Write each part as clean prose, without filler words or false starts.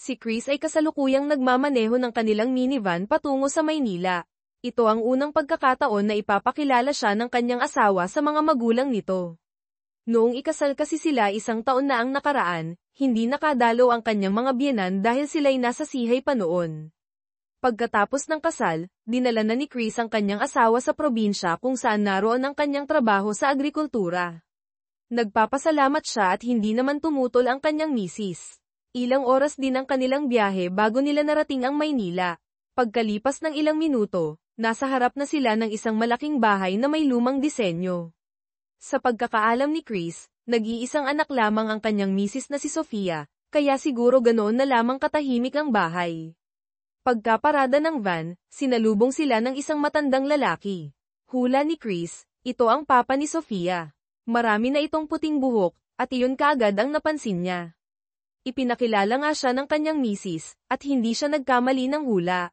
Si Chris ay kasalukuyang nagmamaneho ng kanilang minivan patungo sa Maynila. Ito ang unang pagkakataon na ipapakilala siya ng kanyang asawa sa mga magulang nito. Noong ikasal kasi sila 1 taon na ang nakaraan, hindi nakadalo ang kanyang mga biyenan dahil sila'y nasa sihay pa noon. Pagkatapos ng kasal, dinala na ni Chris ang kanyang asawa sa probinsya kung saan naroon ang kanyang trabaho sa agrikultura. Nagpapasalamat siya at hindi naman tumutol ang kanyang misis. Ilang oras din ang kanilang biyahe bago nila narating ang Maynila. Pagkalipas ng ilang minuto, nasa harap na sila ng isang malaking bahay na may lumang disenyo. Sa pagkakaalam ni Chris, nag-iisang anak lamang ang kanyang misis na si Sofia, kaya siguro ganoon na lamang katahimik ang bahay. Pagkaparada ng van, sinalubong sila ng isang matandang lalaki. Hula ni Chris, ito ang papa ni Sofia. Marami na itong puting buhok, at iyon kaagad ang napansin niya. Ipinakilala nga siya ng kanyang misis, at hindi siya nagkamali ng hula.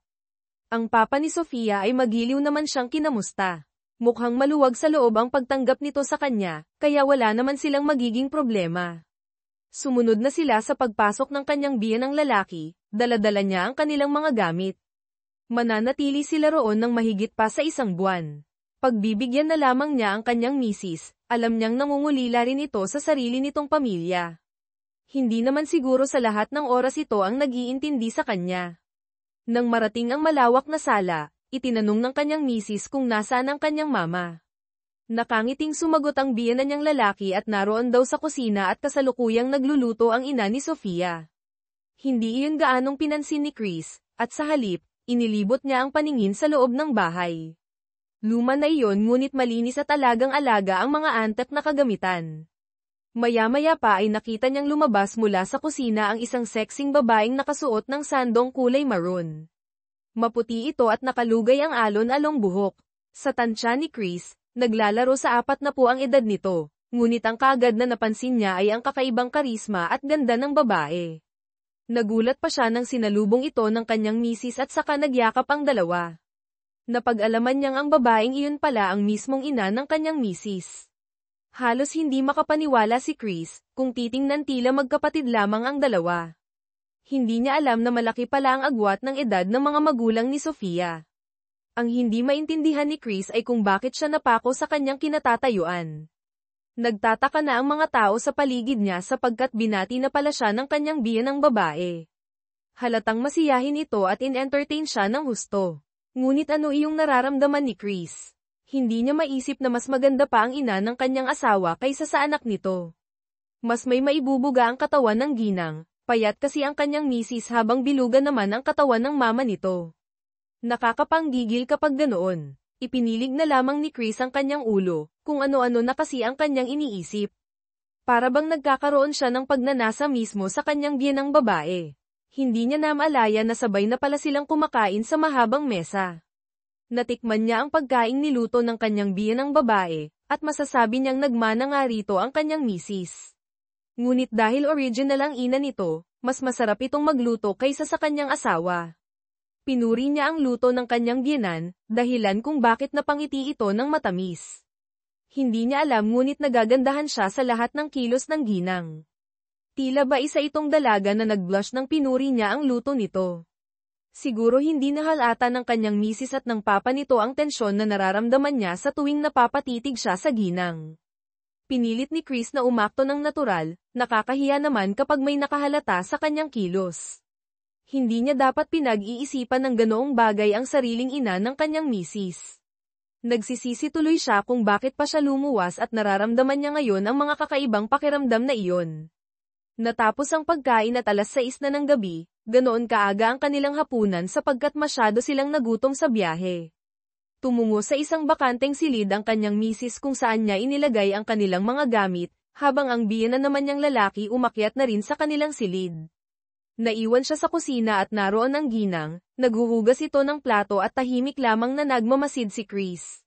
Ang papa ni Sofia ay magiliw naman siyang kinamusta. Mukhang maluwag sa loob ang pagtanggap nito sa kanya, kaya wala naman silang magiging problema. Sumunod na sila sa pagpasok ng kanyang biyenang lalaki, dala-dala niya ang kanilang mga gamit. Mananatili sila roon ng mahigit pa sa 1 buwan. Pagbibigyan na lamang niya ang kanyang misis, alam niyang nangungulila rin ito sa sarili nitong pamilya. Hindi naman siguro sa lahat ng oras ito ang nag-iintindi sa kanya. Nang marating ang malawak na sala, itinanong ng kanyang misis kung nasaan ang kanyang mama. Nakangiting sumagot ang biyena niyang lalaki at naroon daw sa kusina at kasalukuyang nagluluto ang ina ni Sofia. Hindi iyon gaanong pinansin ni Chris, at sa halip, inilibot niya ang paningin sa loob ng bahay. Luma na iyon ngunit malinis at alagang-alaga ang mga antek na kagamitan. Maya-maya pa ay nakita niyang lumabas mula sa kusina ang isang sexing babaeng nakasuot ng sandong kulay maroon. Maputi ito at nakalugay ang alon-along buhok. Sa tansya ni Chris, naglalaro sa 40 ang edad nito, ngunit ang kaagad na napansin niya ay ang kakaibang karisma at ganda ng babae. Nagulat pa siya nang sinalubong ito ng kanyang misis at saka nagyakap ang dalawa. Napag-alaman niyang ang babaeng iyon pala ang mismong ina ng kanyang misis. Halos hindi makapaniwala si Chris, kung titingnan tila magkapatid lamang ang dalawa. Hindi niya alam na malaki pala ang agwat ng edad ng mga magulang ni Sofia. Ang hindi maintindihan ni Chris ay kung bakit siya napako sa kanyang kinatatayuan. Nagtataka na ang mga tao sa paligid niya sapagkat binati na pala siya ng kanyang biyenang babae. Halatang masiyahin ito at in-entertain siya ng husto. Ngunit ano iyong nararamdaman ni Chris? Hindi niya maisip na mas maganda pa ang ina ng kanyang asawa kaysa sa anak nito. Mas may maibubuga ang katawan ng ginang, payat kasi ang kanyang misis habang bilugan naman ang katawan ng mama nito. Nakakapanggigil kapag ganoon. Ipinilig na lamang ni Chris ang kanyang ulo, kung ano-ano na kasi ang kanyang iniisip. Para bang nagkakaroon siya ng pagnanasa mismo sa kanyang biyenang babae. Hindi niya namalaya na sabay na pala silang kumakain sa mahabang mesa. Natikman niya ang pagkaing niluto ng kanyang biyenang babae, at masasabi niyang nagmana nga rito ang kanyang misis. Ngunit dahil original ang ina nito, mas masarap itong magluto kaysa sa kanyang asawa. Pinuri niya ang luto ng kanyang biyenan, dahilan kung bakit napangiti ito ng matamis. Hindi niya alam ngunit nagagandahan siya sa lahat ng kilos ng ginang. Tila ba isa itong dalaga na nag-blush nang pinuri niya ang luto nito. Siguro hindi nahalata ng kanyang misis at ng papa nito ang tensyon na nararamdaman niya sa tuwing napapatitig siya sa ginang. Pinilit ni Chris na umakto ng natural, nakakahiya naman kapag may nakahalata sa kanyang kilos. Hindi niya dapat pinag-iisipan ng ganoong bagay ang sariling ina ng kanyang misis. Nagsisisi tuloy siya kung bakit pa siya lumuwas at nararamdaman niya ngayon ang mga kakaibang pakiramdam na iyon. Natapos ang pagkain at 6:00 na ng gabi, ganoon kaaga ang kanilang hapunan sapagkat masyado silang nagutom sa biyahe. Tumungo sa isang bakanteng silid ang kanyang misis kung saan niya inilagay ang kanilang mga gamit, habang ang biyena naman niyang lalaki umakyat na rin sa kanilang silid. Naiwan siya sa kusina at naroon ang ginang, naghuhugas ito ng plato at tahimik lamang na nagmamasid si Chris.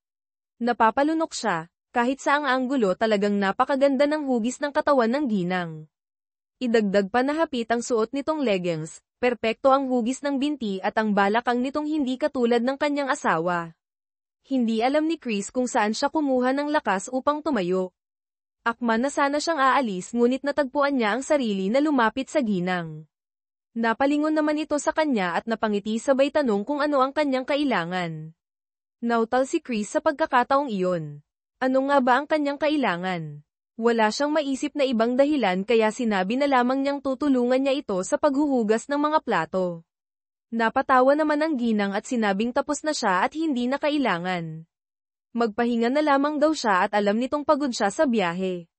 Napapalunok siya, kahit sa ang anggulo talagang napakaganda ng hugis ng katawan ng ginang. Idagdag pa na hapit ang suot nitong leggings, perpekto ang hugis ng binti at ang balakang nitong hindi katulad ng kanyang asawa. Hindi alam ni Chris kung saan siya kumuha ng lakas upang tumayo. Akma na sana siyang aalis ngunit natagpuan niya ang sarili na lumapit sa ginang. Napalingon naman ito sa kanya at napangiti sabay tanong kung ano ang kanyang kailangan. Nautal si Chris sa pagkakataong iyon. Ano nga ba ang kanyang kailangan? Wala siyang maisip na ibang dahilan kaya sinabi na lamang niyang tutulungan niya ito sa paghuhugas ng mga plato. Napatawa naman ang ginang at sinabing tapos na siya at hindi na kailangan. Magpahinga na lamang daw siya at alam nitong pagod siya sa biyahe.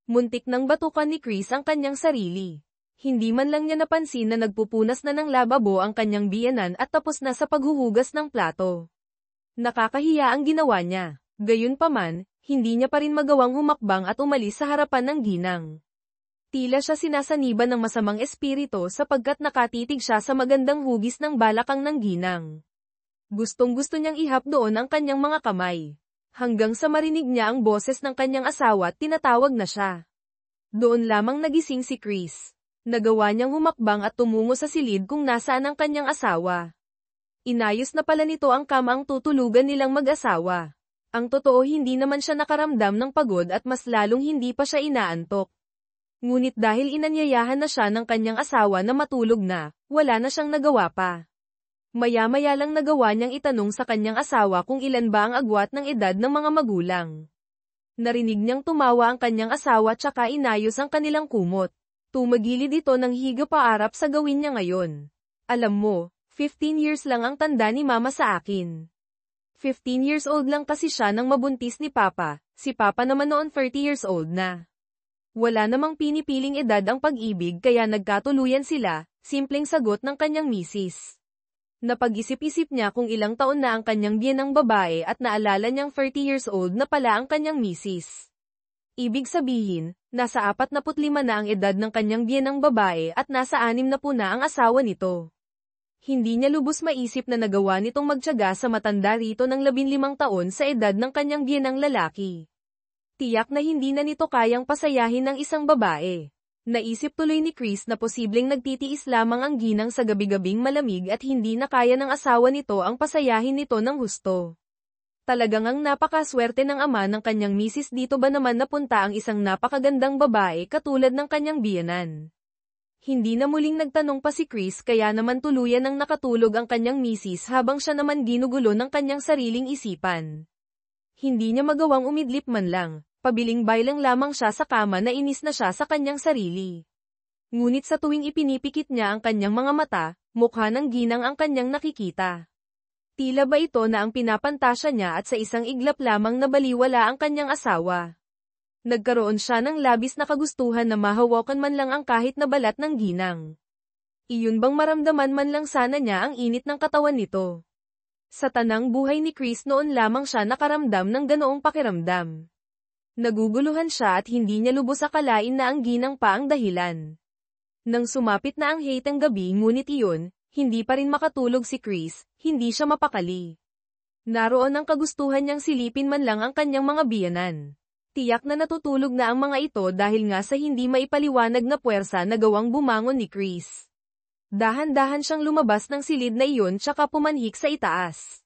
Muntik nang batukan ni Chris ang kanyang sarili. Hindi man lang niya napansin na nagpupunas na ng lababo ang kanyang biyenan at tapos na sa paghuhugas ng plato. Nakakahiya ang ginawa niya. Gayunpaman, hindi niya pa rin magawang humakbang at umalis sa harapan ng ginang. Tila siya sinasaniban ng masamang espiritu sapagkat nakatitig siya sa magandang hugis ng balakang ng ginang. Gustong-gusto niyang ihap doon ang kanyang mga kamay. Hanggang sa marinig niya ang boses ng kanyang asawa at tinatawag na siya. Doon lamang nagising si Chris. Nagawa niyang humakbang at tumungo sa silid kung nasaan ang kanyang asawa. Inayos na pala nito ang kama ang tutulugan nilang mag-asawa. Ang totoo hindi naman siya nakaramdam ng pagod at mas lalong hindi pa siya inaantok. Ngunit dahil inanyayahan na siya ng kanyang asawa na matulog na, wala na siyang nagawa pa. Maya-maya lang nagawa niyang itanong sa kanyang asawa kung ilan ba ang agwat ng edad ng mga magulang. Narinig niyang tumawa ang kanyang asawa tsaka inayos ang kanilang kumot. Tumagilid ito ng higa paarap sa gawin niya ngayon. Alam mo, 15 years lang ang tanda ni mama sa akin. 15 years old lang kasi siya nang mabuntis ni Papa, si Papa naman noon 30 years old na. Wala namang pinipiling edad ang pag-ibig kaya nagkatuluyan sila, simpleng sagot ng kanyang misis. Napag-isip-isip niya kung ilang taon na ang kanyang biyenang babae at naalala niyang 30 years old na pala ang kanyang misis. Ibig sabihin, nasa 45 na ang edad ng kanyang biyenang babae at nasa 60 na ang asawa nito. Hindi niya lubos maisip na nagawa nitong magtiyaga sa matanda rito ng 15 taon sa edad ng kanyang biyenang lalaki. Tiyak na hindi na nito kayang pasayahin ng isang babae. Naisip tuloy ni Chris na posibleng nagtitiis lamang ang ginang sa gabi-gabing malamig at hindi na kaya ng asawa nito ang pasayahin nito ng husto. Talagang ang napakaswerte ng ama ng kanyang misis dito ba naman napunta ang isang napakagandang babae katulad ng kanyang biyenan. Hindi na muling nagtanong pa si Chris kaya naman tuluyan ang nakatulog ang kanyang misis habang siya naman ginugulo ng kanyang sariling isipan. Hindi niya magawang umidlip man lang, pabiling-baylang lamang siya sa kama na inis na siya sa kanyang sarili. Ngunit sa tuwing ipinipikit niya ang kanyang mga mata, mukha ng ginang ang kanyang nakikita. Tila ba ito na ang pinapantasya niya at sa isang iglap lamang nabaliwala ang kanyang asawa. Nagkaroon siya ng labis na kagustuhan na mahawakan man lang ang kahit na balat ng ginang. Iyon bang maramdaman man lang sana niya ang init ng katawan nito. Sa tanang buhay ni Chris noon lamang siya nakaramdam ng ganoong pakiramdam. Naguguluhan siya at hindi niya lubos akalain na ang ginang pa ang dahilan. Nang sumapit na ang hateng gabi ngunit iyon, hindi pa rin makatulog si Chris, hindi siya mapakali. Naroon ang kagustuhan niyang silipin man lang ang kanyang mga biyenan. Tiyak na natutulog na ang mga ito dahil nga sa hindi maipaliwanag na puwersa na gawang bumangon ni Chris. Dahan-dahan siyang lumabas ng silid na iyon tsaka pumanhik sa itaas.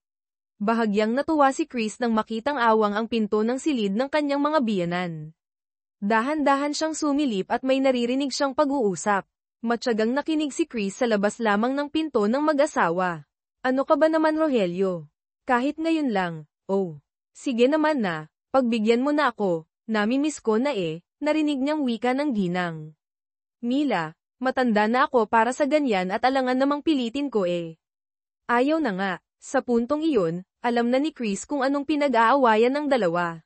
Bahagyang natuwa si Chris nang makitang awang ang pinto ng silid ng kanyang mga biyenan. Dahan-dahan siyang sumilip at may naririnig siyang pag-uusap. Matyagang nakinig si Chris sa labas lamang ng pinto ng mag-asawa. Ano ka ba naman Rogelio? Kahit ngayon lang, oh. Sige naman na, pagbigyan mo na ako, namimiss ko na narinig niyang wika ng ginang. Mila, matanda na ako para sa ganyan at alangan namang pilitin ko Ayaw na nga, sa puntong iyon, alam na ni Chris kung anong pinag-aawayan ng dalawa.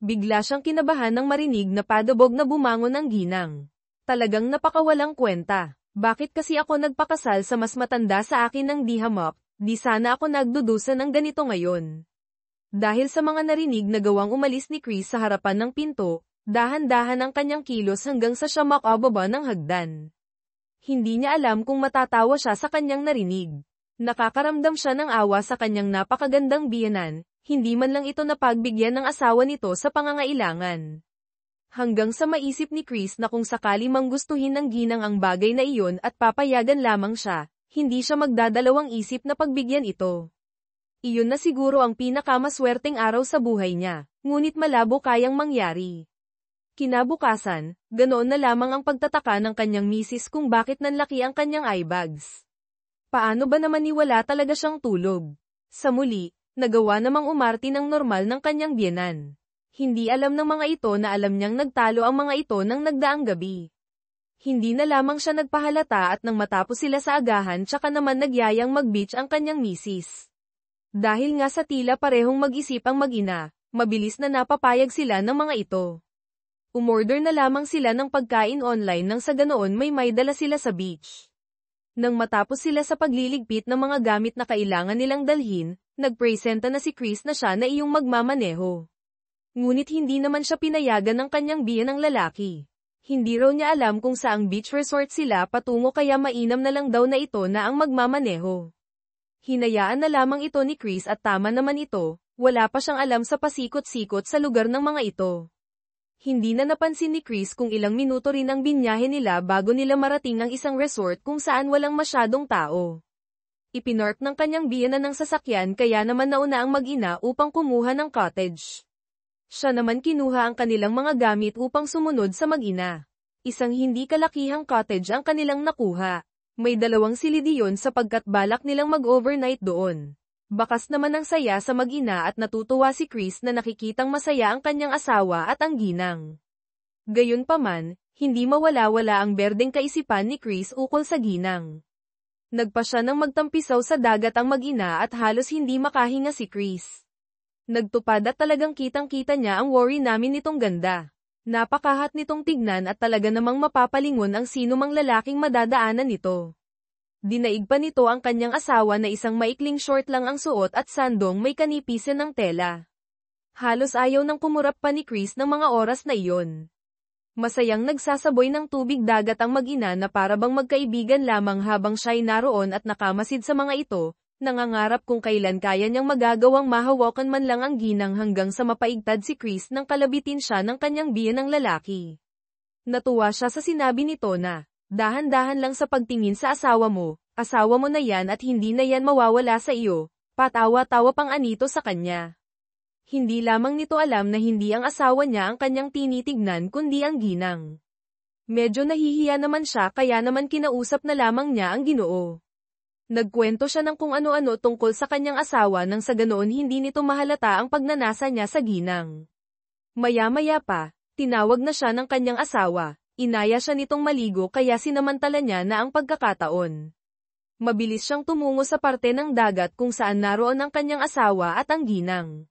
Bigla siyang kinabahan nang marinig na padabog na bumangon ang ginang. Talagang napakawalang kwenta. Bakit kasi ako nagpakasal sa mas matanda sa akin ng di hamak, di sana ako nagdudusa ng ganito ngayon. Dahil sa mga narinig na gawang umalis ni Chris sa harapan ng pinto, dahan-dahan ang kanyang kilos hanggang sa siya makababa ng hagdan. Hindi niya alam kung matatawa siya sa kanyang narinig. Nakakaramdam siya ng awa sa kanyang napakagandang biyenan, hindi man lang ito napagbigyan ng asawa nito sa pangangailangan. Hanggang sa maisip ni Chris na kung sakali mang gustuhin ng ginang ang bagay na iyon at papayagan lamang siya, hindi siya magdadalawang isip na pagbigyan ito. Iyon na siguro ang pinakamaswerteng araw sa buhay niya, ngunit malabo kayang mangyari. Kinabukasan, ganoon na lamang ang pagtataka ng kanyang misis kung bakit nanlaki ang kanyang eyebags. Paano ba naman wala talaga siyang tulog? Sa muli, nagawa namang umarte ng normal ng kanyang biyenan. Hindi alam ng mga ito na alam niyang nagtalo ang mga ito ng nagdaang gabi. Hindi na lamang siya nagpahalata at nang matapos sila sa agahan tsaka naman nagyayang mag-beach ang kanyang misis. Dahil nga sa tila parehong mag-isip ang mag-ina, mabilis na napapayag sila ng mga ito. Umorder na lamang sila ng pagkain online nang sa ganoon may dala sila sa beach. Nang matapos sila sa pagliligpit ng mga gamit na kailangan nilang dalhin, nagpresenta na si Chris na siya na iyong magmamaneho. Ngunit hindi naman siya pinayagan ng kanyang biyenang lalaki. Hindi raw niya alam kung saang beach resort sila patungo kaya mainam na lang daw na ito na ang magmamaneho. Hinayaan na lamang ito ni Chris at tama naman ito, wala pa siyang alam sa pasikot-sikot sa lugar ng mga ito. Hindi na napansin ni Chris kung ilang minuto rin ang binyahe nila bago nila marating ang isang resort kung saan walang masyadong tao. Ipinark ng kanyang biyenan ng sasakyan kaya naman nauna ang mag-ina upang kumuha ng cottage. Siya naman kinuha ang kanilang mga gamit upang sumunod sa mag-ina. Isang hindi kalakihang cottage ang kanilang nakuha. May 2 silid iyon sapagkat balak nilang mag-overnight doon. Bakas naman ang saya sa mag-ina at natutuwa si Chris na nakikitang masaya ang kanyang asawa at ang ginang. Gayunpaman, hindi mawala-wala ang berdeng kaisipan ni Chris ukol sa ginang. Nagpa siya ng magtampisaw sa dagat ang mag-ina at halos hindi makahinga si Chris. Nagtupad at talagang kitang-kita niya ang worry namin nitong ganda. Napakahat nitong tignan at talaga namang mapapalingon ang sino mang lalaking madadaanan nito. Dinaig pa nito ang kanyang asawa na isang maikling short lang ang suot at sandong may kanipisan ng tela. Halos ayaw nang kumurap pa ni Chris ng mga oras na iyon. Masayang nagsasaboy ng tubig dagat ang mag-ina na para bang magkaibigan lamang habang siya'y naroon at nakamasid sa mga ito, nangangarap kung kailan kaya niyang magagawang mahawakan man lang ang ginang hanggang sa mapaigtad si Chris nang kalabitin siya ng kanyang biyenang lalaki. Natuwa siya sa sinabi nito na, dahan-dahan lang sa pagtingin sa asawa mo na yan at hindi na yan mawawala sa iyo, patawa-tawa pang anito sa kanya. Hindi lamang nito alam na hindi ang asawa niya ang kanyang tinitignan kundi ang ginang. Medyo nahihiya naman siya kaya naman kinausap na lamang niya ang Ginoo. Nagkwento siya ng kung ano-ano tungkol sa kanyang asawa nang sa ganoon hindi nito mahalata ang pagnanasa niya sa ginang. Maya-maya pa, tinawag na siya ng kanyang asawa. Inaya siya nitong maligo kaya sinamantala niya na ang pagkakataon. Mabilis siyang tumungo sa parte ng dagat kung saan naroon ang kanyang asawa at ang ginang.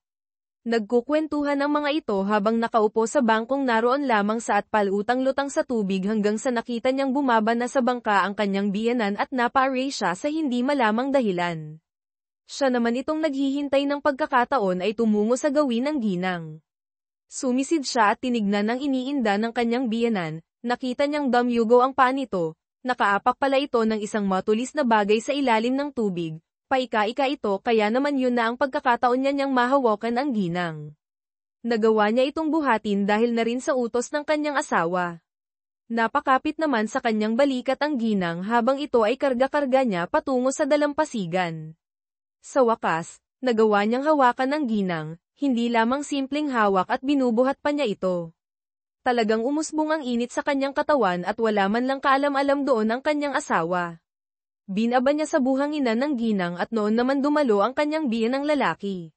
Nagkukwentuhan ang mga ito habang nakaupo sa bangkong naroon lamang sa at palutang-lutang sa tubig hanggang sa nakita niyang bumaba na sa bangka ang kanyang biyenan at napa-array siya sa hindi malamang dahilan. Siya naman itong naghihintay ng pagkakataon ay tumungo sa gawin ng ginang. Sumisid siya at tinignan ng iniinda ng kanyang biyenan. Nakita niyang damyugo ang paa nito, nakaapak pala ito ng isang matulis na bagay sa ilalim ng tubig, paika-ika ito kaya naman yun na ang pagkakataon niya niyang mahawakan ang ginang. Nagawa niya itong buhatin dahil na rin sa utos ng kanyang asawa. Napakapit naman sa kanyang balikat ang ginang habang ito ay karga-karga niya patungo sa dalampasigan. Sa wakas, nagawa niyang hawakan ang ginang, hindi lamang simpleng hawak at binubuhat pa niya ito. Talagang umusbong ang init sa kanyang katawan at wala man lang kaalam-alam doon ang kanyang asawa. Binaba niya sa buhangina ng ginang at noon naman dumalo ang kanyang biyenang lalaki.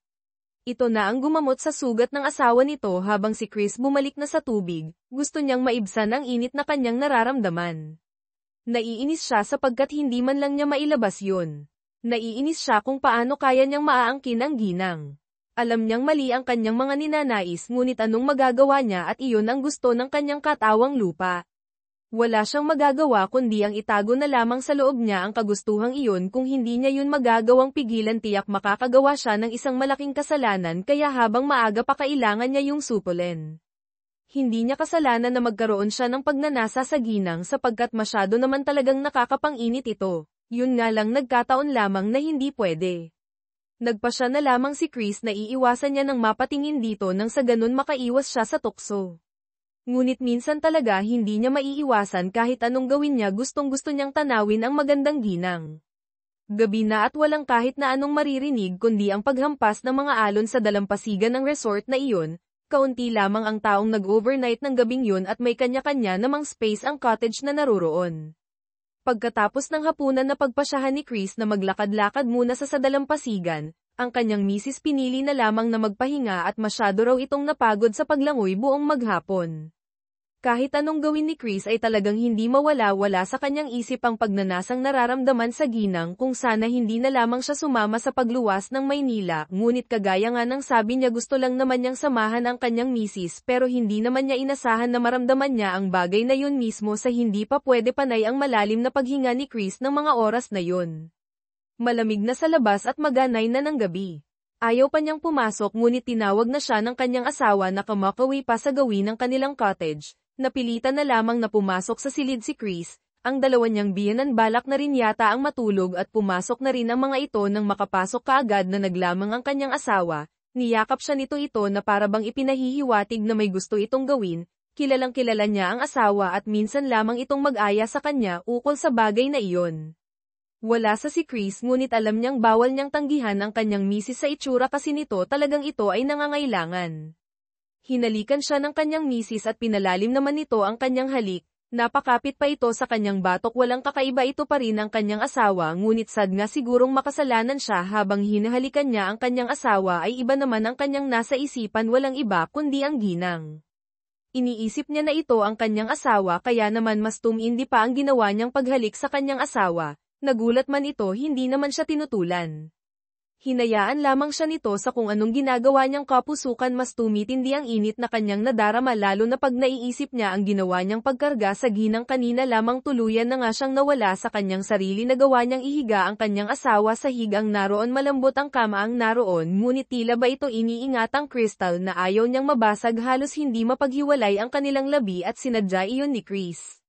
Ito na ang gumamot sa sugat ng asawa nito habang si Chris bumalik na sa tubig, gusto niyang maibsan ang init na kanyang nararamdaman. Naiinis siya sapagkat hindi man lang niya mailabas yun. Naiinis siya kung paano kaya niyang maaangkin ang ginang. Alam niyang mali ang kanyang mga ninanais ngunit anong magagawa niya at iyon ang gusto ng kanyang katawang lupa. Wala siyang magagawa kundi ang itago na lamang sa loob niya ang kagustuhang iyon kung hindi niya yun magagawang pigilan tiyak makakagawa siya ng isang malaking kasalanan kaya habang maaga pa kailangan niya yung supulen. Hindi niya kasalanan na magkaroon siya ng pagnanasa sa ginang sapagkat masyado naman talagang nakakapang-init ito, yun nga lang nagkataon lamang na hindi pwede. Nagpa siya na lamang si Chris na iiwasan niya ng mapatingin dito nang sa ganun makaiwas siya sa tukso. Ngunit minsan talaga hindi niya maiiwasan kahit anong gawin niya gustong-gusto niyang tanawin ang magandang ginang. Gabi na at walang kahit na anong maririnig kundi ang paghampas ng mga alon sa dalampasigan ng resort na iyon, kaunti lamang ang taong nag-overnight ng gabing yun at may kanya-kanya namang space ang cottage na naroroon. Pagkatapos ng hapunan na pagpasyahan ni Chris na maglakad-lakad muna sa dalampasigan, ang kanyang misis pinili na lamang na magpahinga at masyado raw itong napagod sa paglangoy buong maghapon. Kahit anong gawin ni Chris ay talagang hindi mawala-wala sa kanyang isip ang pagnanasang nararamdaman sa ginang kung sana hindi na lamang siya sumama sa pagluwas ng Maynila, ngunit kagaya nga ng sabi niya gusto lang naman niyang samahan ang kanyang misis pero hindi naman niya inasahan na maramdaman niya ang bagay na yun mismo sa hindi pa pwede panay ang malalim na paghinga ni Chris ng mga oras na yun. Malamig na sa labas at maganay na ng gabi. Ayaw pa niyang pumasok ngunit tinawag na siya ng kanyang asawa na kamakawi pa sa gawin ng kanilang cottage. Napilitan na lamang na pumasok sa silid si Chris, ang dalawa niyang biyenan balak na rin yata ang matulog at pumasok na rin ang mga ito nang makapasok kaagad na naglamang ang kanyang asawa, niyakap siya ito na parabang ipinahihiwatig na may gusto itong gawin, kilalang kilala niya ang asawa at minsan lamang itong mag-aya sa kanya ukol sa bagay na iyon. Wala sa si Chris ngunit alam niyang bawal niyang tanggihan ang kanyang misis sa itsura kasi nito talagang ito ay nangangailangan. Hinalikan siya ng kanyang misis at pinalalim naman nito ang kanyang halik, napakapit pa ito sa kanyang batok walang kakaiba ito pa rin ang kanyang asawa ngunit sad nga sigurong makasalanan siya habang hinahalikan niya ang kanyang asawa ay iba naman ang kanyang nasa isipan walang iba kundi ang ginang. Iniisip niya na ito ang kanyang asawa kaya naman mas tumindi pa ang ginawa niyang paghalik sa kanyang asawa, nagulat man ito hindi naman siya tinutulan. Hinayaan lamang siya nito sa kung anong ginagawa niyang kapusukan mas tumitindi ang init na kanyang nadarama lalo na pag naiisip niya ang ginawa niyang pagkarga sa ginang kanina lamang tuluyan na nga siyang nawala sa kanyang sarili na gawa niyang ihiga ang kanyang asawa sa higang naroon malambot ang kama ang naroon ngunit tila ba ito iniingatang Crystal na ayaw niyang mabasag halos hindi mapaghiwalay ang kanilang labi at sinadya iyon ni Chris.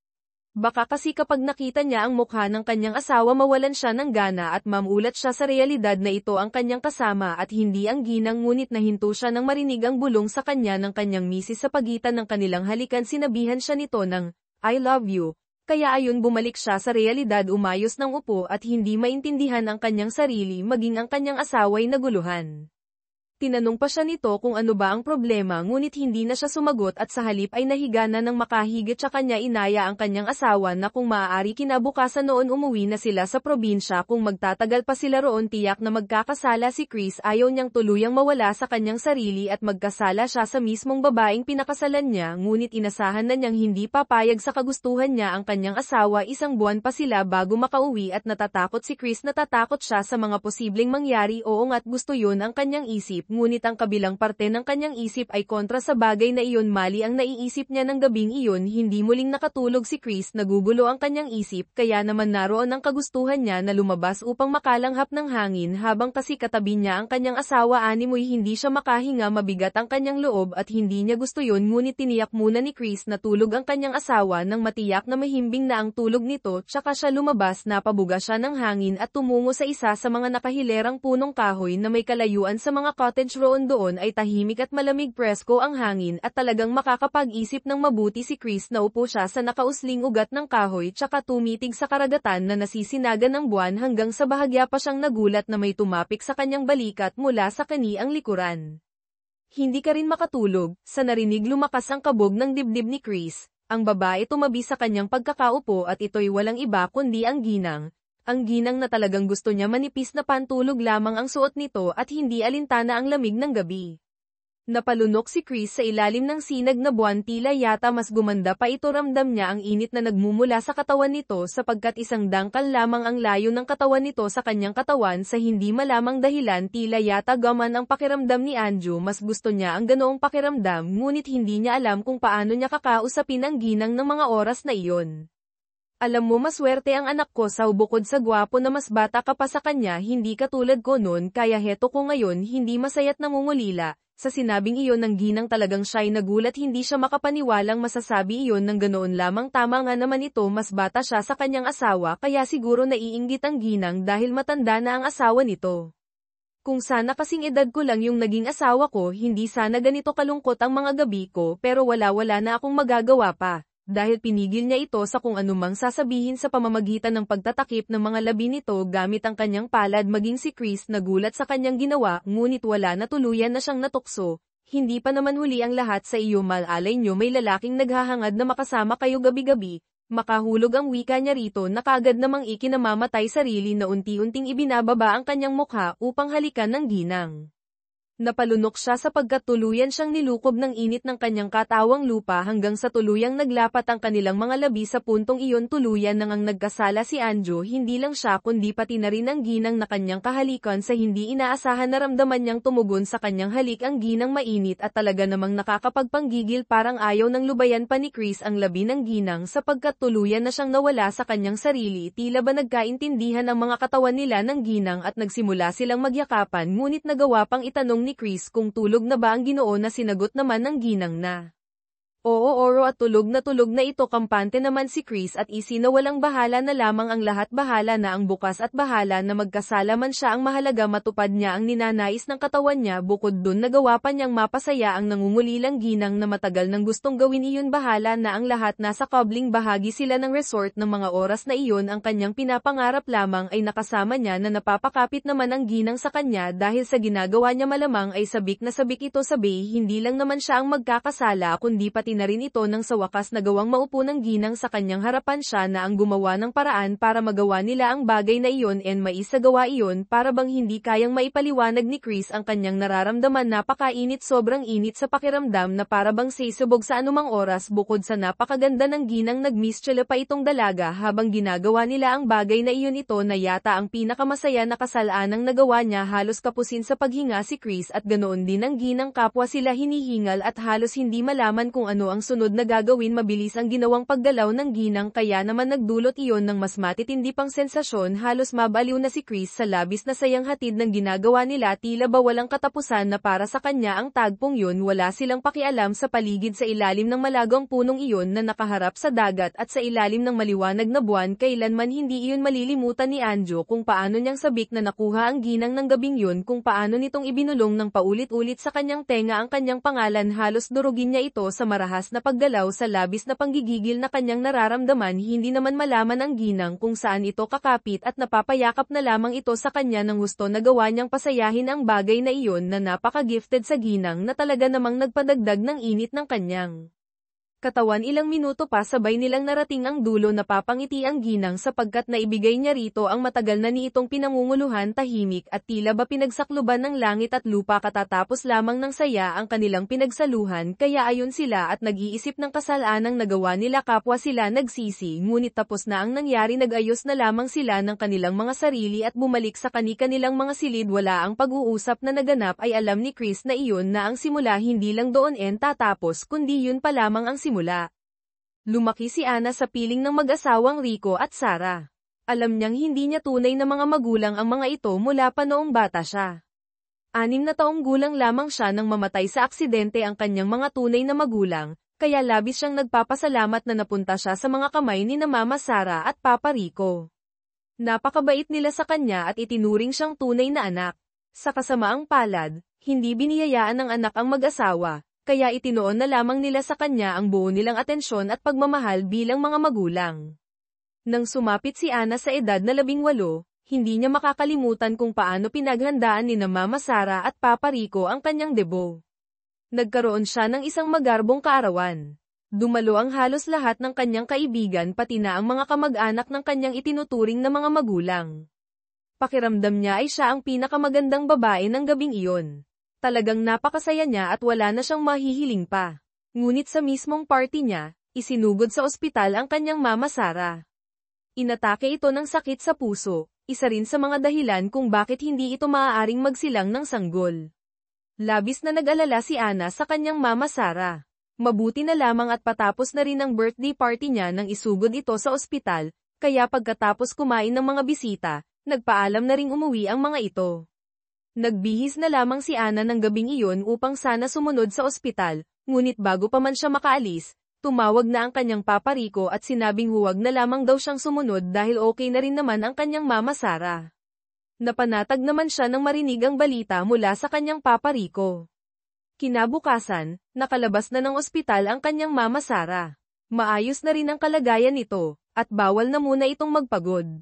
Baka kasi kapag nakita niya ang mukha ng kanyang asawa mawalan siya ng gana at mamulat siya sa realidad na ito ang kanyang kasama at hindi ang ginang ngunit nahinto siya nang marinig ang bulong sa kanya ng kanyang misis sa pagitan ng kanilang halikan sinabihan siya nito ng, I love you, kaya ayon bumalik siya sa realidad umayos ng upo at hindi maintindihan ang kanyang sarili maging ang kanyang asawa'y naguluhan. Tinanong pa siya nito kung ano ba ang problema ngunit hindi na siya sumagot at sa halip ay nahiga na ng makahigit sa kanya inaya ang kanyang asawa na kung maaari kinabukasan noon umuwi na sila sa probinsya kung magtatagal pa sila roon tiyak na magkakasala si Chris ayaw niyang tuluyang mawala sa kanyang sarili at magkasala siya sa mismong babaeng pinakasalan niya ngunit inasahan na niyang hindi papayag sa kagustuhan niya ang kanyang asawa isang buwan pa sila bago makauwi at natatakot si Chris natatakot siya sa mga posibleng mangyari oo nga't gusto yun ang kanyang isip ngunit ang kabilang parte ng kanyang isip ay kontra sa bagay na iyon mali ang naiisip niya ng gabing iyon hindi muling nakatulog si Chris nagugulo ang kanyang isip kaya naman naroon ang kagustuhan niya na lumabas upang makalanghap ng hangin habang kasi katabi niya ang kanyang asawa animoy hindi siya makahinga mabigat ang kanyang loob at hindi niya gusto yun ngunit tiniyak muna ni Chris na tulog ang kanyang asawa nang matiyak na mahimbing na ang tulog nito tsaka siya lumabas napabuga siya ng hangin at tumungo sa isa sa mga nakahilerang punong kahoy na may kalayuan sa mga cottage roon doon ay tahimik at malamig presko ang hangin at talagang makakapag-isip ng mabuti si Chris na upo siya sa nakausling ugat ng kahoy tsaka tumitig sa karagatan na nasisinagan ng buwan hanggang sa bahagya pa siyang nagulat na may tumapik sa kanyang balikat mula sa kaniang likuran. Hindi ka rin makatulog, sa narinig lumakas ang kabog ng dibdib ni Chris, ang babae tumabi sa kanyang pagkakaupo at ito'y walang iba kundi ang ginang. Ang ginang na talagang gusto niya manipis na pantulog lamang ang suot nito at hindi alintana ang lamig ng gabi. Napalunok si Chris sa ilalim ng sinag na buwan tila yata mas gumanda pa ito ramdam niya ang init na nagmumula sa katawan nito sapagkat isang dangkal lamang ang layo ng katawan nito sa kanyang katawan sa hindi malamang dahilan tila yata gaman ang pakiramdam ni Anju mas gusto niya ang ganoong pakiramdam ngunit hindi niya alam kung paano niya kakausapin ang ginang ng mga oras na iyon. Alam mo maswerte ang anak ko sa bukod sa gwapo na mas bata ka pa sa kanya hindi katulad ko noon kaya heto ko ngayon hindi masaya't nangungulila. Sa sinabing iyon ng ginang talagang siya'y nagulat hindi siya makapaniwalang masasabi iyon ng ganoon lamang tama nga naman ito mas bata siya sa kanyang asawa kaya siguro naiinggit ang ginang dahil matanda na ang asawa nito. Kung sana kasing edad ko lang yung naging asawa ko hindi sana ganito kalungkot ang mga gabi ko pero wala na akong magagawa pa. Dahil pinigil niya ito sa kung anumang sasabihin sa pamamagitan ng pagtatakip ng mga labi nito gamit ang kanyang palad maging si Chris nagulat sa kanyang ginawa ngunit wala na tuluyan na siyang natukso, Hindi pa naman huli ang lahat sa iyo, malay nyo may lalaking naghahangad na makasama kayo gabi-gabi. Makahulog ang wika niya rito na kagad namang ikinamamatay sarili na unti-unting ibinababa ang kanyang mukha upang halikan ng ginang. Napalunok siya sapagkat tuluyan siyang nilukob ng init ng kanyang katawang lupa hanggang sa tuluyang naglapat ang kanilang mga labi sa puntong iyon. Tuluyan nang ang nagkasala si Anjo, hindi lang siya kundi pati na rin ang ginang na kanyang kahalikan sa hindi inaasahan. Naramdaman niyang tumugon sa kanyang halik ang ginang mainit at talaga namang nakakapagpanggigil, parang ayaw nang lubayan pa ni Chris ang labi ng ginang sapagkat tuluyan na siyang nawala sa kanyang sarili. Tila ba nagkaintindihan ang mga katawan nila ng ginang at nagsimula silang magyakapan, ngunit nagawa pang itanong ni Chris kung tulog na ba ang Ginoo na sinagot naman ng ginang na oo, oro at tulog na ito. Kampante naman si Chris at isinawalang bahala na lamang ang lahat. Bahala na ang bukas at bahala na magkasala man siya, ang mahalaga matupad niya ang ninanais ng katawan niya. Bukod dun nagawa pa niyang mapasaya ang nangungulilang ginang na matagal nang gustong gawin iyon. Bahala na ang lahat. Nasa kabling bahagi sila ng resort ng mga oras na iyon. Ang kanyang pinapangarap lamang ay nakasama niya na napapakapit naman ang ginang sa kanya dahil sa ginagawa niya. Malamang ay sabik na sabik ito sa Bay. Hindi lang naman siya ang magkakasala kundi pati na rin ito nang sa wakas nagawang maupo ng ginang sa kanyang harapan. Siya na ang gumawa ng paraan para magawa nila ang bagay na iyon and maisagawa iyon. Para bang hindi kayang maipaliwanag ni Chris ang kanyang nararamdaman. Napakainit, sobrang init sa pakiramdam na para bang sisubog sa anumang oras. Bukod sa napakaganda ng ginang, nagmistyela pa itong dalaga habang ginagawa nila ang bagay na iyon. Ito na yata ang pinakamasaya na kasalanang nagawa niya. Halos kapusin sa paghinga si Chris at ganoon din ang ginang. Kapwa sila hinihingal at halos hindi malaman kung ano ang sunod na gagawin. Mabilis ang ginawang paggalaw ng ginang kaya naman nagdulot iyon ng mas matitindi pang sensasyon. Halos mabaliw na si Chris sa labis na sayang hatid ng ginagawa nila. Tila ba walang katapusan na para sa kanya ang tagpong yun. Wala silang pakialam sa paligid sa ilalim ng malagang punong iyon na nakaharap sa dagat at sa ilalim ng maliwanag na buwan. Kailanman hindi iyon malilimutan ni Anjo kung paano niyang sabik na nakuha ang ginang ng gabing yun, kung paano nitong ibinulong ng paulit-ulit sa kanyang tenga ang kanyang pangalan. Halos durugin niya ito sa marahas na paggalaw sa labis na panggigigil na kanyang nararamdaman. Hindi naman malaman ang ginang kung saan ito kakapit at napapayakap na lamang ito sa kanya ng gusto. Nagawa niyang pasayahin ang bagay na iyon na napaka-gifted sa ginang na talaga namang nagpadagdag ng init ng kanyang katawan. Ilang minuto pa sabay nilang narating ang dulo. Napapangiti ang ginang sapagkat naibigay niya rito ang matagal na niitong pinangunguluhan. Tahimik at tila ba pinagsakluban ng langit at lupa. Katatapos lamang ng saya ang kanilang pinagsaluhan kaya ayon sila at nag-iisip ng kasalanang nagawa nila. Kapwa sila nagsisi, ngunit tapos na ang nangyari. Nag-ayos na lamang sila ng kanilang mga sarili at bumalik sa kani-kanilang mga silid. Wala ang pag-uusap na naganap. Ay alam ni Chris na iyon na ang simula, hindi lang doon tatapos kundi yun pa lamang ang simula. Lumaki si Ana sa piling ng mag-asawang Rico at Sarah. Alam niyang hindi niya tunay na mga magulang ang mga ito mula pa noong bata siya. 6 na taong gulang lamang siya nang mamatay sa aksidente ang kanyang mga tunay na magulang, kaya labis siyang nagpapasalamat na napunta siya sa mga kamay ni na Mama Sarah at Papa Rico. Napakabait nila sa kanya at itinuring siyang tunay na anak. Sa kasamaang palad, hindi biniyayaan ng anak ang mag-asawa, kaya itinoon na lamang nila sa kanya ang buo nilang atensyon at pagmamahal bilang mga magulang. Nang sumapit si Ana sa edad na 18, hindi niya makakalimutan kung paano pinaghandaan ni na Mama Sarah at Papa Rico ang kanyang debut. Nagkaroon siya ng isang magarbong kaarawan. Dumalo ang halos lahat ng kanyang kaibigan pati na ang mga kamag-anak ng kanyang itinuturing na mga magulang. Pakiramdam niya ay siya ang pinakamagandang babae ng gabing iyon. Talagang napakasaya niya at wala na siyang mahihiling pa. Ngunit sa mismong party niya, isinugod sa ospital ang kanyang Mama Sarah. Inatake ito ng sakit sa puso, isa rin sa mga dahilan kung bakit hindi ito maaaring magsilang ng sanggol. Labis na nag-alala si Ana sa kanyang Mama Sarah. Mabuti na lamang at patapos na rin ang birthday party niya nang isugod ito sa ospital, kaya pagkatapos kumain ng mga bisita, nagpaalam na ring umuwi ang mga ito. Nagbihis na lamang si Ana ng gabing iyon upang sana sumunod sa ospital, ngunit bago pa man siya makaalis, tumawag na ang kanyang Papa Rico at sinabing huwag na lamang daw siyang sumunod dahil okay na rin naman ang kanyang Mama Sarah. Napanatag naman siya nang marinig ang balita mula sa kanyang Papa Rico. Kinabukasan, nakalabas na ng ospital ang kanyang Mama Sarah. Maayos na rin ang kalagayan nito, at bawal na muna itong magpagod.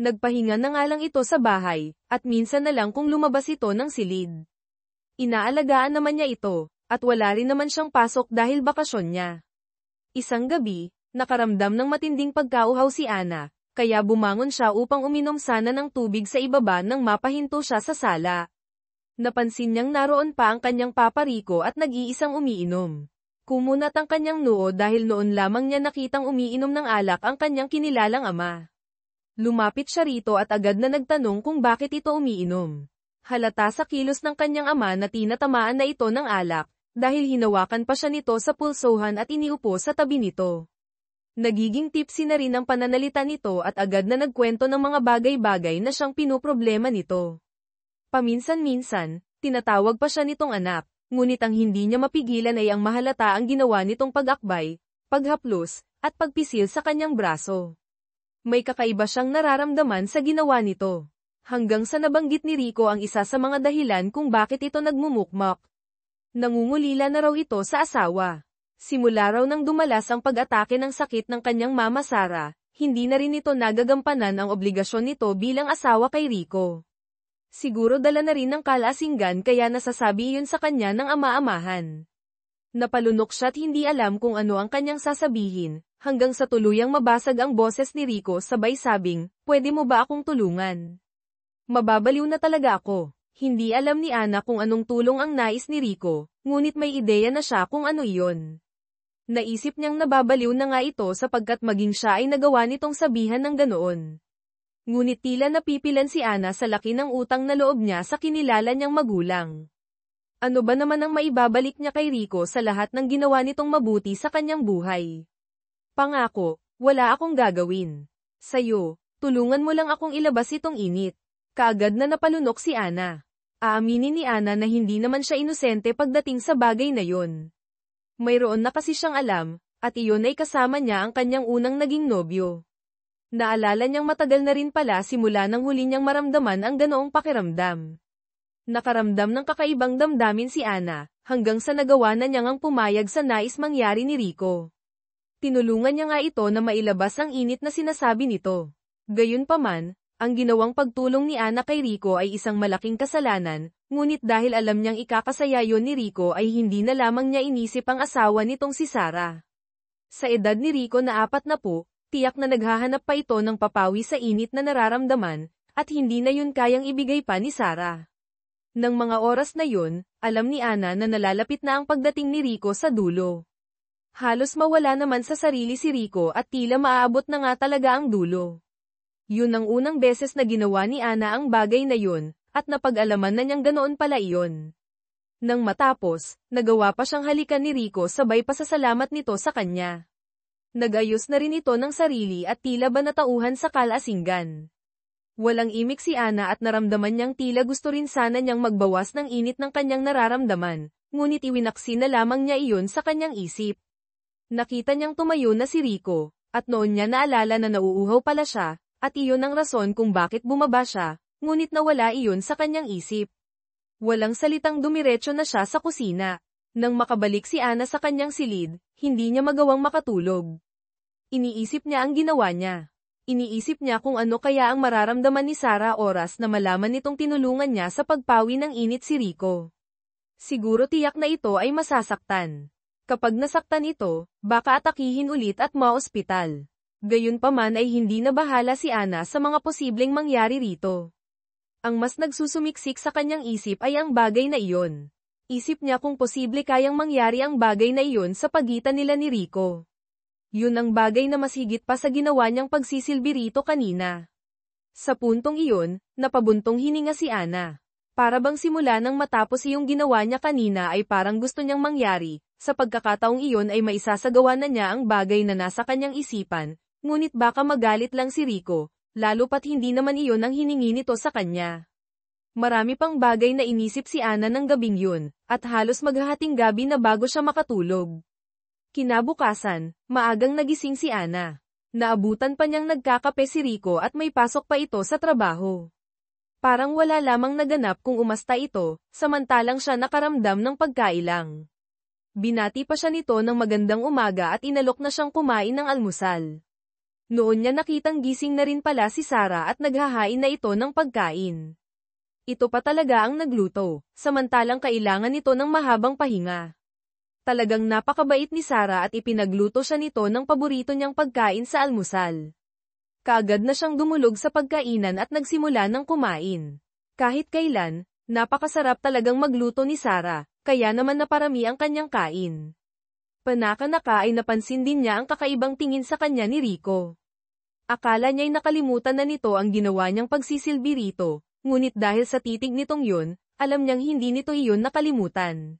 Nagpahinga na nga lang ito sa bahay, at minsan na lang kung lumabas ito ng silid. Inaalagaan naman niya ito, at wala rin naman siyang pasok dahil bakasyon niya. Isang gabi, nakaramdam ng matinding pagkauhaw si Ana, kaya bumangon siya upang uminom sana ng tubig sa ibaba nang mapahinto siya sa sala. Napansin niyang naroon pa ang kanyang Papa Rico at nag-iisang umiinom. Kumunat ang kanyang noo dahil noon lamang niya nakitang umiinom ng alak ang kanyang kinilalang ama. Lumapit siya rito at agad na nagtanong kung bakit ito umiinom. Halata sa kilos ng kanyang ama na tinatamaan na ito ng alak, dahil hinawakan pa siya nito sa pulsohan at iniupo sa tabi nito. Nagiging tipsy na rin ang pananalita nito at agad na nagkwento ng mga bagay-bagay na siyang pinoproblema nito. Paminsan-minsan, tinatawag pa siya nitong anak, ngunit ang hindi niya mapigilan ay ang mahalata ang ginawa nitong pag-akbay, paghaplos, at pagpisil sa kanyang braso. May kakaiba siyang nararamdaman sa ginawa nito. Hanggang sa nabanggit ni Rico ang isa sa mga dahilan kung bakit ito nagmumukmak. Nangungulila na raw ito sa asawa. Simula raw nang dumalas ang pag-atake ng sakit ng kanyang mama Sara, hindi na rin ito nagagampanan ang obligasyon nito bilang asawa kay Rico. Siguro dala na rin ng kalasinggan kaya nasasabi iyon sa kanya ng ama-amahan. Napalunok siya at hindi alam kung ano ang kanyang sasabihin, hanggang sa tuluyang mabasag ang boses ni Rico sabay sabing, "Pwede mo ba akong tulungan? Mababaliw na talaga ako." Hindi alam ni Ana kung anong tulong ang nais ni Rico, ngunit may ideya na siya kung ano iyon. Naisip niyang nababaliw na nga ito sapagkat maging siya ay nagawa nitong sabihan ng ganoon. Ngunit tila napipilan si Ana sa laki ng utang na loob niya sa kinilala niyang magulang. Ano ba naman ang maibabalik niya kay Rico sa lahat ng ginawa nitong mabuti sa kanyang buhay? Pangako, wala akong gagawin. Sa'yo, tulungan mo lang akong ilabas itong init. Kaagad na napalunok si Ana. Aaminin ni Ana na hindi naman siya inosente pagdating sa bagay na yon. Mayroon na kasi siyang alam, at iyon ay kasama niya ang kanyang unang naging nobyo. Naalala niyang matagal na rin pala simula nang huli niyang maramdaman ang ganoong pakiramdam. Nakaramdam ng kakaibang damdamin si Ana, hanggang sa nagawa na niyang ang pumayag sa nais mangyari ni Rico. Tinulungan niya nga ito na mailabas ang init na sinasabi nito. Gayunpaman, ang ginawang pagtulong ni Ana kay Rico ay isang malaking kasalanan, ngunit dahil alam niyang ikakasaya yon ni Rico ay hindi na lamang niya inisip ang asawa nitong si Sara. Sa edad ni Rico na 40, tiyak na naghahanap pa ito ng papawi sa init na nararamdaman, at hindi na yun kayang ibigay pa ni Sara. Nang mga oras na yun, alam ni Ana na nalalapit na ang pagdating ni Rico sa dulo. Halos mawala naman sa sarili si Rico at tila maaabot na nga talaga ang dulo. Yun ang unang beses na ginawa ni Ana ang bagay na yun, at napag-alaman na niyang ganoon pala iyon. Nang matapos, nagawa pa siyang halikan ni Rico sabay pasasalamat nito sa kanya. Nag-ayos na rin ito ng sarili at tila ba natauhan sa kalasinggan. Walang imik si Ana at naramdaman niyang tila gusto rin sana niyang magbawas ng init ng kanyang nararamdaman, ngunit iwinaksi na lamang niya iyon sa kanyang isip. Nakita niyang tumayo na si Rico, at noon niya naalala na nauuhaw pala siya, at iyon ang rason kung bakit bumaba siya, ngunit nawala iyon sa kanyang isip. Walang salitang dumiretso na siya sa kusina. Nang makabalik si Ana sa kanyang silid, hindi niya magawang makatulog. Iniisip niya ang ginawa niya. Iniisip niya kung ano kaya ang mararamdaman ni Sara oras na malaman nitong tinulungan niya sa pagpawi ng init si Rico. Siguro tiyak na ito ay masasaktan. Kapag nasaktan ito, baka atakihin ulit at maospital. Gayunpaman ay hindi na bahala si Ana sa mga posibleng mangyari rito. Ang mas nagsusumiksik sa kanyang isip ay ang bagay na iyon. Isip niya kung posible kayang mangyari ang bagay na iyon sa pagitan nila ni Rico. Yun ang bagay na mas higit pa sa ginawa niyang pagsisilbi rito kanina. Sa puntong iyon, napabuntong hininga si Ana. Para bang simula nang matapos iyong ginawa niya kanina ay parang gusto niyang mangyari, sa pagkakataong iyon ay maisasagawa na niya ang bagay na nasa kanyang isipan, ngunit baka magalit lang si Rico, lalo pat hindi naman iyon ang hiningi nito sa kanya. Marami pang bagay na inisip si Ana ng gabing yun, at halos maghahating gabi na bago siya makatulog. Kinabukasan, maagang nagising si Ana. Naabutan pa niyang nagkakape si Rico at may pasok pa ito sa trabaho. Parang wala lamang naganap kung umasta ito, samantalang siya nakaramdam ng pagkailang. Binati pa siya nito ng magandang umaga at inalok na siyang kumain ng almusal. Noon niya nakitang gising na rin pala si Sara at naghahain na ito ng pagkain. Ito pa talaga ang nagluto, samantalang kailangan nito ng mahabang pahinga. Talagang napakabait ni Sarah at ipinagluto siya nito ng paborito niyang pagkain sa almusal. Kaagad na siyang dumulog sa pagkainan at nagsimula ng kumain. Kahit kailan, napakasarap talagang magluto ni Sarah, kaya naman naparami ang kanyang kain. Panaka-naka ay napansin din niya ang kakaibang tingin sa kanya ni Rico. Akala niya'y nakalimutan na nito ang ginawa niyang pagsisilbi rito, ngunit dahil sa titig nitong yun, alam niyang hindi nito iyon nakalimutan.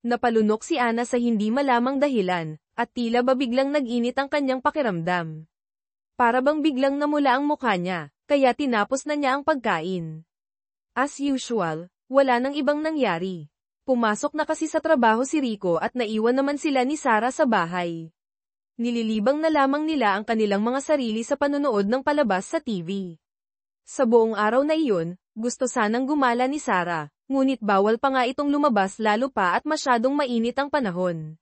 Napalunok si Ana sa hindi malamang dahilan, at tila ba biglang nag-init ang kanyang pakiramdam. Para bang biglang namula ang mukha niya, kaya tinapos na niya ang pagkain. As usual, wala nang ibang nangyari. Pumasok na kasi sa trabaho si Rico at naiwan naman sila ni Sarah sa bahay. Nililibang na lamang nila ang kanilang mga sarili sa panonood ng palabas sa TV. Sa buong araw na iyon, gusto sanang gumala ni Sarah, ngunit bawal pa nga itong lumabas lalo pa at masyadong mainit ang panahon.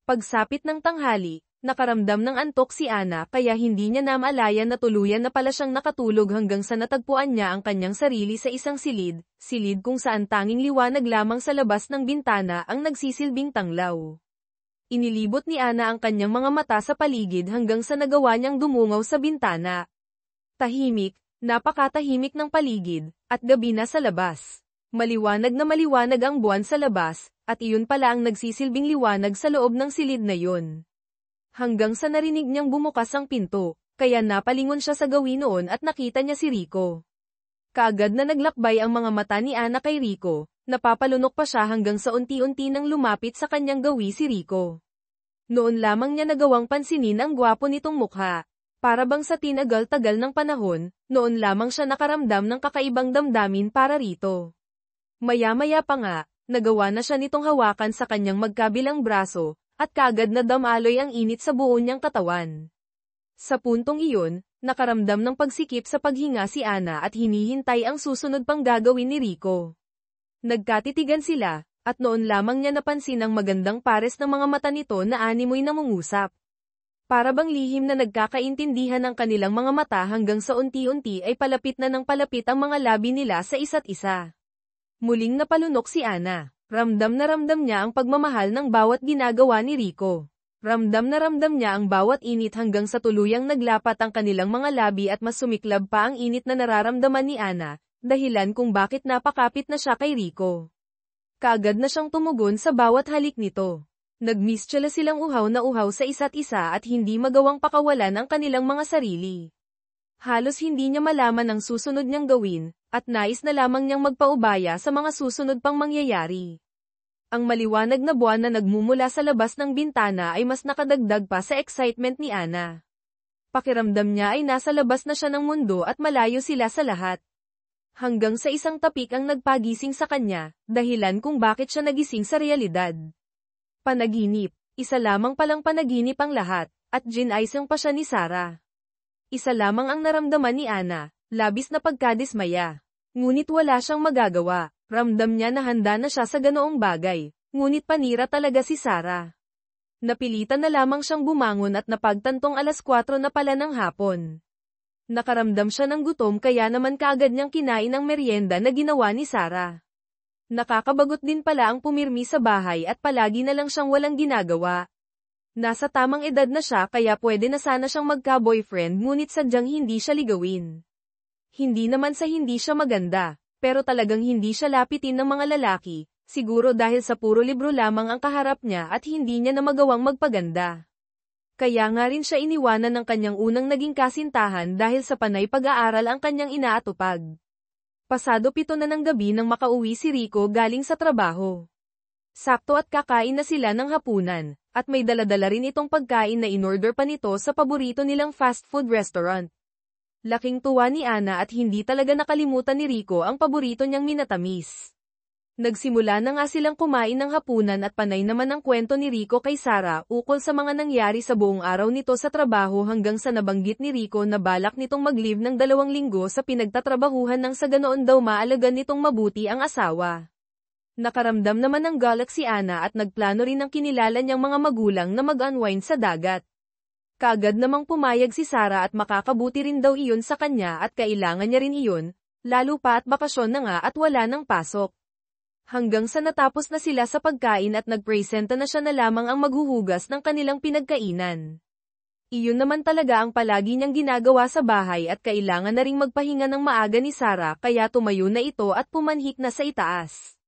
Pagsapit ng tanghali, nakaramdam ng antok si Ana kaya hindi niya namalayan na tuluyan na pala siyang nakatulog hanggang sa natagpuan niya ang kanyang sarili sa isang silid kung saan tanging liwanag lamang sa labas ng bintana ang nagsisilbing tanglaw. Inilibot ni Ana ang kanyang mga mata sa paligid hanggang sa nagawa niyang dumungaw sa bintana. Tahimik, napakatahimik ng paligid, at gabi na sa labas. Maliwanag na maliwanag ang buwan sa labas, at iyon pala ang nagsisilbing liwanag sa loob ng silid na yun. Hanggang sa narinig niyang bumukas ang pinto, kaya napalingon siya sa gawin noon at nakita niya si Rico. Kaagad na naglakbay ang mga mata ni Ana kay Rico, napapalunok pa siya hanggang sa unti-unti nang lumapit sa kanyang gawi si Rico. Noon lamang niya nagawang pansinin ang gwapo nitong mukha. Para bang sa tinagal-tagal ng panahon, noon lamang siya nakaramdam ng kakaibang damdamin para rito. Maya-maya pa nga, nagawa na siya nitong hawakan sa kanyang magkabilang braso, at kaagad na damaloy ang init sa buo niyang katawan. Sa puntong iyon, nakaramdam ng pagsikip sa paghinga si Ana at hinihintay ang susunod pang gagawin ni Rico. Nagkatitigan sila, at noon lamang niya napansin ang magandang pares ng mga mata nito na animoy namungusap. Para bang lihim na nagkakaintindihan ang kanilang mga mata hanggang sa unti-unti ay palapit na ng palapit ang mga labi nila sa isa't isa. Muling napalunok si Ana. Ramdam na ramdam niya ang pagmamahal ng bawat ginagawa ni Rico. Ramdam na ramdam niya ang bawat init hanggang sa tuluyang naglapat ang kanilang mga labi at mas sumiklab pa ang init na nararamdaman ni Ana, dahilan kung bakit napakapit na siya kay Rico. Kaagad na siyang tumugon sa bawat halik nito. Nagmistyala silang uhaw na uhaw sa isa't isa at hindi magawang pakawalan ang kanilang mga sarili. Halos hindi niya malaman ang susunod niyang gawin, at nais na lamang niyang magpaubaya sa mga susunod pang mangyayari. Ang maliwanag na buwan na nagmumula sa labas ng bintana ay mas nakadagdag pa sa excitement ni Ana. Pakiramdam niya ay nasa labas na siya ng mundo at malayo sila sa lahat. Hanggang sa isang tapik ang nagpagising sa kanya, dahilan kung bakit siya nagising sa realidad. Panaginip, isa lamang palang panaginip ang lahat, at ginaisang pa siya ni Sarah. Isa lamang ang naramdaman ni Ana, labis na pagkadismaya. Ngunit wala siyang magagawa, ramdam niya na handa na siya sa ganoong bagay, ngunit panira talaga si Sarah. Napilitan na lamang siyang bumangon at napagtantong 4:00 na pala ng hapon. Nakaramdam siya ng gutom kaya naman kaagad niyang kinain ang merienda na ginawa ni Sarah. Nakakabagot din pala ang pumirmi sa bahay at palagi na lang siyang walang ginagawa. Nasa tamang edad na siya kaya pwede na sana siyang magka-boyfriend ngunit sadyang hindi siya ligawin. Hindi naman sa hindi siya maganda, pero talagang hindi siya lapitin ng mga lalaki, siguro dahil sa puro libro lamang ang kaharap niya at hindi niya na magawang magpaganda. Kaya nga rin siya iniwanan ng kanyang unang naging kasintahan dahil sa panay pag-aaral ang kanyang inaatupag. Pasado 7 na ng gabi nang makauwi si Rico galing sa trabaho. Sakto at kakain na sila ng hapunan, at may daladala rin itong pagkain na inorder pa nito sa paborito nilang fast food restaurant. Laking tuwa ni Ana at hindi talaga nakalimutan ni Rico ang paborito niyang minatamis. Nagsimula na nga silang kumain ng hapunan at panay naman ang kwento ni Rico kay Sarah ukol sa mga nangyari sa buong araw nito sa trabaho hanggang sa nabanggit ni Rico na balak nitong mag-leave ng 2 linggo sa pinagtatrabahuhan nang sa ganoon daw maalagan nitong mabuti ang asawa. Nakaramdam naman ng galak si Ana at nagplano rin ng kinilala niyang mga magulang na mag-unwind sa dagat. Kaagad namang pumayag si Sarah at makakabuti rin daw iyon sa kanya at kailangan niya rin iyon, Lalo pa at bakasyon na nga at wala nang pasok. Hanggang sa natapos na sila sa pagkain at nagpresenta na siya na lamang ang maghuhugas ng kanilang pinagkainan. Iyon naman talaga ang palagi niyang ginagawa sa bahay at kailangan na ring magpahinga ng maaga ni Sarah kaya tumayo na ito at pumanhik na sa itaas.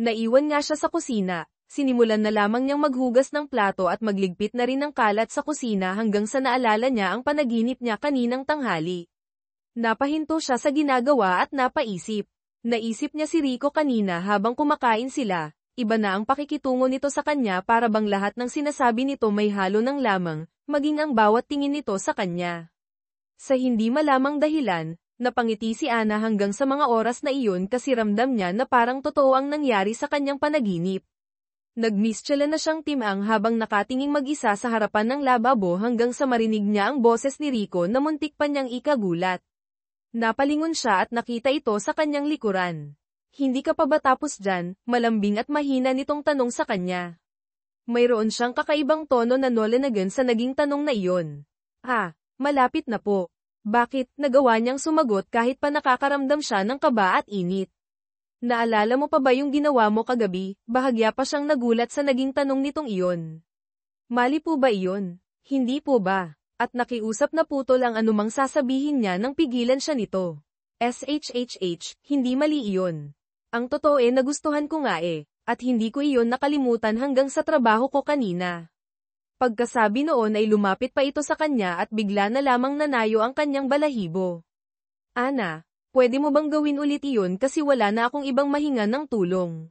Naiwan nga siya sa kusina, sinimulan na lamang niyang maghugas ng plato at magligpit na rin ng kalat sa kusina hanggang sa naalala niya ang panaginip niya kaninang tanghali. Napahinto siya sa ginagawa at napaisip. Naisip niya si Rico kanina habang kumakain sila, iba na ang pakikitungo nito sa kanya para bang lahat ng sinasabi nito may halo ng lamang, maging ang bawat tingin nito sa kanya. Sa hindi malamang dahilan, napangiti si Ana hanggang sa mga oras na iyon kasi ramdam niya na parang totoo ang nangyari sa kanyang panaginip. Nagmistyala na siyang timang habang nakatinging mag-isa sa harapan ng lababo hanggang sa marinig niya ang boses ni Rico na muntik pa niyang ikagulat. Napalingon siya at nakita ito sa kanyang likuran. Hindi ka pa ba tapos dyan? Malambing at mahina nitong tanong sa kanya. Mayroon siyang kakaibang tono na nolanagan sa naging tanong na iyon. Malapit na po. Bakit? Nagawa niyang sumagot kahit pa nakakaramdam siya ng kaba at init. Naalala mo pa ba yung ginawa mo kagabi? Bahagya pa siyang nagulat sa naging tanong nitong iyon. Mali po ba iyon? Hindi po ba? At nakiusap na putol ang anumang sasabihin niya nang pigilan siya nito. Hindi mali iyon. Ang totoo nagustuhan ko nga at hindi ko iyon nakalimutan hanggang sa trabaho ko kanina. Pagkasabi noon ay lumapit pa ito sa kanya at bigla na lamang nanayo ang kanyang balahibo. Ana, pwede mo bang gawin ulit iyon kasi wala na akong ibang mahinga ng tulong.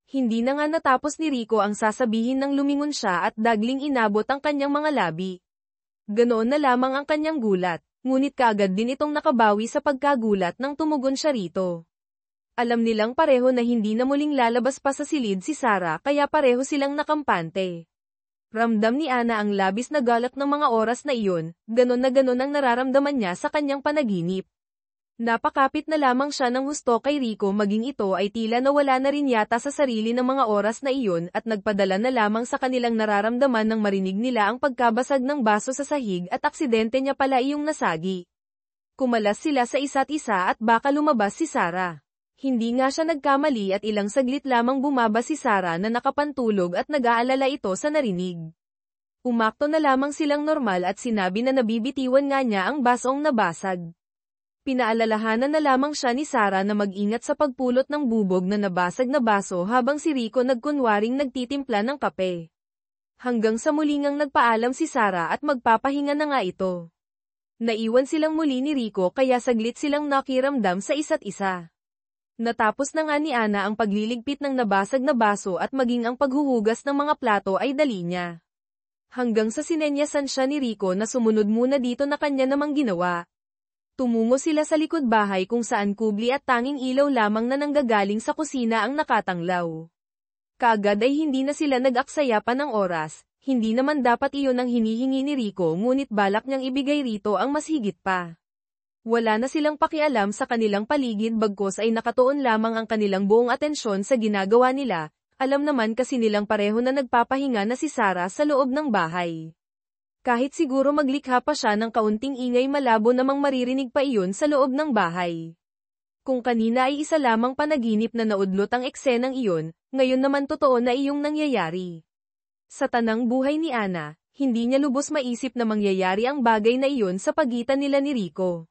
Hindi na nga natapos ni Rico ang sasabihin nang lumingon siya at dagling inabot ang kanyang mga labi. Ganoon na lamang ang kanyang gulat, ngunit kaagad din itong nakabawi sa pagkagulat nang tumugon siya rito. Alam nilang pareho na hindi na muling lalabas pa sa silid si Sarah kaya pareho silang nakampante. Ramdam ni Ana ang labis na galak ng mga oras na iyon, ganon na ganon ang nararamdaman niya sa kanyang panaginip. Napakapit na lamang siya ng husto kay Rico maging ito ay tila nawala na rin yata sa sarili ng mga oras na iyon at nagpadala na lamang sa kanilang nararamdaman nang marinig nila ang pagkabasag ng baso sa sahig at aksidente niya pala iyong nasagi. Kumalas sila sa isa't isa at baka lumabas si Sarah. Hindi nga siya nagkamali at ilang saglit lamang bumaba si Sarah na nakapantulog at nag-aalala ito sa narinig. Umakto na lamang silang normal at sinabi na nabibitiwan nga niya ang basong nabasag. Pinaalalahanan na lamang siya ni Sarah na mag-ingat sa pagpulot ng bubog na nabasag na baso habang si Rico nagkunwaring nagtitimpla ng kape. Hanggang sa muling ngang nagpaalam si Sarah at magpapahinga na nga ito. Naiwan silang muli ni Rico kaya saglit silang nakiramdam sa isa't isa. Natapos na nga ni Ana ang pagliligpit ng nabasag na baso at maging ang paghuhugas ng mga plato ay dali niya. Hanggang sa sinenyasan siya ni Rico na sumunod muna dito na kanya namang ginawa. Tumungo sila sa likod bahay kung saan kubli at tanging ilaw lamang na nanggagaling sa kusina ang nakatanglaw. Kaagad ay hindi na sila nag-aksaya pa ng oras, hindi naman dapat iyon ang hinihingi ni Rico ngunit balak niyang ibigay rito ang mas higit pa. Wala na silang pakialam sa kanilang paligid bagkos ay nakatuon lamang ang kanilang buong atensyon sa ginagawa nila, alam naman kasi nilang pareho na nagpapahinga na si Sarah sa loob ng bahay. Kahit siguro maglikha pa siya ng kaunting ingay malabo namang maririnig pa iyon sa loob ng bahay. Kung kanina ay isa lamang panaginip na naudlot ang eksenang iyon, ngayon naman totoo na iyong nangyayari. Sa tanang buhay ni Ana, hindi niya lubos maisip na mangyayari ang bagay na iyon sa pagitan nila ni Rico.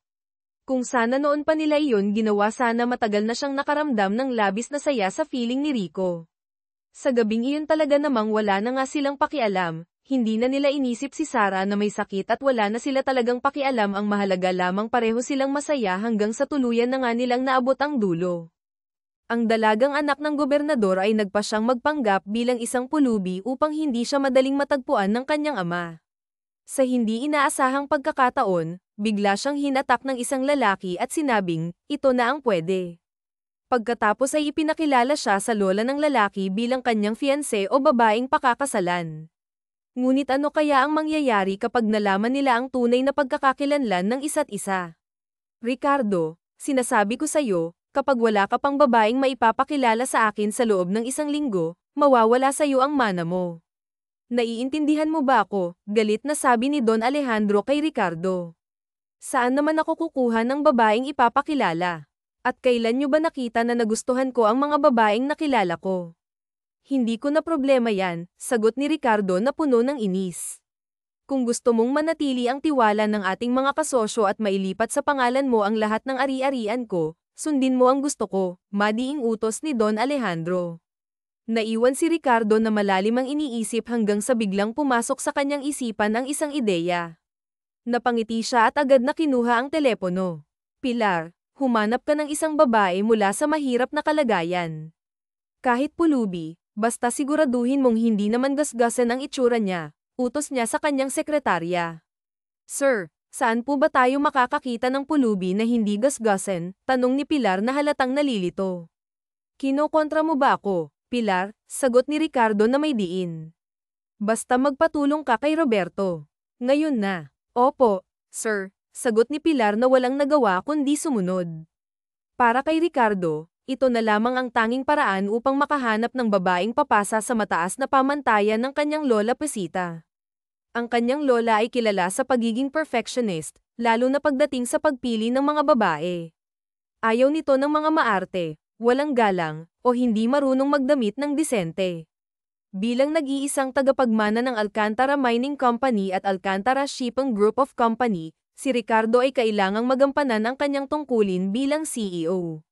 Kung sana noon pa nila iyon ginawa sana matagal na siyang nakaramdam ng labis na saya sa feeling ni Rico. Sa gabing iyon talaga namang wala na nga silang pakialam. Hindi na nila inisip si Sarah na may sakit at wala na sila talagang pakialam ang mahalaga lamang pareho silang masaya hanggang sa tuluyan na nga nilang naabot ang dulo. Ang dalagang anak ng gobernador ay nagpa siyang magpanggap bilang isang pulubi upang hindi siya madaling matagpuan ng kanyang ama. Sa hindi inaasahang pagkakataon, bigla siyang hinatak ng isang lalaki at sinabing, ito na ang pwede. Pagkatapos ay ipinakilala siya sa lola ng lalaki bilang kanyang fiancé o babaeng pakakasalan. Ngunit ano kaya ang mangyayari kapag nalaman nila ang tunay na pagkakakilanlan ng isa't isa? Ricardo, sinasabi ko sa'yo, kapag wala ka pang babaeng maipapakilala sa akin sa loob ng isang linggo, mawawala sa'yo ang mana mo. Naiintindihan mo ba ako? Galit na sabi ni Don Alejandro kay Ricardo. Saan naman ako kukuha ng babaeng ipapakilala? At kailan nyo ba nakita na nagustuhan ko ang mga babaeng nakilala ko? Hindi ko na problema yan, sagot ni Ricardo na puno ng inis. Kung gusto mong manatili ang tiwala ng ating mga kasosyo at mailipat sa pangalan mo ang lahat ng ari-arian ko, sundin mo ang gusto ko, madiing utos ni Don Alejandro. Naiwan si Ricardo na malalim ang iniisip hanggang sa biglang pumasok sa kanyang isipan ang isang ideya. Napangiti siya at agad na kinuha ang telepono. Pilar, humanap ka ng isang babae mula sa mahirap na kalagayan. Kahit pulubi, basta siguraduhin mong hindi naman gasgasan ang itsura niya, utos niya sa kanyang sekretarya. Sir, saan po ba tayo makakakita ng pulubi na hindi gasgasan? Tanong ni Pilar na halatang nalilito. Kinokontra mo ba ako, Pilar? Sagot ni Ricardo na may diin. Basta magpatulong ka kay Roberto. Ngayon na. Opo, sir, sagot ni Pilar na walang nagawa kundi sumunod. Para kay Ricardo, ito na lamang ang tanging paraan upang makahanap ng babaeng papasa sa mataas na pamantayan ng kanyang lola Pesita. Ang kanyang lola ay kilala sa pagiging perfectionist, lalo na pagdating sa pagpili ng mga babae. Ayaw nito ng mga maarte, walang galang, o hindi marunong magdamit ng disente. Bilang nag-iisang tagapagmana ng Alcantara Mining Company at Alcantara Shipping Group of Company, si Ricardo ay kailangang magampanan ang kanyang tungkulin bilang CEO.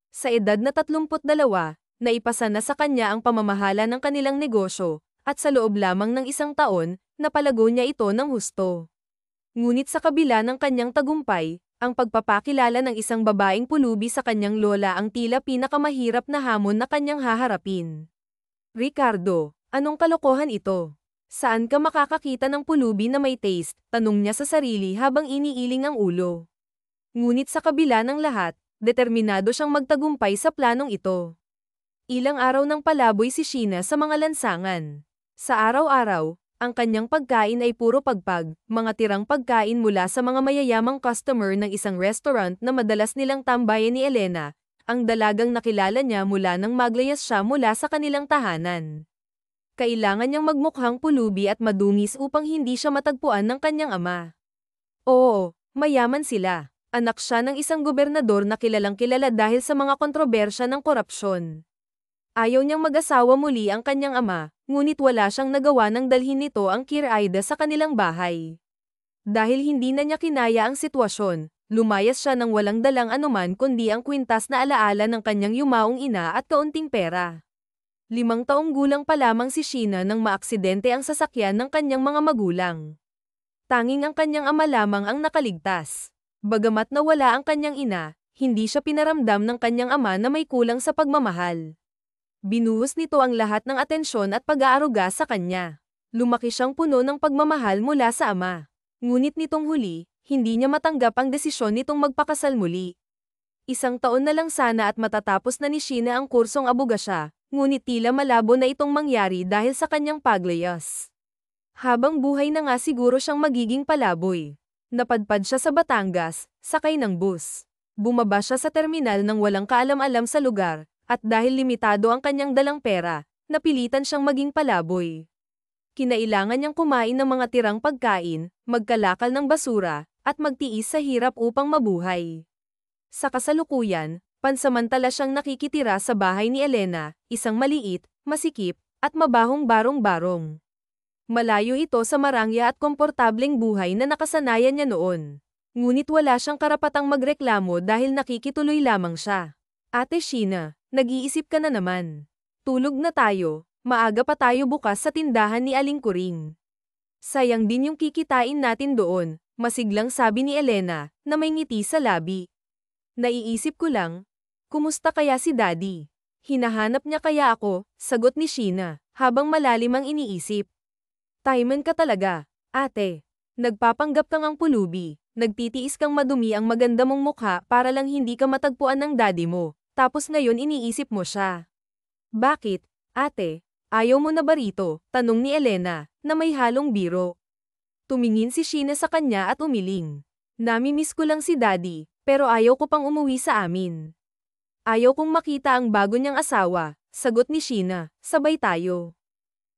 Sa edad na 32, naipasa na sa kanya ang pamamahala ng kanilang negosyo, at sa loob lamang ng isang taon, napalago niya ito ng husto. Ngunit sa kabila ng kanyang tagumpay, ang pagpapakilala ng isang babaeng pulubi sa kanyang lola ang tila pinakamahirap na hamon na kanyang haharapin. Ricardo, anong kalokohan ito? Saan ka makakakita ng pulubi na may taste? Tanong niya sa sarili habang iniiling ang ulo. Ngunit sa kabila ng lahat, determinado siyang magtagumpay sa planong ito. Ilang araw nang palaboy si Sheena sa mga lansangan. Sa araw-araw, ang kanyang pagkain ay puro pagpag, mga tirang pagkain mula sa mga mayayamang customer ng isang restaurant na madalas nilang tambayan ni Elena, ang dalagang nakilala niya mula nang maglayas siya mula sa kanilang tahanan. Kailangan niyang magmukhang pulubi at madungis upang hindi siya matagpuan ng kanyang ama. Oo, mayaman sila. Anak siya ng isang gobernador na kilalang-kilala dahil sa mga kontrobersya ng korupsyon. Ayaw niyang mag-asawa muli ang kanyang ama, ngunit wala siyang nagawa nang dalhin nito ang Kiraida sa kanilang bahay. Dahil hindi na niya kinaya ang sitwasyon, lumayas siya nang walang dalang anuman kundi ang kwintas na alaala ng kanyang yumaong ina at kaunting pera. 5 taong gulang pa lamang si Sheena nang maaksidente ang sasakyan ng kanyang mga magulang. Tanging ang kanyang ama lamang ang nakaligtas. Bagamat nawala ang kanyang ina, hindi siya pinaramdam ng kanyang ama na may kulang sa pagmamahal. Binuhos nito ang lahat ng atensyon at pag-aaruga sa kanya. Lumaki siyang puno ng pagmamahal mula sa ama. Ngunit nitong huli, hindi niya matanggap ang desisyon nitong magpakasal muli. 1 taon na lang sana at matatapos na ni Sheena ang kursong abogasya, ngunit tila malabo na itong mangyari dahil sa kanyang paglayas. Habang buhay na nga siguro siyang magiging palaboy. Napadpad siya sa Batangas, sakay ng bus. Bumaba siya sa terminal nang walang kaalam-alam sa lugar, at dahil limitado ang kanyang dalang pera, napilitan siyang maging palaboy. Kinailangan niyang kumain ng mga tirang pagkain, magkalakal ng basura, at magtiis sa hirap upang mabuhay. Sa kasalukuyan, pansamantala siyang nakikitira sa bahay ni Elena, isang maliit, masikip, at mabahong barong-barong. Malayo ito sa marangya at komportableng buhay na nakasanayan niya noon. Ngunit wala siyang karapatang magreklamo dahil nakikituloy lamang siya. Ate Sheena, nag-iisip ka na naman. Tulog na tayo, maaga pa tayo bukas sa tindahan ni Aling Kuring. Sayang din yung kikitain natin doon, masiglang sabi ni Elena, na may ngiti sa labi. Naiisip ko lang, kumusta kaya si Daddy? Hinahanap niya kaya ako, sagot ni Sheena, habang malalim ang iniisip. Taiman ka talaga, ate. Nagpapanggap kang ang pulubi, nagtitiis kang madumi ang maganda mong mukha para lang hindi ka matagpuan ng daddy mo, tapos ngayon iniisip mo siya. Bakit, ate? Ayaw mo na ba rito? Tanong ni Elena, na may halong biro. Tumingin si Sheena sa kanya at umiling. Nami-miss ko lang si daddy, pero ayaw ko pang umuwi sa amin. Ayaw kong makita ang bago niyang asawa, sagot ni Sheena, sabay tayo.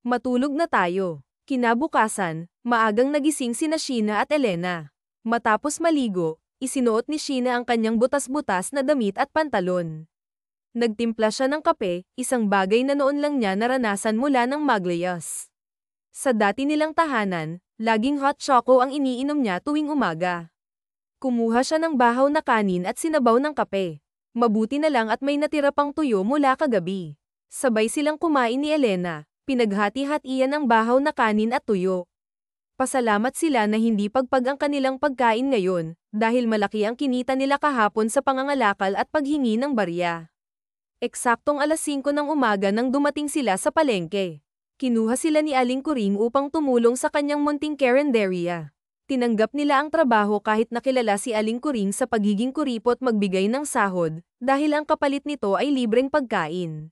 Matulog na tayo. Kinabukasan, maagang nagising sina Sheena at Elena. Matapos maligo, isinuot ni Sheena ang kanyang butas-butas na damit at pantalon. Nagtimpla siya ng kape, isang bagay na noon lang niya naranasan mula ng Maglias. Sa dati nilang tahanan, laging hot choco ang iniinom niya tuwing umaga. Kumuha siya ng bahaw na kanin at sinabaw ng kape. Mabuti na lang at may natira pang tuyo mula kagabi. Sabay silang kumain ni Elena, pinaghati-hatian ang bahaw na kanin at tuyo. Pasalamat sila na hindi pagpag ang kanilang pagkain ngayon, dahil malaki ang kinita nila kahapon sa pangangalakal at paghingi ng barya. Eksaktong alas 5 ng umaga nang dumating sila sa palengke. Kinuha sila ni Aling Kuring upang tumulong sa kanyang munting karenderya. Tinanggap nila ang trabaho kahit nakilala si Aling Kuring sa pagiging kuripot magbigay ng sahod, dahil ang kapalit nito ay libreng pagkain.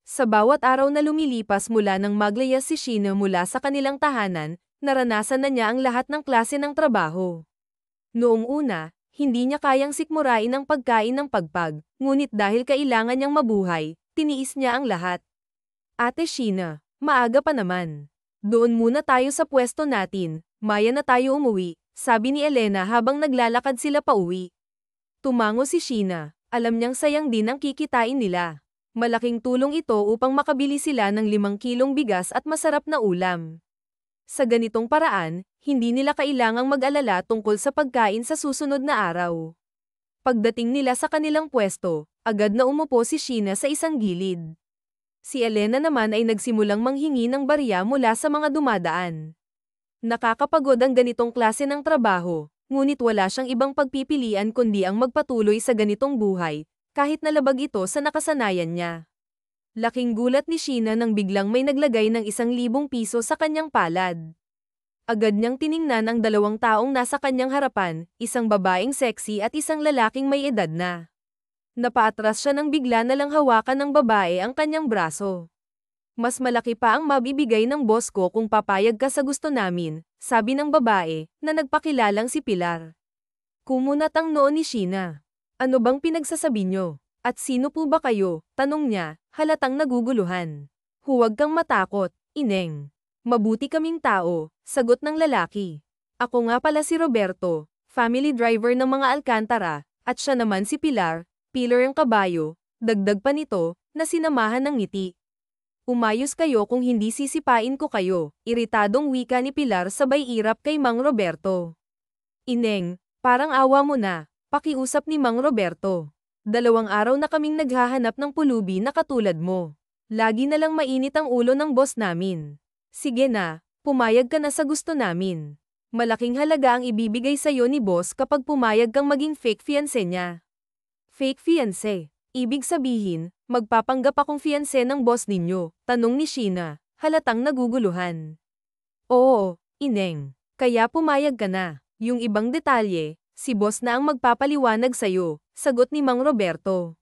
Sa bawat araw na lumilipas mula nang maglayas si Sheena mula sa kanilang tahanan, naranasan na niya ang lahat ng klase ng trabaho. Noong una, hindi niya kayang sikmurain ang pagkain ng pagpag, ngunit dahil kailangan niyang mabuhay, tiniis niya ang lahat. Ate Sheena, maaga pa naman. Doon muna tayo sa pwesto natin, maya na tayo umuwi, sabi ni Elena habang naglalakad sila pauwi. Tumango si Sheena, alam niyang sayang din ang kikitain nila. Malaking tulong ito upang makabili sila ng 5 kilong bigas at masarap na ulam. Sa ganitong paraan, hindi nila kailangang mag-alala tungkol sa pagkain sa susunod na araw. Pagdating nila sa kanilang pwesto, agad na umupo si Sheena sa isang gilid. Si Elena naman ay nagsimulang manghingi ng barya mula sa mga dumadaan. Nakakapagod ang ganitong klase ng trabaho, ngunit wala siyang ibang pagpipilian kundi ang magpatuloy sa ganitong buhay, kahit nalabag ito sa nakasanayan niya. Laking gulat ni Sheena nang biglang may naglagay ng 1,000 piso sa kanyang palad. Agad niyang tiningnan ang 2 taong nasa kanyang harapan, isang babaeng sexy at isang lalaking may edad na. Napaatras siya nang bigla na lang hawakan ng babae ang kanyang braso. Mas malaki pa ang mabibigay ng boss ko kung papayag ka sa gusto namin, sabi ng babae, na nagpakilalang si Pilar. Kumunat ang noo ni Sheena. Ano bang pinagsasabi niyo? At sino po ba kayo? Tanong niya, halatang naguguluhan. Huwag kang matakot, Ineng. Mabuti kaming tao, sagot ng lalaki. Ako nga pala si Roberto, family driver ng mga Alcantara, at siya naman si Pilar, Pilar ang kabayo, dagdag pa nito, na sinamahan ng ngiti. Umayos kayo kung hindi sisipain ko kayo, iritadong wika ni Pilar sabay irap kay Mang Roberto. Ineng, parang awa mo na, pakiusap ni Mang Roberto. 2 araw na kaming naghahanap ng pulubi na katulad mo. Lagi na lang mainit ang ulo ng boss namin. Sige na, pumayag ka na sa gusto namin. Malaking halaga ang ibibigay sa'yo ni boss kapag pumayag kang maging fake fiancé niya. Fake fiancé? Ibig sabihin, magpapanggap akong fiancé ng boss ninyo, tanong ni Sheena, halatang naguguluhan. Oo, Ineng. Kaya pumayag ka na. Yung ibang detalye, si boss na ang magpapaliwanag sa'yo, sagot ni Mang Roberto.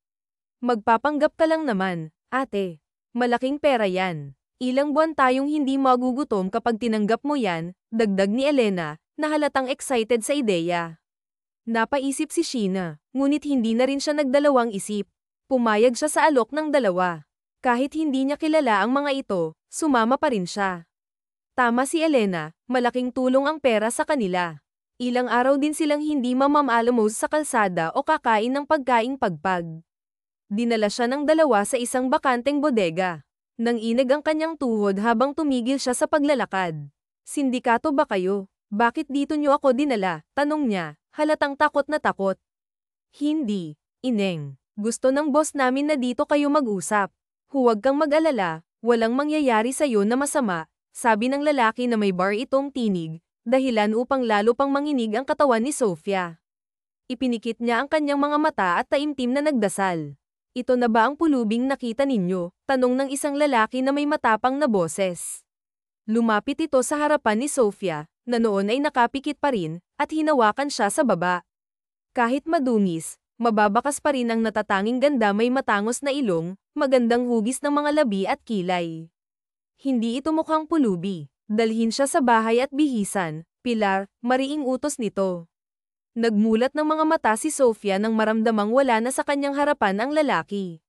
Magpapanggap ka lang naman, ate. Malaking pera yan. Ilang buwan tayong hindi magugutom kapag tinanggap mo yan, dagdag ni Elena, na halatang excited sa ideya. Napaisip si Sheena, ngunit hindi na rin siya nagdalawang isip. Pumayag siya sa alok ng 2. Kahit hindi niya kilala ang mga ito, sumama pa rin siya. Tama si Elena, malaking tulong ang pera sa kanila. Ilang araw din silang hindi mamamaalamos sa kalsada o kakain ng pagkaing pagpag. Dinala siya ng 2 sa isang bakanteng bodega. Nang inag ang kanyang tuhod habang tumigil siya sa paglalakad. Sindikato ba kayo? Bakit dito niyo ako dinala? Tanong niya, halatang takot na takot. Hindi, Ineng. Gusto ng boss namin na dito kayo mag-usap. Huwag kang mag-alala, walang mangyayari sa'yo na masama, sabi ng lalaki na may bar itong tinig, dahilan upang lalo pang manginig ang katawan ni Sofia. Ipinikit niya ang kanyang mga mata at taimtim na nagdasal. Ito na ba ang pulubing nakita ninyo? Tanong ng isang lalaki na may matapang na boses. Lumapit ito sa harapan ni Sofia, na noon ay nakapikit pa rin, at hinawakan siya sa baba. Kahit madungis, mababakas pa rin ang natatanging ganda may matangos na ilong, magandang hugis ng mga labi at kilay. Hindi ito mukhang pulubi. Dalhin siya sa bahay at bihisan, Pilar, mariing utos nito. Nagmulat ng mga mata si Sofia nang maramdamang wala na sa kanyang harapan ang lalaki.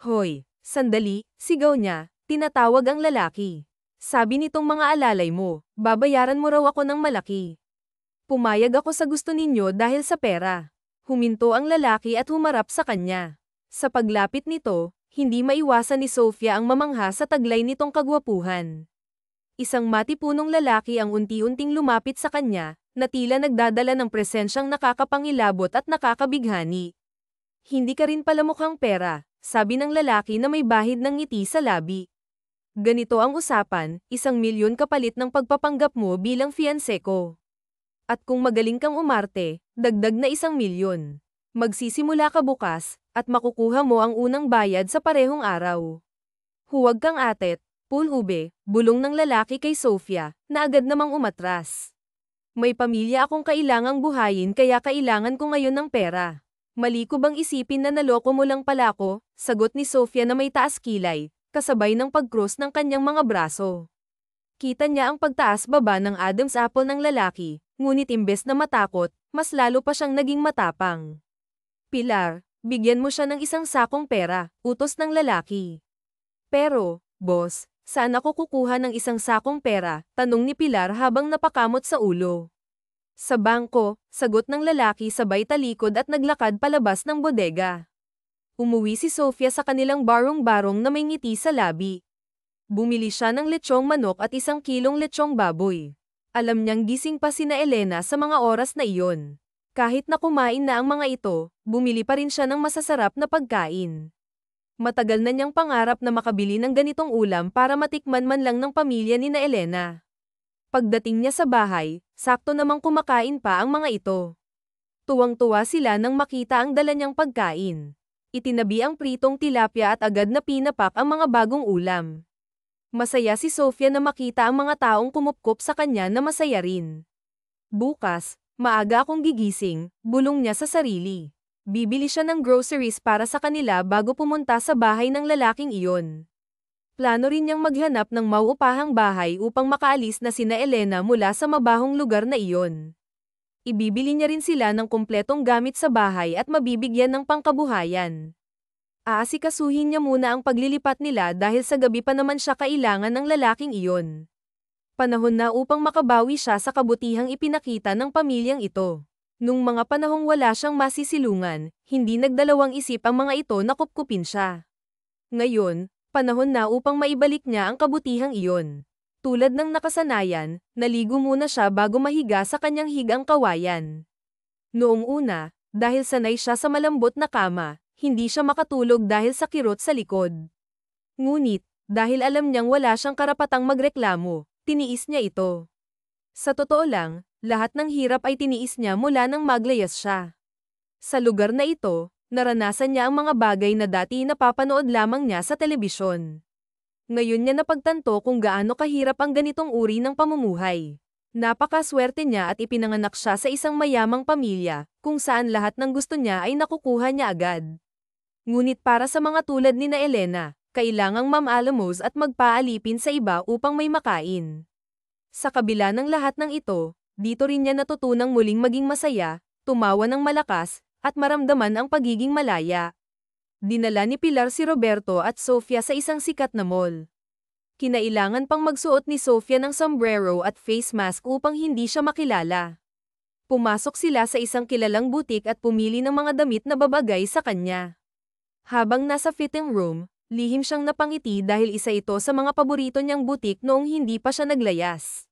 Hoy, sandali, sigaw niya, tinatawag ang lalaki. Sabi nitong mga alalay mo, babayaran mo raw ako ng malaki. Pumayag ako sa gusto ninyo dahil sa pera. Huminto ang lalaki at humarap sa kanya. Sa paglapit nito, hindi maiwasan ni Sofia ang mamangha sa taglay nitong kagwapuhan. Isang matipunong lalaki ang unti-unting lumapit sa kanya, na tila nagdadala ng presensyang nakakapangilabot at nakakabighani. Hindi ka rin pala mukhang pera, sabi ng lalaki na may bahid ng ngiti sa labi. Ganito ang usapan, 1,000,000 kapalit ng pagpapanggap mo bilang fiancé ko. At kung magaling kang umarte, dagdag na 1,000,000. Magsisimula ka bukas, at makukuha mo ang unang bayad sa parehong araw. Huwag kang atet, pulube, bulong ng lalaki kay Sofia, na agad namang umatras. May pamilya akong kailangang buhayin kaya kailangan ko ngayon ng pera. Mali ko bang isipin na naloko mo lang pala ako? Sagot ni Sofia na may taas kilay, kasabay ng pag-cross ng kanyang mga braso. Kita niya ang pagtaas-baba ng Adam's apple ng lalaki, ngunit imbes na matakot, mas lalo pa siyang naging matapang. Pilar, bigyan mo siya ng 1 sakong pera, utos ng lalaki. Pero, boss, saan ako kukuha ng 1 sakong pera? Tanong ni Pilar habang napakamot sa ulo. Sa bangko, sagot ng lalaki sabay talikod at naglakad palabas ng bodega. Umuwi si Sofia sa kanilang barong-barong na may ngiti sa labi. Bumili siya ng lechong manok at 1 kilong lechong baboy. Alam niyang gising pa sina Elena sa mga oras na iyon. Kahit na kumain na ang mga ito, bumili pa rin siya ng masasarap na pagkain. Matagal na niyang pangarap na makabili ng ganitong ulam para matikman man lang ng pamilya ni na Elena. Pagdating niya sa bahay, sakto namang kumakain pa ang mga ito. Tuwang-tuwa sila nang makita ang dala niyang pagkain. Itinabi ang pritong tilapia at agad na pinapak ang mga bagong ulam. Masaya si Sofia na makita ang mga taong kumupkop sa kanya na masaya rin. Bukas, maaga akong gigising, bulong niya sa sarili. Bibili siya ng groceries para sa kanila bago pumunta sa bahay ng lalaking iyon. Plano rin niyang maghanap ng mauupahang bahay upang makaalis na sina Elena mula sa mabahong lugar na iyon. Ibibili niya rin sila ng kumpletong gamit sa bahay at mabibigyan ng pangkabuhayan. Aasikasuhin niya muna ang paglilipat nila dahil sa gabi pa naman siya kailangan ng lalaking iyon. Panahon na upang makabawi siya sa kabutihang ipinakita ng pamilyang ito. Nung mga panahong wala siyang masisilungan, hindi nagdalawang isip ang mga ito na kupkupin siya. Ngayon, panahon na upang maibalik niya ang kabutihang iyon. Tulad ng nakasanayan, naligo muna siya bago mahiga sa kanyang higang kawayan. Noong una, dahil sanay siya sa malambot na kama, hindi siya makatulog dahil sa kirot sa likod. Ngunit, dahil alam niyang wala siyang karapatang magreklamo, tiniis niya ito. Sa totoo lang, lahat ng hirap ay tiniis niya mula nang maglayas siya. Sa lugar na ito, naranasan niya ang mga bagay na dati napapanood lamang niya sa telebisyon. Ngayon niya napagtanto kung gaano kahirap ang ganitong uri ng pamumuhay. Napakaswerte niya at ipinanganak siya sa isang mayamang pamilya, kung saan lahat ng gusto niya ay nakukuha niya agad. Ngunit para sa mga tulad ni na Elena, kailangang mamaalamos at magpaalipin sa iba upang may makain. Sa kabila ng lahat ng ito, dito rin niya natutunang muling maging masaya, tumawa ng malakas, at maramdaman ang pagiging malaya. Dinala ni Pilar si Roberto at Sofia sa isang sikat na mall. Kinailangan pang magsuot ni Sofia ng sombrero at face mask upang hindi siya makilala. Pumasok sila sa isang kilalang butik at pumili ng mga damit na babagay sa kanya. Habang nasa fitting room, lihim siyang napangiti dahil isa ito sa mga paborito niyang butik noong hindi pa siya naglayas.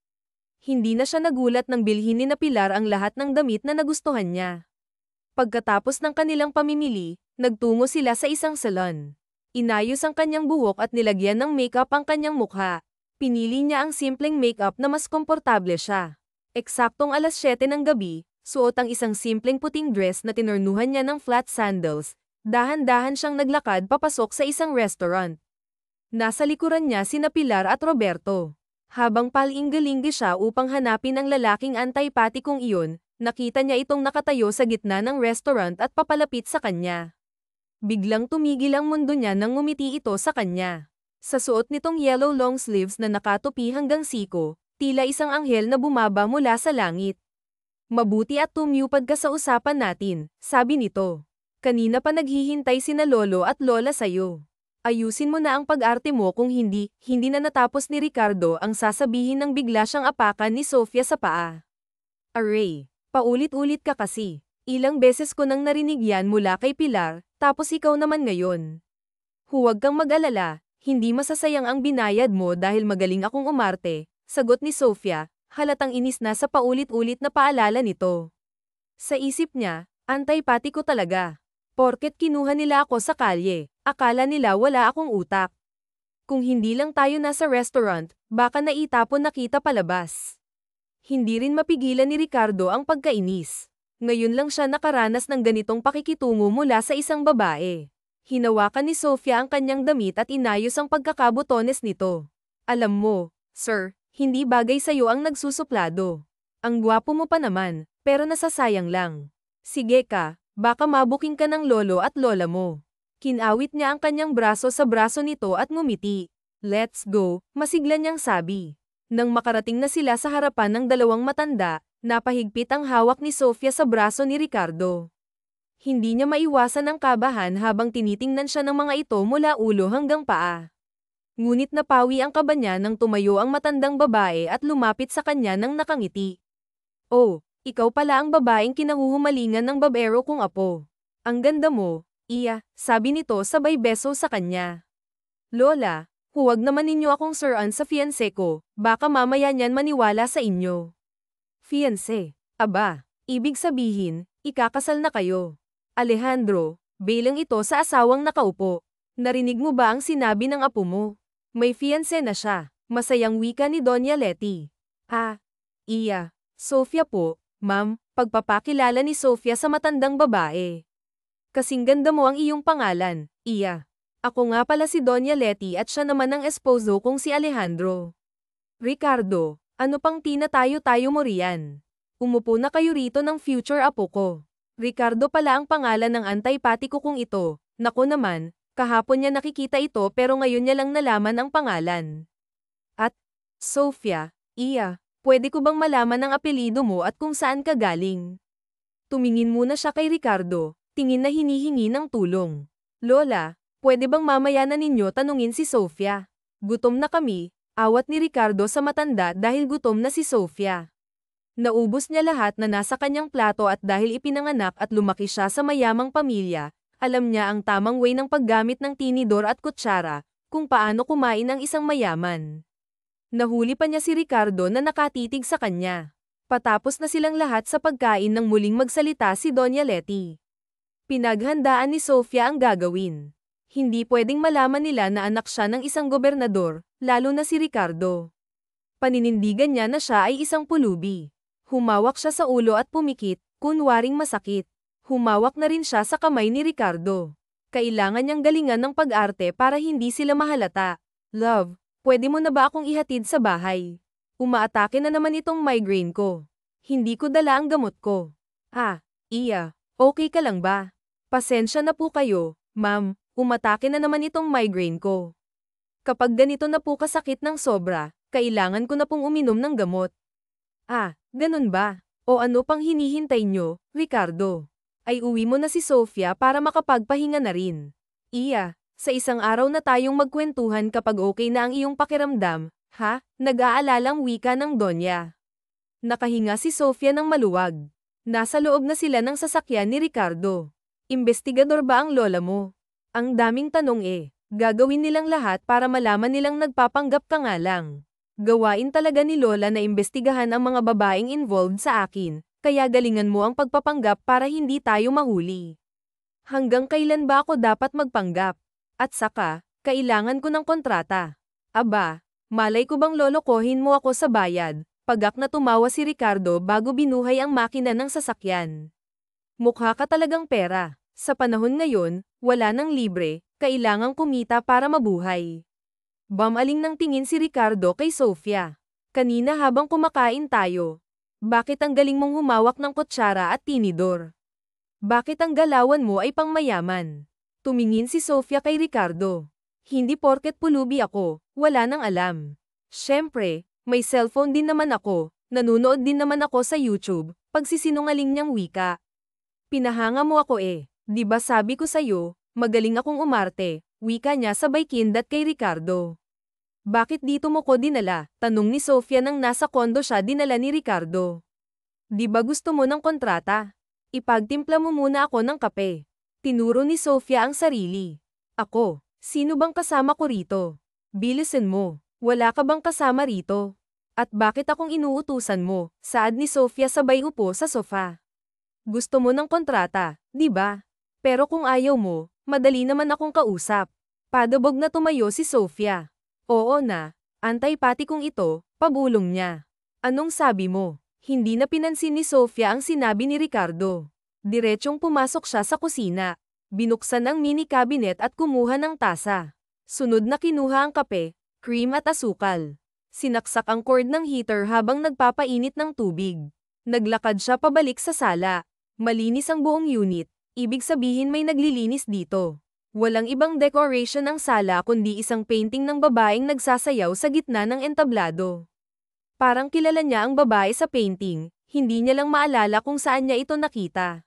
Hindi na siya nagulat nang bilhin ni na Pilar ang lahat ng damit na nagustuhan niya. Pagkatapos ng kanilang pamimili, nagtungo sila sa isang salon. Inayos ang kanyang buhok at nilagyan ng makeup ang kanyang mukha. Pinili niya ang simpleng makeup na mas komportable siya. Eksaktong alas 7 ng gabi, suot ang isang simpleng puting dress na tinornuhan niya ng flat sandals. Dahan-dahan siyang naglakad papasok sa isang restaurant. Nasa likuran niya sina Pilar at Roberto. Habang palinggalinggi siya upang hanapin ang lalaking antipatikong iyon, nakita niya itong nakatayo sa gitna ng restaurant at papalapit sa kanya. Biglang tumigil ang mundo niya nang ngumiti ito sa kanya. Sa suot nitong yellow long sleeves na nakatupi hanggang siko, tila isang anghel na bumaba mula sa langit. Mabuti at tumupad ka sa usapan natin, sabi nito. Kanina pa naghihintay sina lolo at lola sayo. Ayusin mo na ang pag-arte mo kung hindi na natapos ni Ricardo ang sasabihin ng bigla siyang apakan ni Sofia sa paa. Aray! Paulit-ulit ka kasi. Ilang beses ko nang narinig yan mula kay Pilar, tapos ikaw naman ngayon. Huwag kang mag-alala, hindi masasayang ang binayad mo dahil magaling akong umarte, sagot ni Sofia, halatang inis na sa paulit-ulit na paalala nito. Sa isip niya, antay-pati ko talaga. Porket kinuha nila ako sa kalye, akala nila wala akong utak. Kung hindi lang tayo nasa restaurant, baka naitapon na kita palabas. Hindi rin mapigilan ni Ricardo ang pagkainis. Ngayon lang siya nakaranas ng ganitong pakikitungo mula sa isang babae. Hinawakan ni Sofia ang kanyang damit at inayos ang pagkakabotones nito. Alam mo, sir, hindi bagay sa'yo ang nagsusuplado. Ang gwapo mo pa naman, pero nasasayang lang. Sige ka, baka mabuking ka ng lolo at lola mo. Kinawit niya ang kanyang braso sa braso nito at ngumiti. Let's go, masigla niyang sabi. Nang makarating na sila sa harapan ng dalawang matanda, napahigpit ang hawak ni Sofia sa braso ni Ricardo. Hindi niya maiwasan ang kabahan habang tinitingnan siya ng mga ito mula ulo hanggang paa. Ngunit napawi ang kaba niya nang tumayo ang matandang babae at lumapit sa kanya nang nakangiti. Oh, ikaw pala ang babaeng kinahuhumalingan ng babero kong apo. Ang ganda mo, iya, sabi nito sabay beso sa kanya. Lola, huwag naman ninyo akong siran sa fiancé ko, baka mamaya niyan maniwala sa inyo. Fiancé, aba, ibig sabihin, ikakasal na kayo. Alejandro, bilang ito sa asawang nakaupo. Narinig mo ba ang sinabi ng apo mo? May fiancé na siya, masayang wika ni Doña Letty. Ah, iya, Sofia po, ma'am, pagpapakilala ni Sofia sa matandang babae. Kasing ganda mo ang iyong pangalan, iya. Ako nga pala si Doña Letty at siya naman ang esposo kong si Alejandro. Ricardo, ano pang tinatayo-tayo mo riyan? Umupo na kayo rito ng future apo ko. Ricardo pala ang pangalan ng antay-pati ko kong ito. Naku naman, kahapon niya nakikita ito pero ngayon niya lang nalaman ang pangalan. At, Sofia, iya, pwede ko bang malaman ang apelido mo at kung saan ka galing? Tumingin muna siya kay Ricardo, tingin na hinihingi ng tulong. Lola, pwede bang mamaya na ninyo tanungin si Sofia? Gutom na kami. Awat ni Ricardo sa matanda dahil gutom na si Sofia. Naubos niya lahat na nasa kanyang plato at dahil ipinanganak at lumaki siya sa mayamang pamilya, alam niya ang tamang way ng paggamit ng tinidor at kutsara, kung paano kumain ang isang mayaman. Nahuli pa niya si Ricardo na nakatitig sa kanya. Patapos na silang lahat sa pagkain nang muling magsalita si Doña Letty. Pinaghandaan ni Sofia ang gagawin. Hindi pwedeng malaman nila na anak siya ng isang gobernador, lalo na si Ricardo. Paninindigan niya na siya ay isang pulubi. Humawak siya sa ulo at pumikit, kunwaring masakit. Humawak na rin siya sa kamay ni Ricardo. Kailangan niyang galingan ng pag-arte para hindi sila mahalata. Love, pwede mo na ba akong ihatid sa bahay? Umaatake na naman itong migraine ko. Hindi ko dala ang gamot ko. Ah, iya, okay ka lang ba? Pasensya na po kayo, ma'am. Umatake na naman itong migraine ko. Kapag ganito na po kasakit ng sobra, kailangan ko na pong uminom ng gamot. Ah, ganun ba? O ano pang hinihintay nyo, Ricardo? Ay uwi mo na si Sofia para makapagpahinga na rin. Iya, sa isang araw na tayong magkwentuhan kapag okay na ang iyong pakiramdam, ha? Nag-aalalang wika ng Donya. Nakahinga si Sofia ng maluwag. Nasa loob na sila ng sasakyan ni Ricardo. Investigador ba ang lola mo? Ang daming tanong eh. Gagawin nilang lahat para malaman nilang nagpapanggap ka nga lang. Gawain talaga ni Lola na imbestigahan ang mga babaeng involved sa akin, kaya galingan mo ang pagpapanggap para hindi tayo mahuli. Hanggang kailan ba ako dapat magpanggap? At saka, kailangan ko ng kontrata. Aba, malay ko bang lolokohin mo ako sa bayad? Pagak na tumawa si Ricardo bago binuhay ang makina ng sasakyan. Mukha ka talagang pera. Sa panahon ngayon, wala nang libre, kailangang kumita para mabuhay. Bamaling ng tingin si Ricardo kay Sofia. Kanina habang kumakain tayo. Bakit ang galing mong humawak ng kutsara at tinidor? Bakit ang galawan mo ay pangmayaman? Tumingin si Sofia kay Ricardo. Hindi porket pulubi ako, wala nang alam. Siyempre, may cellphone din naman ako, nanunood din naman ako sa YouTube, pagsisinungaling niyang wika. Pinahanga mo ako eh. Di ba sabi ko sa'yo, magaling akong umarte, wika niya sabay kindat kay Ricardo. Bakit dito mo ko dinala? Tanong ni Sofia nang nasa kondo siya dinala ni Ricardo. Di ba gusto mo ng kontrata? Ipagtimpla mo muna ako ng kape. Tinuro ni Sofia ang sarili. Ako, sino bang kasama ko rito? Bilisan mo, wala ka bang kasama rito? At bakit akong inuutusan mo? Saad ni Sofia sabay upo sa sofa. Gusto mo ng kontrata, di ba? Pero kung ayaw mo, madali naman akong kausap. Padabog na tumayo si Sofia. Oo na, antay-pati kong ito, pabulong niya. Anong sabi mo? Hindi na pinansin ni Sofia ang sinabi ni Ricardo. Diretsong pumasok siya sa kusina. Binuksan ang mini cabinet at kumuha ng tasa. Sunod na kinuha ang kape, cream at asukal. Sinaksak ang cord ng heater habang nagpapainit ng tubig. Naglakad siya pabalik sa sala. Malinis ang buong unit, ibig sabihin may naglilinis dito. Walang ibang decoration ang sala kundi isang painting ng babaeng nagsasayaw sa gitna ng entablado. Parang kilala niya ang babae sa painting, hindi niya lang maalala kung saan niya ito nakita.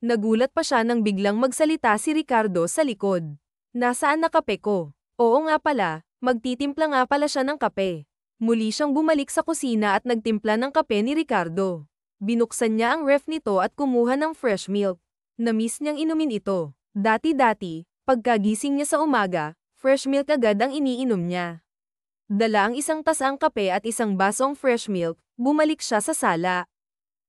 Nagulat pa siya nang biglang magsalita si Ricardo sa likod. Nasaan na kape ko? Oo nga pala, magtitimpla nga pala siya ng kape. Muli siyang bumalik sa kusina at nagtimpla ng kape ni Ricardo. Binuksan niya ang ref nito at kumuha ng fresh milk. Namiss niyang inumin ito. Dati-dati, pagkagising niya sa umaga, fresh milk agad ang iniinom niya. Dala ang isang tasang kape at isang basong fresh milk, bumalik siya sa sala.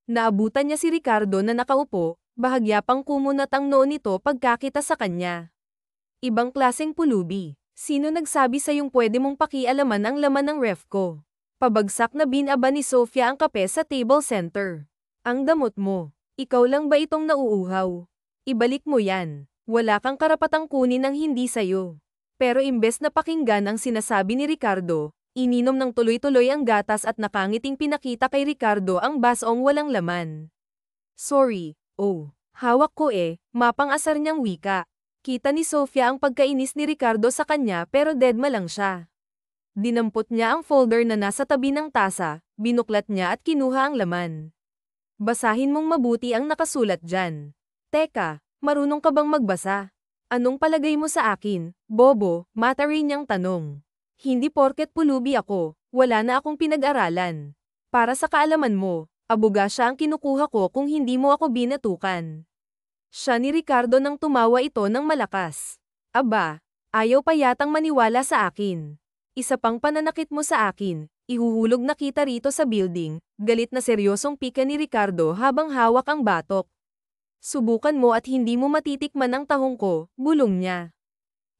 Naabutan niya si Ricardo na nakaupo, bahagya pang kumunat ang noo nito pagkakita sa kanya. Ibang klaseng pulubi. Sino nagsabi sa'yong pwede mong pakialaman ang laman ng ref ko? Pabagsak na binaba ni Sofia ang kape sa table center. Ang damot mo. Ikaw lang ba itong nauuhaw? Ibalik mo yan. Wala kang karapatang kunin ang hindi sayo. Pero imbes na pakinggan ang sinasabi ni Ricardo, ininom ng tuloy-tuloy ang gatas at nakangiting pinakita kay Ricardo ang basong walang laman. Sorry, oh, hawak ko mapang-asar niyang wika. Kita ni Sofia ang pagkainis ni Ricardo sa kanya pero deadma lang siya. Dinampot niya ang folder na nasa tabi ng tasa, binuklat niya at kinuha ang laman. Basahin mong mabuti ang nakasulat dyan. Teka, marunong ka bang magbasa? Anong palagay mo sa akin, bobo? Mata rin niyang tanong. Hindi porket pulubi ako, wala na akong pinag-aralan. Para sa kaalaman mo, abuga siya ang kinukuha ko kung hindi mo ako binatukan. Siya ni Ricardo nang tumawa ito ng malakas. Aba, ayaw pa yatang maniwala sa akin. Isa pang pananakit mo sa akin, ihuhulog na kita rito sa building, galit na seryosong pika ni Ricardo habang hawak ang batok. Subukan mo at hindi mo matitikman ang tahong ko, bulong niya.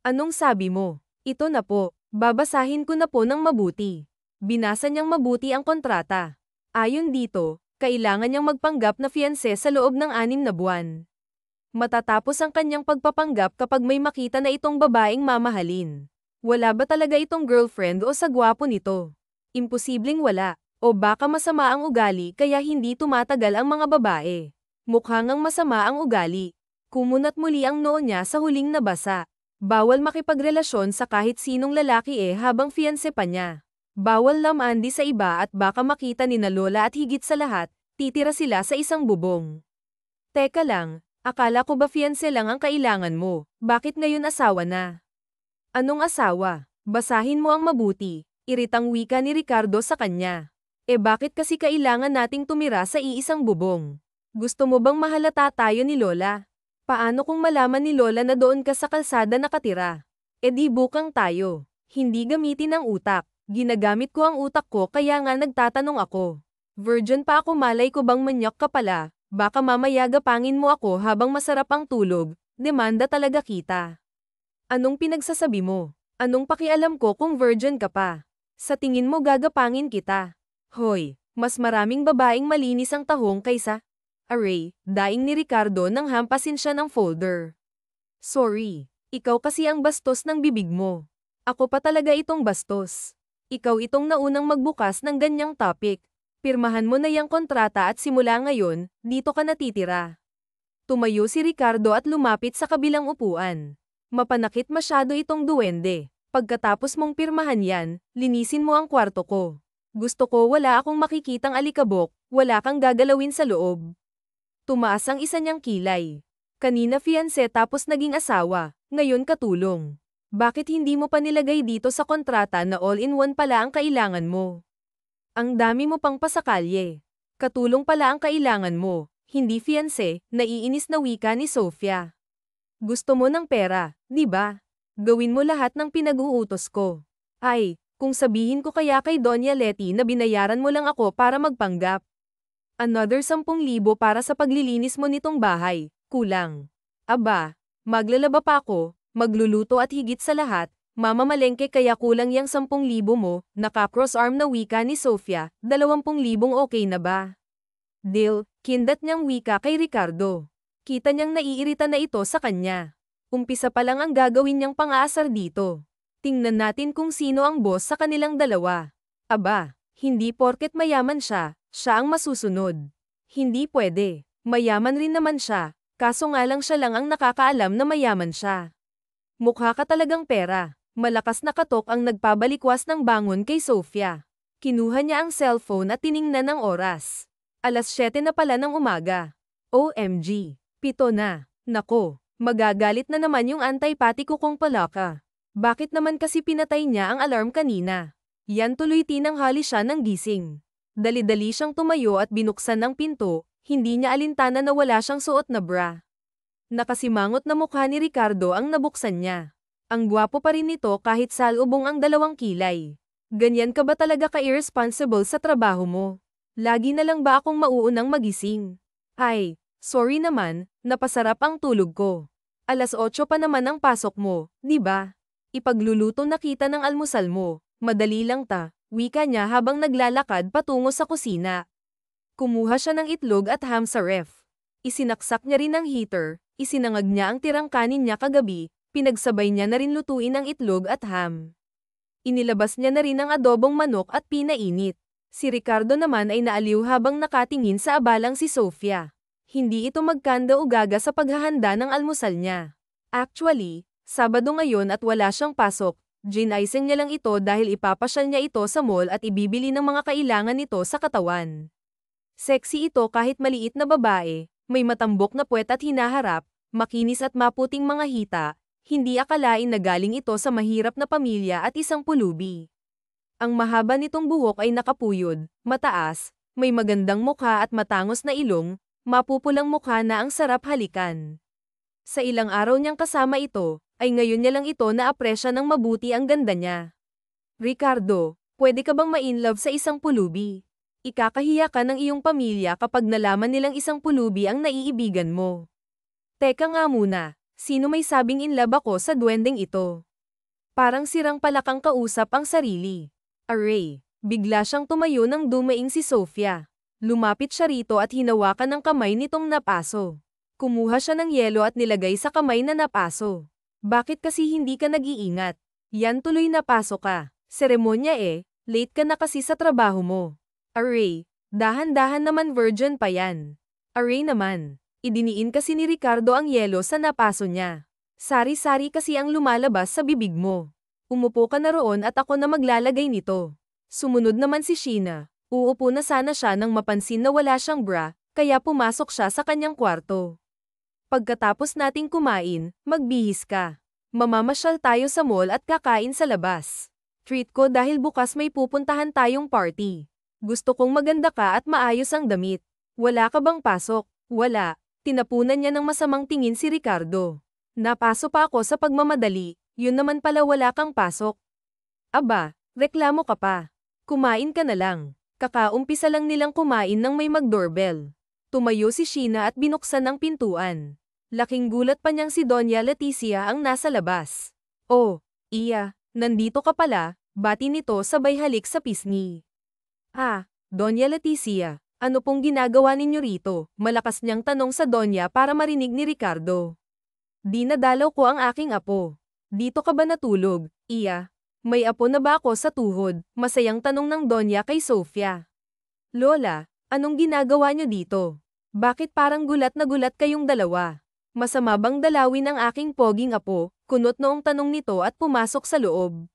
Anong sabi mo? Ito na po, babasahin ko na po ng mabuti. Binasa niyang mabuti ang kontrata. Ayon dito, kailangan niyang magpanggap na fiancé sa loob ng 6 na buwan. Matatapos ang kanyang pagpapanggap kapag may makita na itong babaeng mamahalin. Wala ba talaga itong girlfriend o sagwapo nito? Imposibleng wala, o baka masama ang ugali kaya hindi tumatagal ang mga babae. Mukhang ang masama ang ugali. Kumunat muli ang noo niya sa huling nabasa. Bawal makipagrelasyon sa kahit sinong lalaki habang fiancé pa niya. Bawal lamandi sa iba at baka makita ni na Lola at higit sa lahat, titira sila sa isang bubong. Teka lang, akala ko ba fiancé lang ang kailangan mo, bakit ngayon asawa na? Anong asawa? Basahin mo ang mabuti, iritang wika ni Ricardo sa kanya. Bakit kasi kailangan nating tumira sa iisang bubong? Gusto mo bang mahalata tayo ni Lola? Paano kung malaman ni Lola na doon ka sa kalsada nakatira? Di bukang tayo. Hindi gamitin ang utak. Ginagamit ko ang utak ko kaya nga nagtatanong ako. Virgin pa ako, malay ko bang manyak ka pala? Baka mamaya gapangin mo ako habang masarap ang tulog. Demanda talaga kita. Anong pinagsasabi mo? Anong pakialam ko kung virgin ka pa? Sa tingin mo gagapangin kita? Hoy, mas maraming babaeng malinis ang tahong kaysa Aray, daing ni Ricardo nang hampasin siya ng folder. Sorry, ikaw kasi ang bastos ng bibig mo. Ako pa talaga itong bastos. Ikaw itong naunang magbukas ng ganyang topic. Pirmahan mo na yung kontrata at simula ngayon, dito ka natitira. Tumayo si Ricardo at lumapit sa kabilang upuan. Mapanakit masyado itong duwende. Pagkatapos mong pirmahan yan, linisin mo ang kwarto ko. Gusto ko wala akong makikitang alikabok, wala kang gagalawin sa loob. Tumaas ang isa niyang kilay. Kanina fiancé tapos naging asawa, ngayon katulong. Bakit hindi mo pa nilagay dito sa kontrata na all-in-one pala ang kailangan mo? Ang dami mo pang pasakalye. Katulong pala ang kailangan mo, hindi fiancé, naiinis na wika ni Sofia. Gusto mo ng pera, di ba? Gawin mo lahat ng pinag-uutos ko. Ay, kung sabihin ko kaya kay Doña Letty na binayaran mo lang ako para magpanggap. Another 10,000 para sa paglilinis mo nitong bahay, kulang. Aba, maglalaba pa ako, magluluto at higit sa lahat, mamamalengke kaya kulang yang 10,000 mo, naka-cross-arm na wika ni Sofia, 20,000 okay na ba? Deal, kindat niyang wika kay Ricardo. Kita niyang naiirita na ito sa kanya. Umpisa pa lang ang gagawin niyang pang-aasar dito. Tingnan natin kung sino ang boss sa kanilang dalawa. Aba, hindi porket mayaman siya, siya ang masusunod. Hindi pwede. Mayaman rin naman siya, kaso nga lang siya lang ang nakakaalam na mayaman siya. Mukha ka talagang pera. Malakas na katok ang nagpabalikwas ng bangon kay Sofia. Kinuha niya ang cellphone at tiningnan ang oras. 7:00 na pala ng umaga. OMG. 7 na. Nako, magagalit na naman yung antipatiko kong palaka. Bakit naman kasi pinatay niya ang alarm kanina? Yan tuloy tinanghali siya ng gising. Dali-dali siyang tumayo at binuksan ng pinto, hindi niya alintana na wala siyang suot na bra. Nakasimangot na mukha ni Ricardo ang nabuksan niya. Ang gwapo pa rin nito kahit salubong ang 2 kilay. Ganyan ka ba talaga ka-irresponsible sa trabaho mo? Lagi na lang ba akong mauunang magising? Ay, sorry naman, napasarap ang tulog ko. 8:00 pa naman ang pasok mo, di ba? Ipagluluto na kita ng almusal mo, madali lang ta, wika niya habang naglalakad patungo sa kusina. Kumuha siya ng itlog at ham sa ref. Isinaksak niya rin ang heater, isinangag niya ang tirang kanin niya kagabi, pinagsabay niya na rin lutuin ang itlog at ham. Inilabas niya na rin ang adobong manok at pinainit. Si Ricardo naman ay naaliw habang nakatingin sa abalang si Sofia. Hindi ito magkanda o gaga sa paghahanda ng almusal niya. Actually, Sabado ngayon at wala siyang pasok, ginaising niya lang ito dahil ipapasyal niya ito sa mall at ibibili ng mga kailangan nito sa katawan. Sexy ito kahit maliit na babae, may matambok na puwet at hinaharap, makinis at maputing mga hita, hindi akalain na galing ito sa mahirap na pamilya at isang pulubi. Ang mahaba nitong buhok ay nakapuyod, mataas, may magandang mukha at matangos na ilong, mapupulang mukha na ang sarap halikan. Sa ilang araw niyang kasama ito, ay ngayon niya lang ito na-apresya ng mabuti ang ganda niya. Ricardo, pwede ka bang ma-inlove sa isang pulubi? Ikakahiya ka ng iyong pamilya kapag nalaman nilang isang pulubi ang naiibigan mo. Teka nga muna, sino may sabing in love ako sa duwendeng ito? Parang sirang palakang kausap ang sarili. Aray, bigla siyang tumayo nang dumaing si Sofia. Lumapit siya rito at hinawakan ng kamay nitong napaso. Kumuha siya ng yelo at nilagay sa kamay na napaso. Bakit kasi hindi ka nag-iingat? Yan tuloy napaso ka. Seremonya late ka na kasi sa trabaho mo. Aray, dahan-dahan naman virgin pa yan. Aray naman, idiniin kasi ni Ricardo ang yelo sa napaso niya. Sari-sari kasi ang lumalabas sa bibig mo. Umupo ka na roon at ako na maglalagay nito. Sumunod naman si Sheena. Uupo na sana siya nang mapansin na wala siyang bra, kaya pumasok siya sa kanyang kwarto. Pagkatapos nating kumain, magbihis ka. Mamamasyal tayo sa mall at kakain sa labas. Treat ko dahil bukas may pupuntahan tayong party. Gusto kong maganda ka at maayos ang damit. Wala ka bang pasok? Wala. Tinapunan niya ng masamang tingin si Ricardo. Napaso pa ako sa pagmamadali, yun naman pala wala kang pasok. Aba, reklamo ka pa. Kumain ka na lang. Kakaumpisa lang nilang kumain nang may mag-doorbell. Tumayo si Sheena at binuksan ang pintuan. Laking gulat pa niyang si Doña Leticia ang nasa labas. Oh, iya, nandito ka pala, bati nito sabay halik sa pisngi. Ah, Doña Leticia, ano pong ginagawa ninyo rito? Malakas niyang tanong sa Doña para marinig ni Ricardo. Dinadalaw ko ang aking apo. Dito ka ba natulog, iya? May apo na ba ako sa tuhod? Masayang tanong ng Doña kay Sofia. Lola, anong ginagawa niyo dito? Bakit parang gulat na gulat kayong dalawa? Masama bang dalawin ang aking poging apo? Kunot noong tanong nito at pumasok sa loob.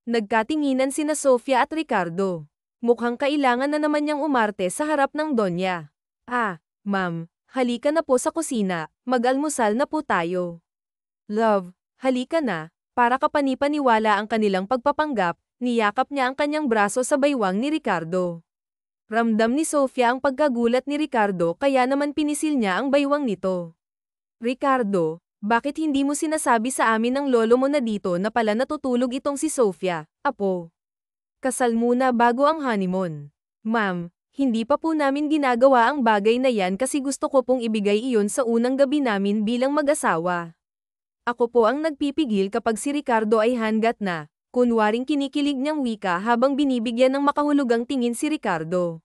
Nagkatinginan sina Sofia at Ricardo. Mukhang kailangan na naman niyang umarte sa harap ng Donya. Ah, ma'am, halika na po sa kusina, mag-almusal na po tayo. Love, halika na, para kapanipaniwala ang kanilang pagpapanggap, niyakap niya ang kanyang braso sa baywang ni Ricardo. Ramdam ni Sofia ang pagkagulat ni Ricardo kaya naman pinisil niya ang baywang nito. Ricardo, bakit hindi mo sinasabi sa amin ng lolo mo na dito na pala natutulog itong si Sofia, apo? Kasal muna bago ang honeymoon. Ma'am, hindi pa po namin ginagawa ang bagay na yan kasi gusto ko pong ibigay iyon sa unang gabi namin bilang mag-asawa. Ako po ang nagpipigil kapag si Ricardo ay hangat na. Kunwaring kinikilig niyang wika habang binibigyan ng makahulugang tingin si Ricardo.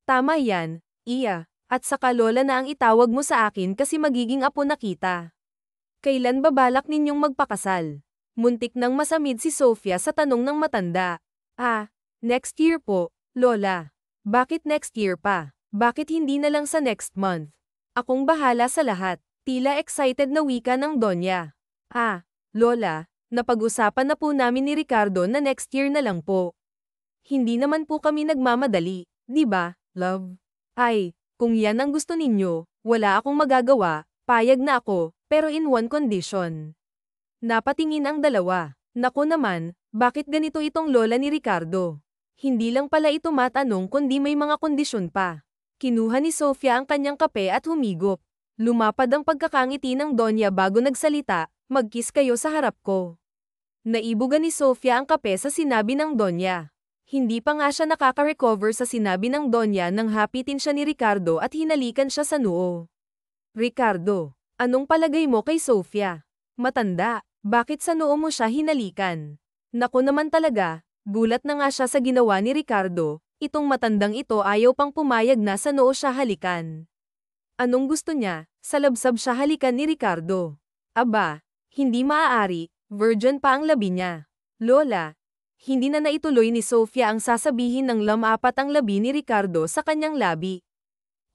Tama yan, iya, at saka lola na ang itawag mo sa akin kasi magiging apo na kita. Kailan ba balak ninyong magpakasal? Muntik nang masamid si Sofia sa tanong ng matanda. Next year po, lola. Bakit next year pa? Bakit hindi na lang sa next month? Akong bahala sa lahat. Tila excited na wika ng Donya. Lola. Napag-usapan na po namin ni Ricardo na next year na lang po. Hindi naman po kami nagmamadali, di ba, love? Ay, kung yan ang gusto ninyo, wala akong magagawa, payag na ako, pero in one condition. Napatingin ang dalawa. Naku naman, bakit ganito itong lola ni Ricardo? Hindi lang pala ito matanong kundi may mga kondisyon pa. Kinuha ni Sofia ang kanyang kape at humigop. Lumapad ang pagkakangiti ng Donya bago nagsalita. Mag-kiss kayo sa harap ko. Naibuga ni Sofia ang kape sa sinabi ng Donya. Hindi pa nga siya nakaka-recover sa sinabi ng Donya nang hapitin siya ni Ricardo at hinalikan siya sa noo. Ricardo, anong palagay mo kay Sofia? Matanda, bakit sa noo mo siya hinalikan? Naku naman talaga, gulat na nga siya sa ginawa ni Ricardo, itong matandang ito ayaw pang pumayag na sa noo siya halikan. Anong gusto niya? Salabsab siya halikan ni Ricardo. Aba, hindi maaari, virgin pa ang labi niya. Lola, hindi na naituloy ni Sofia ang sasabihin ng lamapat ang labi ni Ricardo sa kanyang labi.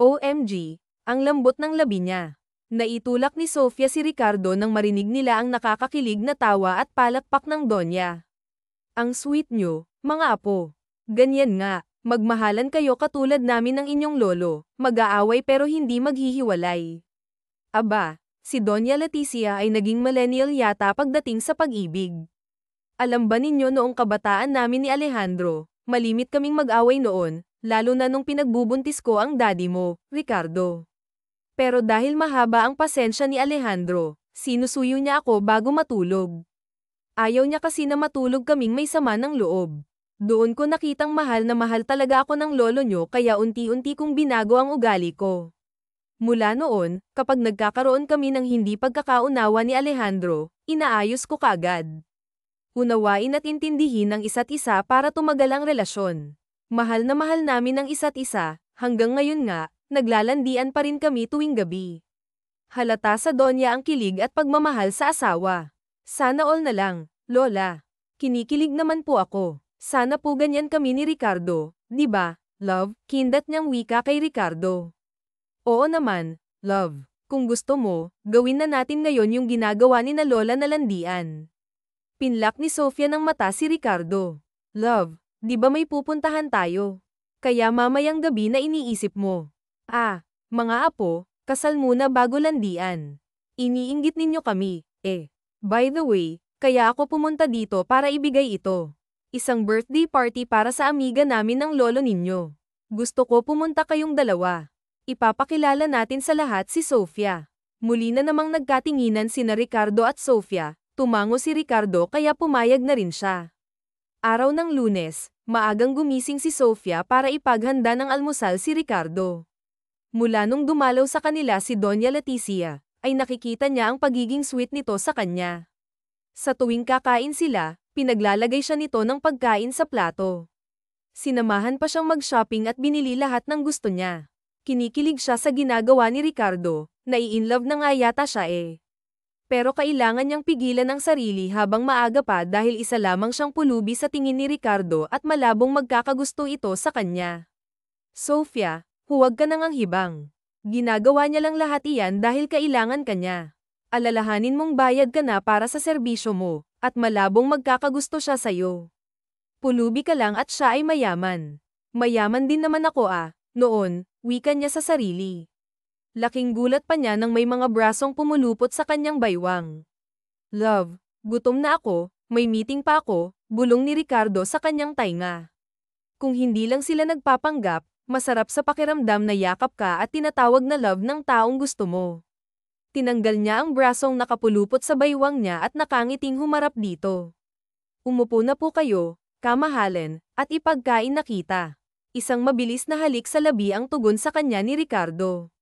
OMG, ang lambot ng labi niya. Naitulak ni Sofia si Ricardo nang marinig nila ang nakakakilig na tawa at palakpak ng Donya. Ang sweet niyo, mga apo. Ganyan nga, magmahalan kayo katulad namin ng inyong lolo, mag-aaway pero hindi maghihiwalay. Aba, si Donya Leticia ay naging millennial yata pagdating sa pag-ibig. Alam ba ninyo noong kabataan namin ni Alejandro, malimit kaming mag-away noon, lalo na nung pinagbubuntis ko ang daddy mo, Ricardo. Pero dahil mahaba ang pasensya ni Alejandro, sinusuyo niya ako bago matulog. Ayaw niya kasi na matulog kaming may sama ng loob. Doon ko nakitang mahal na mahal talaga ako ng lolo nyo kaya unti-unti kong binago ang ugali ko. Mula noon, kapag nagkakaroon kami ng hindi pagkakaunawa ni Alejandro, inaayos ko kaagad. Unawain at intindihin ang isa't isa para tumagal ang relasyon. Mahal na mahal namin ang isa't isa, hanggang ngayon nga, naglalandian pa rin kami tuwing gabi. Halata sa Donya ang kilig at pagmamahal sa asawa. Sana all na lang, lola. Kinikilig naman po ako. Sana po ganyan kami ni Ricardo, di ba, love? Kindat niyang wika kay Ricardo. Oo naman, love. Kung gusto mo, gawin na natin ngayon yung ginagawa ni na lola na landian. Pinlak ni Sofia ng mata si Ricardo. Love, di ba may pupuntahan tayo? Kaya mamayang gabi na iniisip mo. Mga apo, kasal muna bago landian. Iniinggit ninyo kami, By the way, kaya ako pumunta dito para ibigay ito. Isang birthday party para sa amiga namin ng lolo ninyo. Gusto ko pumunta kayong dalawa. Ipapakilala natin sa lahat si Sofia. Muli na namang nagkatinginan sina Ricardo at Sofia, tumango si Ricardo kaya pumayag na rin siya. Araw ng Lunes, maagang gumising si Sofia para ipaghanda ng almusal si Ricardo. Mula nung dumalaw sa kanila si Donya Leticia, ay nakikita niya ang pagiging sweet nito sa kanya. Sa tuwing kakain sila, pinaglalagay siya nito ng pagkain sa plato. Sinamahan pa siyang mag-shopping at binili lahat ng gusto niya. Kinikilig siya sa ginagawa ni Ricardo, nai-inlove na nga yata siya Pero kailangan niyang pigilan ang sarili habang maaga pa dahil isa lamang siyang pulubi sa tingin ni Ricardo at malabong magkakagusto ito sa kanya. Sofia, huwag ka nang anghibang. Ginagawa niya lang lahat iyan dahil kailangan ka niya. Alalahanin mong bayad ka na para sa serbisyo mo, at malabong magkakagusto siya sa'yo. Pulubi ka lang at siya ay mayaman. Mayaman din naman ako noon, wika niya sa sarili. Laking gulat pa niya nang may mga brasong pumulupot sa kanyang baywang. Love, gutom na ako, may meeting pa ako, bulong ni Ricardo sa kanyang tainga. Kung hindi lang sila nagpapanggap, Masarap sa pakiramdam na yakap ka at tinatawag na love ng taong gusto mo. Tinanggal niya ang brasong nakapulupot sa baywang niya at nakangiting humarap dito. Umupo na po kayo, kamahalin, at ipagkain na kita. Isang mabilis na halik sa labi ang tugon sa kanya ni Ricardo.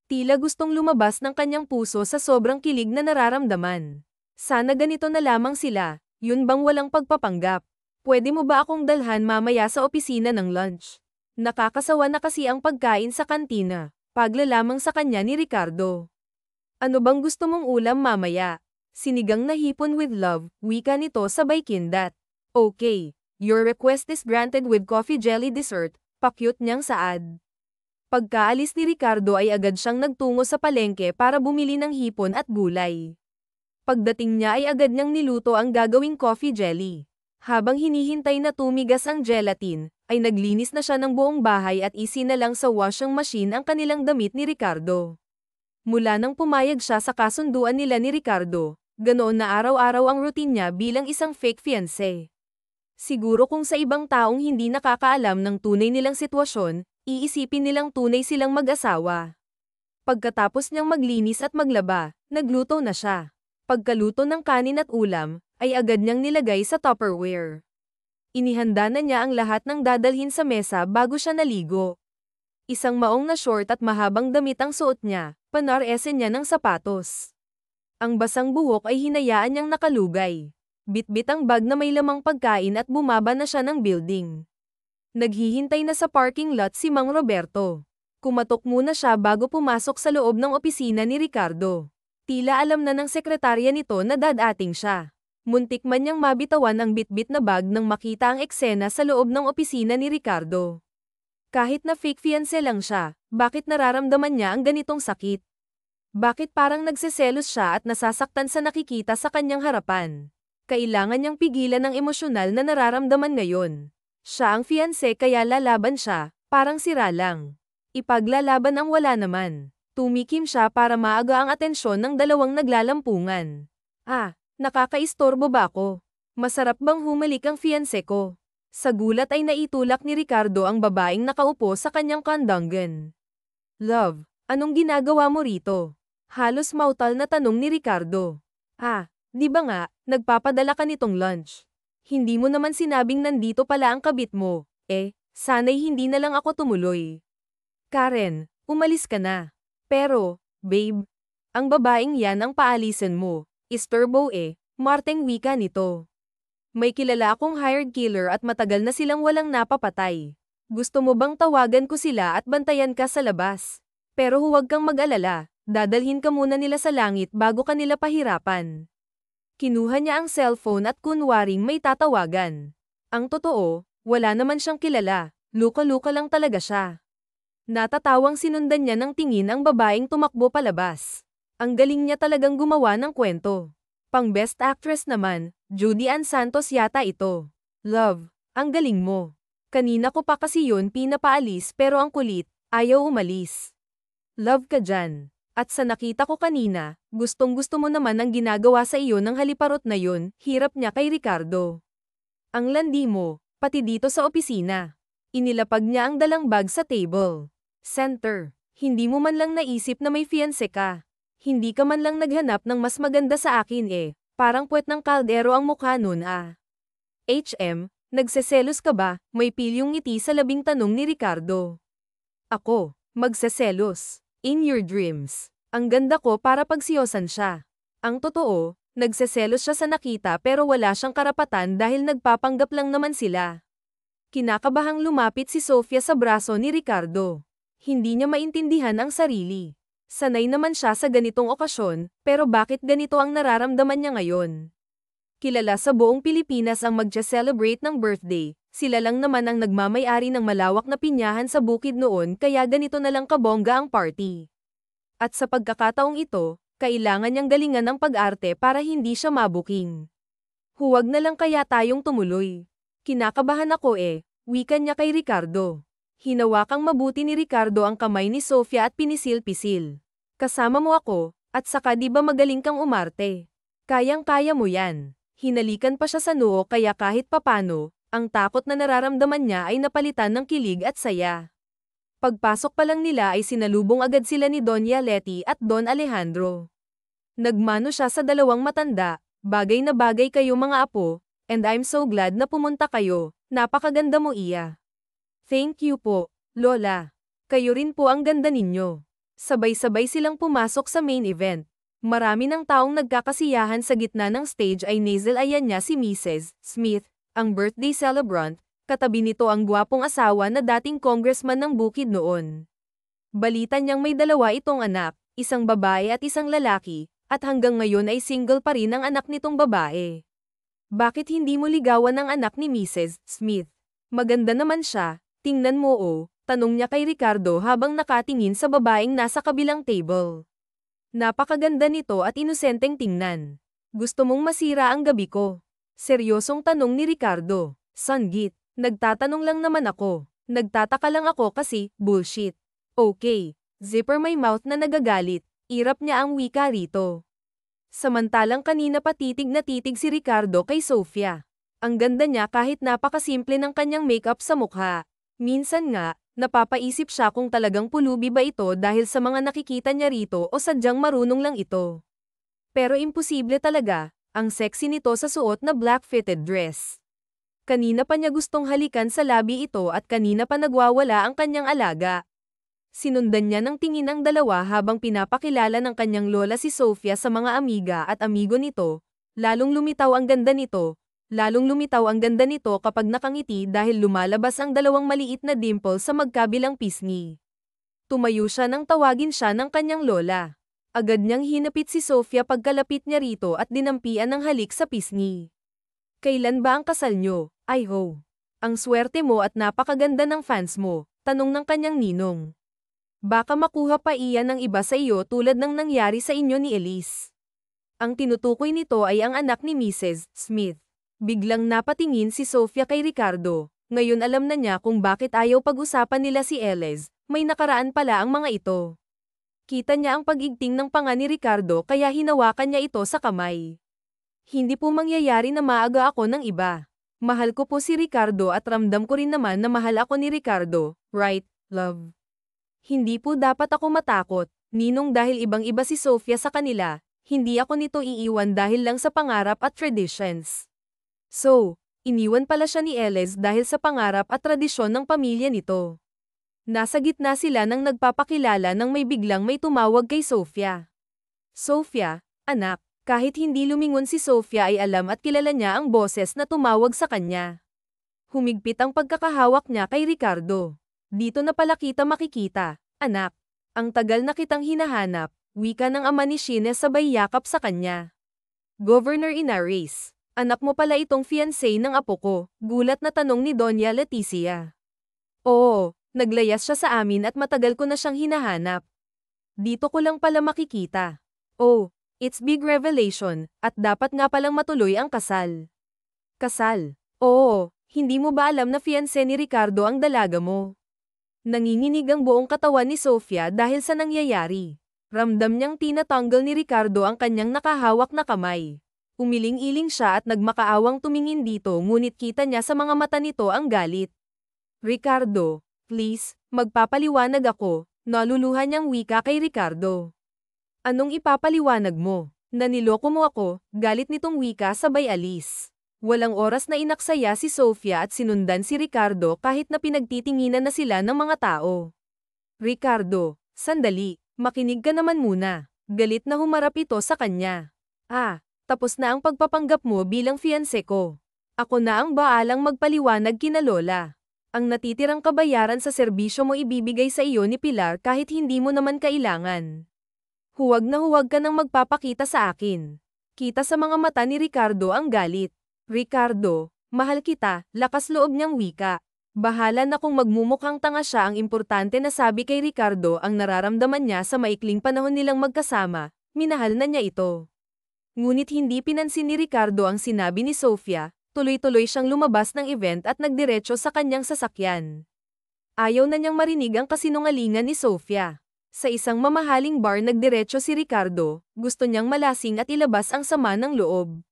Tila gustong lumabas ng kanyang puso sa sobrang kilig na nararamdaman. Sana ganito na lamang sila, yun bang walang pagpapanggap? Pwede mo ba akong dalhan mamaya sa opisina ng lunch? Nakakasawa na kasi ang pagkain sa kantina, pagla lamang sa kanya ni Ricardo. Ano bang gusto mong ulam mamaya? Sinigang na hipon with love, wika nito sabay kindat. Okay, your request is granted with coffee jelly dessert, pakyut niyang saad. Pagkaalis ni Ricardo ay agad siyang nagtungo sa palengke para bumili ng hipon at gulay. Pagdating niya ay agad niyang niluto ang gagawing coffee jelly. Habang hinihintay na tumigas ang gelatin, ay naglinis na siya ng buong bahay at isinalang sa washing machine ang kanilang damit ni Ricardo. Mula nang pumayag siya sa kasunduan nila ni Ricardo, ganoon na araw-araw ang routine niya bilang isang fake fiancé. Siguro kung sa ibang taong hindi nakakaalam ng tunay nilang sitwasyon, iisipin nilang tunay silang mag-asawa. Pagkatapos niyang maglinis at maglaba, nagluto na siya. Pagkaluto ng kanin at ulam, ay agad niyang nilagay sa Tupperware. Inihanda na niya ang lahat ng dadalhin sa mesa bago siya naligo. Isang maong na short at mahabang damit ang suot niya, panaresen niya ng sapatos. Ang basang buhok ay hinayaan niyang nakalugay. Bitbit ang bag na may lamang pagkain at bumaba na siya ng building. Naghihintay na sa parking lot si Mang Roberto. Kumatok muna siya bago pumasok sa loob ng opisina ni Ricardo. Tila alam na ng sekretarya nito na dadating siya. Muntik man niyang mabitawan ang bitbit na bag nang makita ang eksena sa loob ng opisina ni Ricardo. Kahit na fake fiancé lang siya, bakit nararamdaman niya ang ganitong sakit? Bakit parang nagseselos siya at nasasaktan sa nakikita sa kanyang harapan? Kailangan niyang pigilan ang emosyonal na nararamdaman ngayon. Siya ang fiancé kaya lalaban siya, parang sira lang. Ipaglalaban ang wala naman. Tumikim siya para maaga ang atensyon ng dalawang naglalampungan. Nakakaistorbo ba ako? Masarap bang humalik ang fiancé ko? Sa gulat ay naitulak ni Ricardo ang babaeng nakaupo sa kanyang kandangan. Love, anong ginagawa mo rito? Halos mautal na tanong ni Ricardo. Di ba nga, nagpapadala ka nitong lunch? Hindi mo naman sinabing nandito pala ang kabit mo, sana'y hindi na lang ako tumuloy. Karen, umalis ka na. Pero, babe, ang babaeng yan ang paalisan mo. Isturbo Marteng wika nito. May kilala akong hired killer at matagal na silang walang napapatay. Gusto mo bang tawagan ko sila at bantayan ka sa labas? Pero huwag kang mag-alala, dadalhin ka muna nila sa langit bago ka nila pahirapan. Kinuha niya ang cellphone at kunwaring may tatawagan. Ang totoo, wala naman siyang kilala, luka-luka lang talaga siya. Natatawang sinundan niya ng tingin ang babaeng tumakbo palabas. Ang galing niya talagang gumawa ng kwento. Pang Best Actress naman, Judy Ann Santos yata ito. Love, ang galing mo. Kanina ko pa kasi yun pinapaalis pero ang kulit, ayaw umalis. Love ka dyan. At sa nakita ko kanina, gustong-gusto mo naman ang ginagawa sa iyo ng haliparot na yun, hirap niya kay Ricardo. Ang landi mo, pati dito sa opisina. Inilapag niya ang dalang bag sa table. Center, hindi mo man lang naisip na may fiancé ka. Hindi ka man lang naghanap ng mas maganda sa akin parang puwet ng kaldero ang mukha nun nagseselos ka ba? May pilyong ngiti sa labing tanong ni Ricardo. Ako, magseselos. In your dreams. Ang ganda ko para pagsiyosan siya. Ang totoo, nagseselos siya sa nakita pero wala siyang karapatan dahil nagpapanggap lang naman sila. Kinakabahang lumapit si Sofia sa braso ni Ricardo. Hindi niya maintindihan ang sarili. Sanay naman siya sa ganitong okasyon, pero bakit ganito ang nararamdaman niya ngayon? Kilala sa buong Pilipinas ang magja-celebrate ng birthday, sila lang naman ang nagmamay-ari ng malawak na pinyahan sa bukid noon kaya ganito na lang kabongga ang party. At sa pagkakataong ito, kailangan niyang galingan ng pag-arte para hindi siya mabuking. Huwag na lang kaya tayong tumuloy. Kinakabahan ako wika niya kay Ricardo. Hinawakang mabuti ni Ricardo ang kamay ni Sofia at pinisil-pisil. Kasama mo ako, at saka di ba magaling kang umarte? Kayang-kaya mo yan. Hinalikan pa siya sa noo kaya kahit papano, ang takot na nararamdaman niya ay napalitan ng kilig at saya. Pagpasok pa lang nila ay sinalubong agad sila ni Doña Letty at Don Alejandro. Nagmano siya sa dalawang matanda, bagay na bagay kayo mga apo, and I'm so glad na pumunta kayo, napakaganda mo iya. Thank you po, Lola. Kayo rin po ang ganda ninyo. Sabay-sabay silang pumasok sa main event. Marami ng taong nagkakasiyahan sa gitna ng stage ay nasal-ayan niya si Mrs. Smith, ang birthday celebrant, katabi nito ang gwapong asawa na dating congressman ng bukid noon. Balita niyang may dalawa itong anak, isang babae at isang lalaki, at hanggang ngayon ay single pa rin ang anak nitong babae. Bakit hindi mo ligawan ang anak ni Mrs. Smith? Maganda naman siya, tingnan mo tanong niya kay Ricardo habang nakatingin sa babaeng nasa kabilang table. Napakaganda nito at inosenteng tingnan. Gusto mong masira ang gabi ko? Seryosong tanong ni Ricardo. Sanggit, nagtatanong lang naman ako. Nagtataka lang ako kasi, bullshit. Okay, zipper my mouth na nagagalit, irap niya ang wika rito. Samantalang kanina pa titig na titig si Ricardo kay Sofia. Ang ganda niya kahit napakasimple ng kanyang makeup sa mukha. Minsan nga, napapaisip siya kung talagang pulubi ba ito dahil sa mga nakikita niya rito o sadyang marunong lang ito. Pero imposible talaga, ang sexy nito sa suot na black-fitted dress. Kanina pa niya gustong halikan sa labi ito at kanina pa nagwawala ang kanyang alaga. Sinundan niya ng tingin ang dalawa habang pinapakilala ng kanyang lola si Sofia sa mga amiga at amigo nito, lalong lumitaw ang ganda nito. Lalong lumitaw ang ganda nito kapag nakangiti dahil lumalabas ang dalawang maliit na dimple sa magkabilang pisngi. Tumayo siya nang tawagin siya ng kanyang lola. Agad niyang hinapit si Sofia pagkalapit niya rito at dinampian ng halik sa pisngi. Kailan ba ang kasal niyo? Ay ho. Ang swerte mo at napakaganda ng fans mo, tanong ng kanyang ninong. Baka makuha pa iyan ng iba sa iyo tulad ng nangyari sa inyo ni Elise. Ang tinutukoy nito ay ang anak ni Mrs. Smith. Biglang napatingin si Sofia kay Ricardo. Ngayon alam na niya kung bakit ayaw pag-usapan nila si Elise, may nakaraan pala ang mga ito. Kita niya ang pag-igting ng panga ni Ricardo kaya hinawakan niya ito sa kamay. Hindi po mangyayari na maaga ako ng iba. Mahal ko po si Ricardo at ramdam ko rin naman na mahal ako ni Ricardo, right, love? Hindi po dapat ako matakot, ninong dahil ibang-iba si Sofia sa kanila, hindi ako nito iiwan dahil lang sa pangarap at traditions. So, iniwan pala siya ni Elise dahil sa pangarap at tradisyon ng pamilya nito. Nasa gitna sila nang nagpapakilala nang may biglang may tumawag kay Sofia. Sofia, anak, kahit hindi lumingon si Sofia ay alam at kilala niya ang boses na tumawag sa kanya. Humigpit ang pagkakahawak niya kay Ricardo. Dito na pala kita makikita, anak. Ang tagal na kitang hinahanap, wika ng ama ni Shine sabay yakap sa kanya. Governor Inares. Anak mo pala itong fiancé ng apo ko, gulat na tanong ni Doña Leticia. Oo, naglayas siya sa amin at matagal ko na siyang hinahanap. Dito ko lang pala makikita. Oh, it's big revelation, at dapat nga palang matuloy ang kasal. Kasal? Oo, hindi mo ba alam na fiancé ni Ricardo ang dalaga mo? Nanginginig ang buong katawan ni Sofia dahil sa nangyayari. Ramdam niyang tinatanggal ni Ricardo ang kanyang nakahawak na kamay. Umiling-iling siya at nagmakaawang tumingin dito ngunit kita niya sa mga mata nito ang galit. Ricardo, please, magpapaliwanag ako, naluluha niyang wika kay Ricardo. Anong ipapaliwanag mo? Naniloko mo ako, galit nitong wika sabay alis. Walang oras na inaksaya si Sofia at sinundan si Ricardo kahit na pinagtitinginan na sila ng mga tao. Ricardo, sandali, makinig ka naman muna. Galit na humarap ito sa kanya. Tapos na ang pagpapanggap mo bilang fiancé ko. Ako na ang baalang magpaliwanag kina Lola. Ang natitirang kabayaran sa serbisyo mo ibibigay sa iyo ni Pilar kahit hindi mo naman kailangan. Huwag na huwag ka nang magpapakita sa akin. Kita sa mga mata ni Ricardo ang galit. Ricardo, mahal kita, lakas loob niyang wika. Bahala na kung magmumukhang tanga siya, ang importante na sabi kay Ricardo ang nararamdaman niya sa maikling panahon nilang magkasama, minahal na niya ito. Ngunit hindi pinansin ni Ricardo ang sinabi ni Sofia, tuloy-tuloy siyang lumabas ng event at nagdiretso sa kanyang sasakyan. Ayaw na niyang marinig ang kasinungalingan ni Sofia. Sa isang mamahaling bar nagdiretso si Ricardo, gusto niyang malasing at ilabas ang sama ng loob.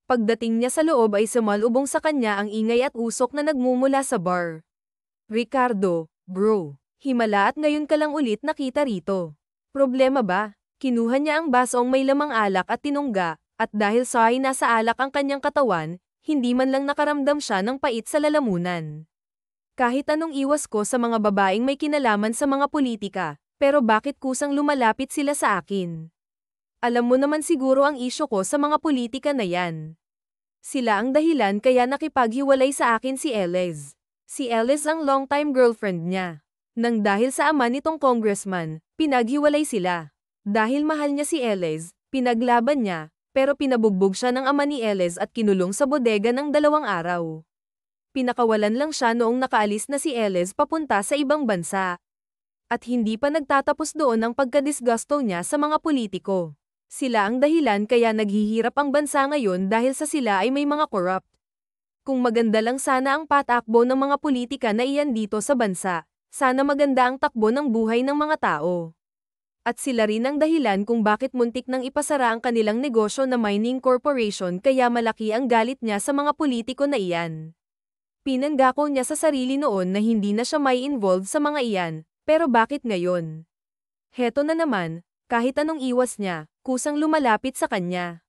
Pagdating niya sa loob ay sumalubong sa kanya ang ingay at usok na nagmumula sa bar. Ricardo, bro, Himala at ngayon ka lang ulit nakita rito. Problema ba? Kinuha niya ang basong may lamang alak at tinungga, at dahil sa ay nasa alak ang kanyang katawan, hindi man lang nakaramdam siya ng pait sa lalamunan. Kahit anong iwas ko sa mga babaeng may kinalaman sa mga politika, pero bakit kusang lumalapit sila sa akin? Alam mo naman siguro ang isyu ko sa mga politika na yan. Sila ang dahilan kaya nakipaghiwalay sa akin si Elez. Si Elez ang long-time girlfriend niya. Nang dahil sa ama nitong congressman, pinaghiwalay sila. Dahil mahal niya si Elez, pinaglaban niya, pero pinabugbog siya ng ama ni Elez at kinulong sa bodega ng 2 araw. Pinakawalan lang siya noong nakaalis na si Elez papunta sa ibang bansa. At hindi pa nagtatapos doon ang pagkadisgusto niya sa mga politiko. Sila ang dahilan kaya naghihirap ang bansa ngayon dahil sa sila ay may mga corrupt. Kung maganda lang sana ang patakbo ng mga politika na iyan dito sa bansa, sana maganda ang takbo ng buhay ng mga tao. At sila rin ang dahilan kung bakit muntik nang ipasara ang kanilang negosyo na mining corporation kaya malaki ang galit niya sa mga politiko na iyan. Pinanggako niya sa sarili noon na hindi na siya may involved sa mga iyan, pero bakit ngayon? Heto na naman, kahit anong iwas niya, kusang lumalapit sa kanya.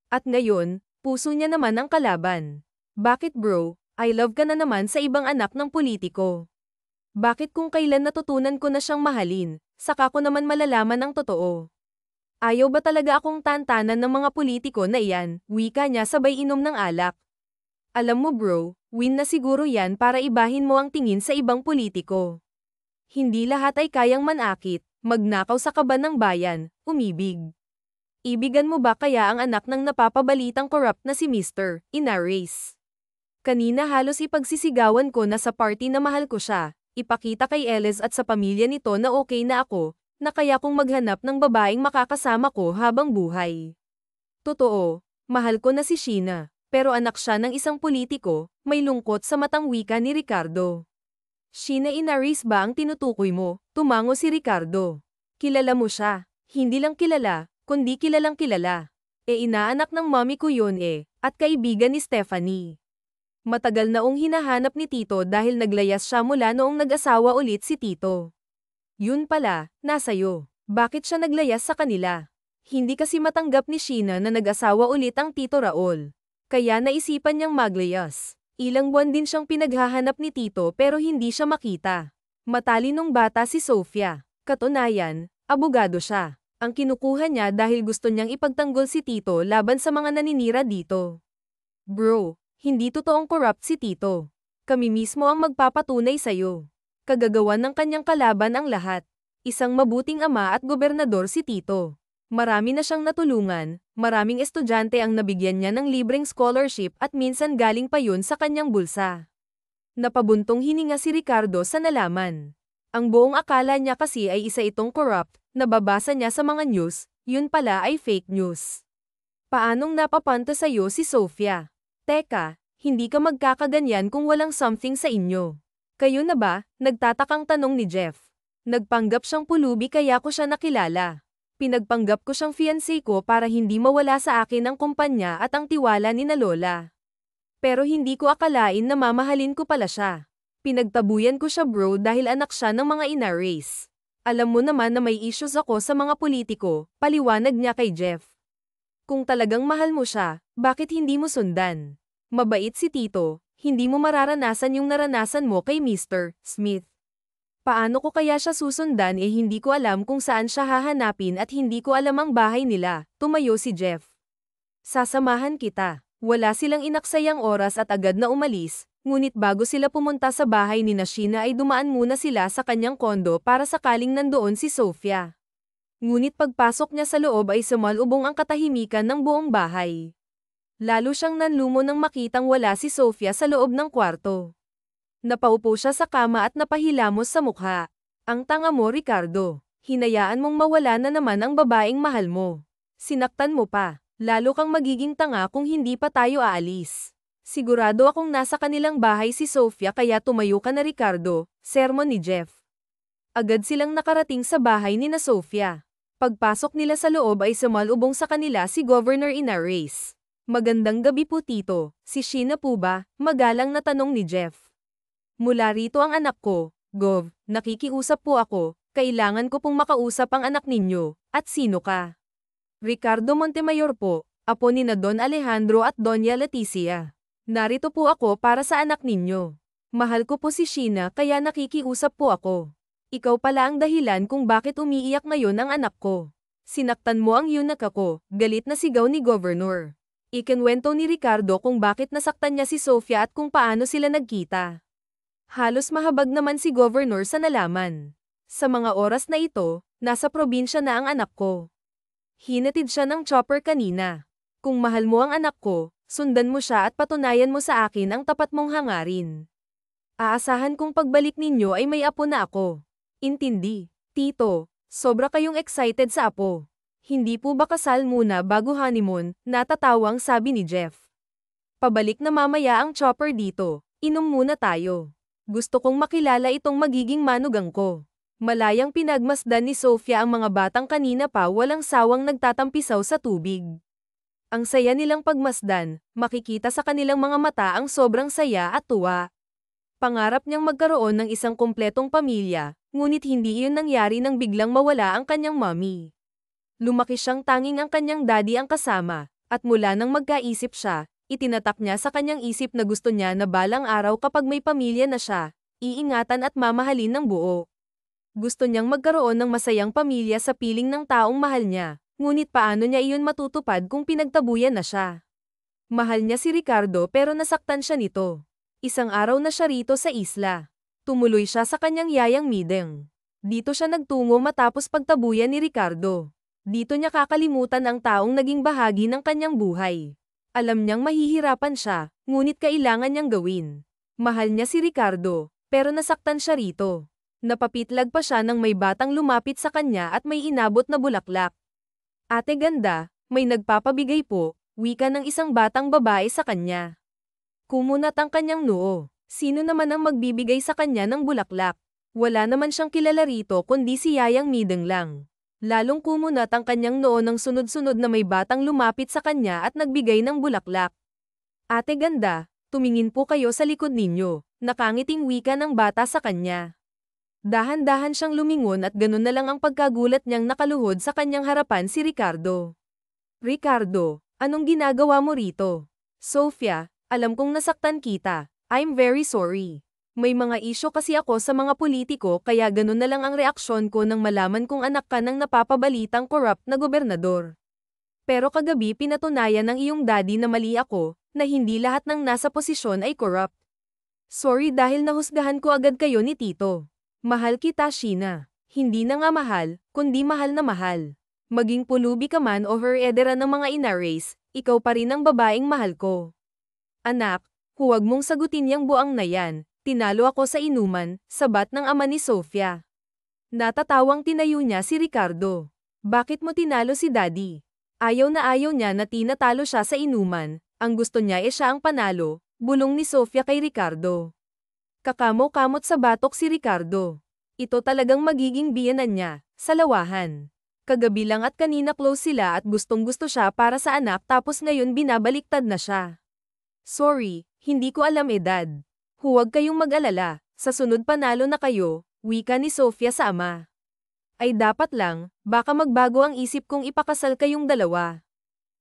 At ngayon, puso niya naman ang kalaban. Bakit bro, I love ka na naman sa ibang anak ng politiko? Bakit kung kailan natutunan ko na siyang mahalin, saka ko naman malalaman ang totoo? Ayaw ba talaga akong tantanan ng mga politiko na iyan, wika niya sabay inom ng alak? Alam mo bro, win na siguro yan para ibahin mo ang tingin sa ibang politiko. Hindi lahat ay kayang manakit, magnakaw sa kaban ng bayan, umibig. Ibigan mo ba kaya ang anak ng napapabalitang corrupt na si Mr. Inares? Kanina halos ipagsisigawan ko na sa party na mahal ko siya, ipakita kay Elez at sa pamilya nito na okay na ako, na kaya kong maghanap ng babaeng makakasama ko habang buhay. Totoo, mahal ko na si Sheena, pero anak siya ng isang politiko, may lungkot sa matang wika ni Ricardo. Sheena Inares ba ang tinutukoy mo? Tumango si Ricardo. Kilala mo siya, hindi lang kilala, kundi kilalang kilala. Inaanak ng mommy ko yun at kaibigan ni Stephanie. Matagal naong hinahanap ni Tito dahil naglayas siya mula noong nag-asawa ulit si Tito. Yun pala, nasa'yo. Bakit siya naglayas sa kanila? Hindi kasi matanggap ni Sheena na nag-asawa ulit ang Tito Raul. Kaya naisipan niyang maglayas. Ilang buwan din siyang pinaghahanap ni Tito pero hindi siya makita. Matalinong bata si Sofia. Katunayan, abogado siya. Ang kinukuha niya dahil gusto niyang ipagtanggol si Tito laban sa mga naninira dito. Bro, hindi totoong corrupt si Tito. Kami mismo ang magpapatunay sa'yo. Kagagawan ng kanyang kalaban ang lahat. Isang mabuting ama at gobernador si Tito. Marami na siyang natulungan, maraming estudyante ang nabigyan niya ng libreng scholarship at minsan galing pa yun sa kanyang bulsa. Napabuntong hininga si Ricardo sa nalaman. Ang buong akala niya kasi ay isa itong corrupt, nababasa niya sa mga news, yun pala ay fake news. Paanong napapanta sa'yo si Sofia? Teka, hindi ka magkakaganyan kung walang something sa inyo. Kayo na ba? Nagtatakang tanong ni Jeff. Nagpanggap siyang pulubi kaya ko siya nakilala. Pinagpanggap ko siyang fiancé ko para hindi mawala sa akin ang kumpanya at ang tiwala ni na Lola. Pero hindi ko akalain na mamahalin ko pala siya. Pinagtabuyan ko siya bro dahil anak siya ng mga Inares. Alam mo naman na may issues ako sa mga politiko, paliwanag niya kay Jeff. Kung talagang mahal mo siya, bakit hindi mo sundan? Mabait si Tito, hindi mo mararanasan yung naranasan mo kay Mr. Smith. Paano ko kaya siya susundan hindi ko alam kung saan siya hahanapin at hindi ko alam ang bahay nila, tumayo si Jeff. Sasamahan kita. Wala silang inaksayang oras at agad na umalis, ngunit bago sila pumunta sa bahay ni Sheena ay dumaan muna sila sa kanyang kondo para sakaling nandoon si Sofia. Ngunit pagpasok niya sa loob ay sumalubong ang katahimikan ng buong bahay. Lalo siyang nanlumo nang makitang wala si Sofia sa loob ng kwarto. Napaupo siya sa kama at napahilamos sa mukha. Ang tanga mo Ricardo, hinayaan mong mawala na naman ang babaeng mahal mo. Sinaktan mo pa, lalo kang magiging tanga kung hindi pa tayo aalis. Sigurado akong nasa kanilang bahay si Sofia kaya tumayo ka na Ricardo, sermon ni Jeff. Agad silang nakarating sa bahay ni na Sofia. Pagpasok nila sa loob ay sumalubong sa kanila si Governor Inares. Magandang gabi po Tito, si Sheena po ba? Magalang na tanong ni Jeff. Mula rito ang anak ko, Gov, nakikiusap po ako, kailangan ko pong makausap ang anak ninyo, at sino ka? Ricardo Montemayor po, apo ni na Don Alejandro at Doña Leticia. Narito po ako para sa anak ninyo. Mahal ko po si Sheena kaya nakikiusap po ako. Ikaw pala ang dahilan kung bakit umiiyak ngayon ang anak ko. Sinaktan mo ang eunuch ako, galit na sigaw ni Governor. Ikinwento ni Ricardo kung bakit nasaktan niya si Sofia at kung paano sila nagkita. Halos mahabag naman si Governor sa nalaman. Sa mga oras na ito, nasa probinsya na ang anak ko. Hinatid siya ng chopper kanina. Kung mahal mo ang anak ko, sundan mo siya at patunayan mo sa akin ang tapat mong hangarin. Aasahan kong pagbalik ninyo ay may apo na ako. Intindi, Tito, sobra kayong excited sa apo. Hindi po ba kasal muna bago honeymoon, natatawang sabi ni Jeff. Pabalik na mamaya ang chopper dito, inom muna tayo. Gusto kong makilala itong magiging manugang ko. Malayang pinagmasdan ni Sofia ang mga batang kanina pa walang sawang nagtatampisaw sa tubig. Ang saya nilang pagmasdan, makikita sa kanilang mga mata ang sobrang saya at tuwa. Pangarap niyang magkaroon ng isang kumpletong pamilya, ngunit hindi iyon nangyari nang biglang mawala ang kanyang mommy. Lumaki siyang tanging ang kanyang daddy ang kasama, at mula nang magkaisip siya, itinatak niya sa kanyang isip na gusto niya na balang araw kapag may pamilya na siya, iingatan at mamahalin ng buo. Gusto niyang magkaroon ng masayang pamilya sa piling ng taong mahal niya, ngunit paano niya iyon matutupad kung pinagtabuyan na siya? Mahal niya si Ricardo pero nasaktan siya nito. Isang araw na siya rito sa isla. Tumuloy siya sa kanyang yayang Mideng. Dito siya nagtungo matapos pagtabuyan ni Ricardo. Dito niya kakalimutan ang taong naging bahagi ng kanyang buhay. Alam niyang mahihirapan siya, ngunit kailangan niyang gawin. Mahal niya si Ricardo, pero nasaktan siya rito. Napapitlag pa siya nang may batang lumapit sa kanya at may inabot na bulaklak. Ate ganda, may nagpapabigay po, wika ng isang batang babae sa kanya. Kumunat ang kanyang noo. Sino naman ang magbibigay sa kanya ng bulaklak? Wala naman siyang kilala rito kundi si Yayang Mideng lang. Lalong kumunat ang kanyang noo ng sunod-sunod na may batang lumapit sa kanya at nagbigay ng bulaklak. Ate ganda, tumingin po kayo sa likod ninyo, nakangiting wika ng bata sa kanya. Dahan-dahan siyang lumingon at ganun na lang ang pagkagulat niyang nakaluhod sa kanyang harapan si Ricardo. Ricardo, anong ginagawa mo rito? Sofia, alam kong nasaktan kita. I'm very sorry. May mga isyo kasi ako sa mga politiko kaya ganun na lang ang reaksyon ko nang malaman kong anak ka ng napapabalitang corrupt na gobernador. Pero kagabi pinatunayan ng iyong daddy na mali ako, na hindi lahat ng nasa posisyon ay corrupt. Sorry dahil nahusgahan ko agad kayo ni Tito. Mahal kita, Sheena. Hindi na nga mahal, kundi mahal na mahal. Maging pulubi ka man o heredera ng mga ina-race, ikaw pa rin ang babaeng mahal ko. Anak, huwag mong sagutin yang buang na yan. Tinalo ako sa inuman, sabat ng ama ni Sofia. Natatawang tinayo niya si Ricardo. Bakit mo tinalo si Daddy? Ayaw niya na tinatalo siya sa inuman, ang gusto niya siya ang panalo, bulong ni Sofia kay Ricardo. Kakamo-kamot sa batok si Ricardo. Ito talagang magiging biyenan niya, sa lawahan. Kagabi lang at kanina close sila at gustong-gusto siya para sa anak tapos ngayon binabaliktad na siya. Sorry, hindi ko alam edad. Huwag kayong mag-alala, sa sunod panalo na kayo, wika ni Sofia sa ama. Ay dapat lang, baka magbago ang isip kong ipakasal kayong dalawa.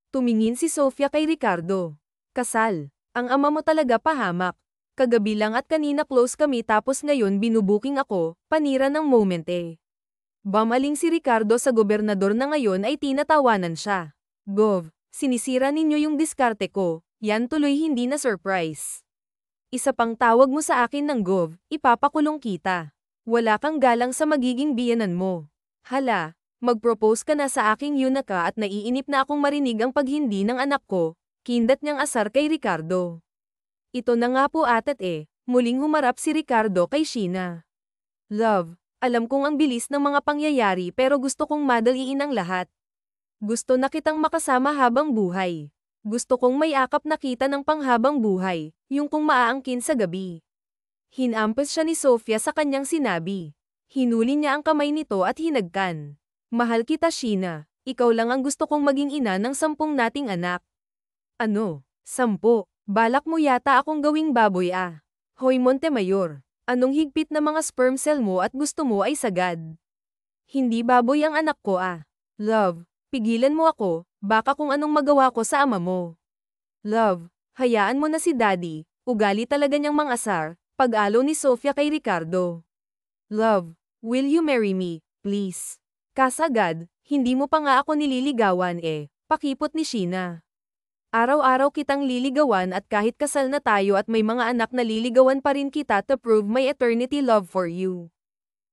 Tumingin si Sofia kay Ricardo. Kasal, ang ama mo talaga pahamak. Kagabi lang at kanina close kami tapos ngayon binubuking ako, panira ng moment eh. Bamaling si Ricardo sa gobernador na ngayon ay tinatawanan siya. Gov, sinisira ninyo yung diskarte ko, yan tuloy hindi na surprise. Isa pang tawag mo sa akin ng Gov, ipapakulong kita. Wala kang galang sa magiging biyenan mo. Hala, mag-propose ka na sa aking yunaka at naiinip na akong marinig ang paghindi ng anak ko, kindat niyang asar kay Ricardo. Ito na nga po atat muling humarap si Ricardo kay Sheena. Love, alam kong ang bilis ng mga pangyayari pero gusto kong madaliin ang lahat. Gusto na kitang makasama habang buhay. Gusto kong may akap na kita ng panghabang buhay, yung kung maaangkin sa gabi. Hinampas siya ni Sofia sa kanyang sinabi. Hinuli niya ang kamay nito at hinagkan. Mahal kita, Sheena. Ikaw lang ang gusto kong maging ina ng 10 nating anak. Ano? 10? Balak mo yata akong gawing baboy ah. Hoy Montemayor. Anong higpit na mga sperm cell mo at gusto mo ay sagad? Hindi baboy ang anak ko ah. Love, pigilan mo ako, baka kung anong magawa ko sa ama mo. Love, hayaan mo na si Daddy, ugali talaga niyang mangasar, pag-alo ni Sofia kay Ricardo. Love, will you marry me, please? Kasagad, hindi mo pa nga ako nililigawan pakipot ni Sheena. Araw-araw kitang liligawan at kahit kasal na tayo at may mga anak na liligawan pa rin kita to prove my eternity love for you.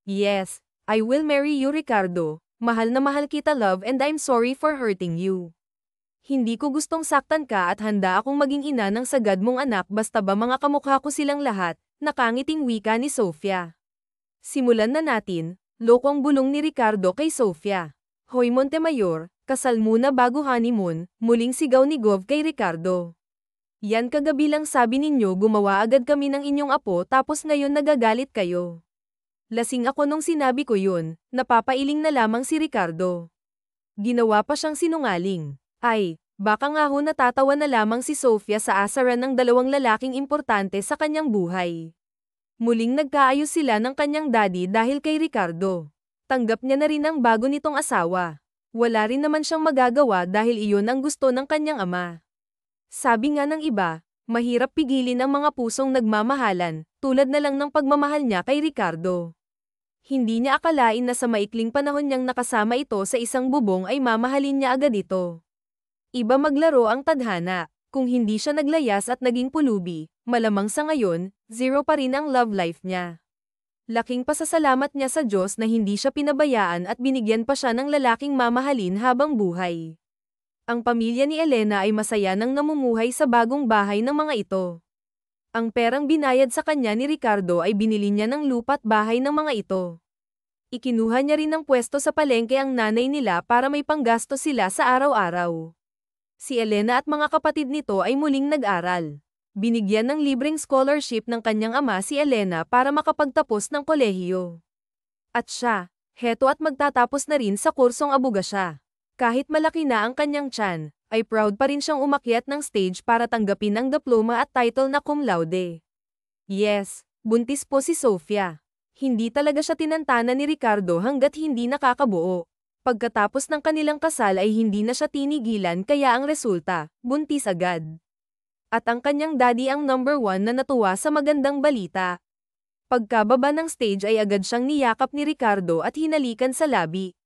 Yes, I will marry you Ricardo, mahal na mahal kita love and I'm sorry for hurting you. Hindi ko gustong saktan ka at handa akong maging ina ng sagad mong anak basta ba mga kamukha ko silang lahat, nakangiting wika ni Sofia. Simulan na natin, lokong bulong ni Ricardo kay Sofia. Hoy Montemayor, kasal muna bago honeymoon, muling sigaw ni Gov kay Ricardo. Yan kagabi lang sabi ninyo gumawa agad kami ng inyong apo tapos ngayon nagagalit kayo. Lasing ako nung sinabi ko yun, napapailing na lamang si Ricardo. Ginawa pa siyang sinungaling. Ay, baka nga ho natatawa na lamang si Sofia sa asaran ng dalawang lalaking importante sa kanyang buhay. Muling nagkaayos sila ng kanyang daddy dahil kay Ricardo. Tanggap niya na rin ang bago nitong asawa. Wala rin naman siyang magagawa dahil iyon ang gusto ng kanyang ama. Sabi nga ng iba, mahirap pigilin ang mga pusong nagmamahalan, tulad na lang ng pagmamahal niya kay Ricardo. Hindi niya akalain na sa maikling panahon niyang nakasama ito sa isang bubong ay mamahalin niya agad ito. Iba maglaro ang tadhana, kung hindi siya naglayas at naging pulubi, malamang sa ngayon, zero pa rin ang love life niya. Laking pasasalamat niya sa Diyos na hindi siya pinabayaan at binigyan pa siya ng lalaking mamahalin habang buhay. Ang pamilya ni Elena ay masaya nang namumuhay sa bagong bahay ng mga ito. Ang perang binayad sa kanya ni Ricardo ay binili niya ng lupa at bahay ng mga ito. Ikinuha niya rin ng pwesto sa palengke ang nanay nila para may panggasto sila sa araw-araw. Si Elena at mga kapatid nito ay muling nag-aral. Binigyan ng libreng scholarship ng kanyang ama si Elena para makapagtapos ng kolehiyo. At siya, heto at magtatapos na rin sa kursong abogasya. Kahit malaki na ang kanyang tiyan, ay proud pa rin siyang umakyat ng stage para tanggapin ang diploma at title na cum laude. Yes, buntis po si Sofia. Hindi talaga siya tinantana ni Ricardo hanggat hindi nakakabuo. Pagkatapos ng kanilang kasal ay hindi na siya tinigilan kaya ang resulta, buntis agad. At ang kanyang daddy ang number 1 na natuwa sa magandang balita. Pagkababa ng stage ay agad siyang niyakap ni Ricardo at hinalikan sa labi.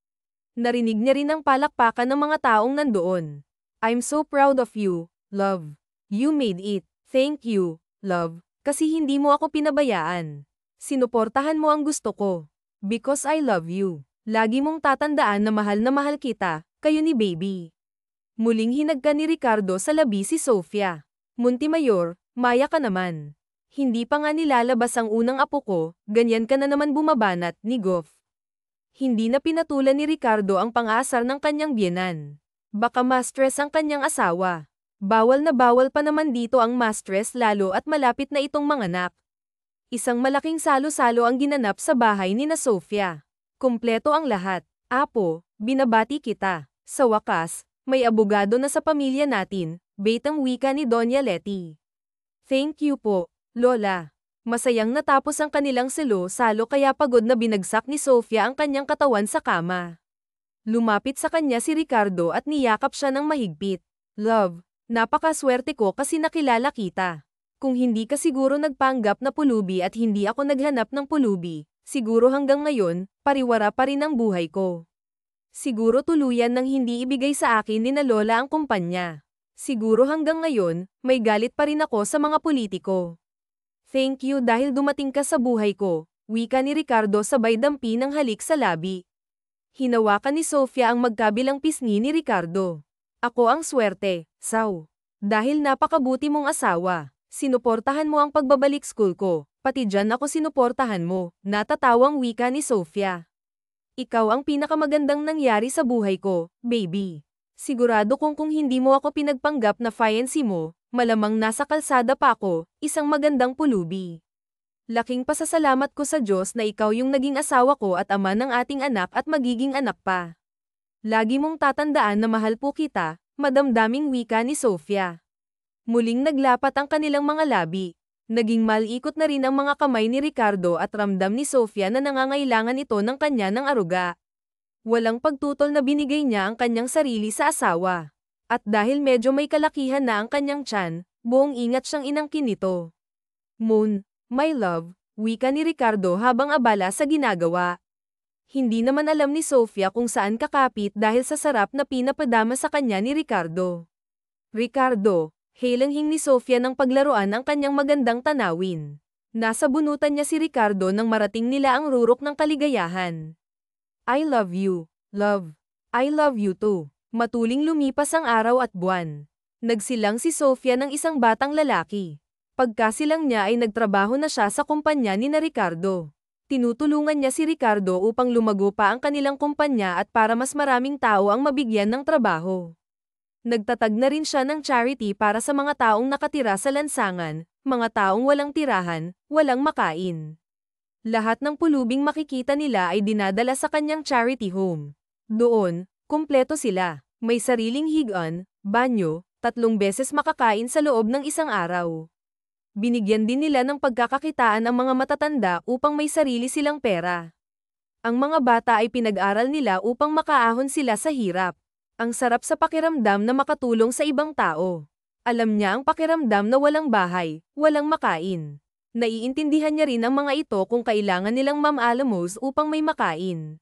Narinig niya rin ang palakpakan ng mga taong nandoon. I'm so proud of you, love. You made it. Thank you, love, kasi hindi mo ako pinabayaan. Sinuportahan mo ang gusto ko. Because I love you. Lagi mong tatandaan na mahal kita, kayo ni baby. Muling hinagka ni Ricardo sa labi si Sofia. Montemayor, maya ka naman. Hindi pa nga nilalabas ang unang apo ko, ganyan ka na naman bumabanat, ni Goff. Hindi na pinatulan ni Ricardo ang pang-aasar ng kanyang biyenan. Baka ma-stress ang kanyang asawa. Bawal na bawal pa naman dito ang ma-stress lalo at malapit na itong manganak. Isang malaking salo-salo ang ginanap sa bahay ni na Sofia. Kumpleto ang lahat. Apo, binabati kita. Sa wakas, may abogado na sa pamilya natin, betang wika ni Doña Letty. Thank you po, Lola. Masayang natapos ang kanilang salo kaya pagod na binagsak ni Sofia ang kanyang katawan sa kama. Lumapit sa kanya si Ricardo at niyakap siya ng mahigpit. Love, napakaswerte ko kasi nakilala kita. Kung hindi ka siguro nagpanggap na pulubi at hindi ako naghanap ng pulubi, siguro hanggang ngayon, pariwara pa rin ang buhay ko. Siguro tuluyan nang hindi ibigay sa akin ni na Lola ang kumpanya. Siguro hanggang ngayon, may galit pa rin ako sa mga politiko. Thank you dahil dumating ka sa buhay ko, wika ni Ricardo sabay dampi ng halik sa labi. Hinawakan ni Sofia ang magkabilang pisngi ni Ricardo. Ako ang swerte, Saw. Dahil napakabuti mong asawa, sinuportahan mo ang pagbabalik school ko, pati dyan ako sinuportahan mo, natatawang wika ni Sofia. Ikaw ang pinakamagandang nangyari sa buhay ko, baby. Sigurado kung hindi mo ako pinagpanggap na fiancé mo, malamang nasa kalsada pa ako, isang magandang pulubi. Laking pasasalamat ko sa Diyos na ikaw yung naging asawa ko at ama ng ating anak at magiging anak pa. Lagi mong tatandaan na mahal po kita, madamdaming wika ni Sofia. Muling naglapat ang kanilang mga labi. Naging malikot na rin ang mga kamay ni Ricardo at ramdam ni Sofia na nangangailangan ito ng kanya ng aruga. Walang pagtutol na binigay niya ang kanyang sarili sa asawa. At dahil medyo may kalakihan na ang kanyang tiyan, buong ingat siyang inangkin nito. Moon, my love, wika ni Ricardo habang abala sa ginagawa. Hindi naman alam ni Sofia kung saan kakapit dahil sa sarap na pinapadama sa kanya ni Ricardo. Ricardo, hilanghing ni Sofia ng paglaruan ang kanyang magandang tanawin. Nasa bunutan niya si Ricardo nang marating nila ang rurok ng kaligayahan. I love you, love. I love you too. Matuling lumipas ang araw at buwan. Nagsilang si Sofia ng isang batang lalaki. Pagkasilang niya ay nagtrabaho na siya sa kumpanya ni na Ricardo. Tinutulungan niya si Ricardo upang lumago pa ang kanilang kumpanya at para mas maraming tao ang mabigyan ng trabaho. Nagtatag na rin siya ng charity para sa mga taong nakatira sa lansangan, mga taong walang tirahan, walang makain. Lahat ng pulubing makikita nila ay dinadala sa kanyang charity home. Doon, kumpleto sila. May sariling higaan, banyo, 3 beses makakain sa loob ng isang araw. Binigyan din nila ng pagkakakitaan ang mga matatanda upang may sarili silang pera. Ang mga bata ay pinag-aral nila upang makaahon sila sa hirap. Ang sarap sa pakiramdam na makatulong sa ibang tao. Alam niya ang pakiramdam na walang bahay, walang makain. Naiintindihan niya rin ang mga ito kung kailangan nilang mamaalamos upang may makain.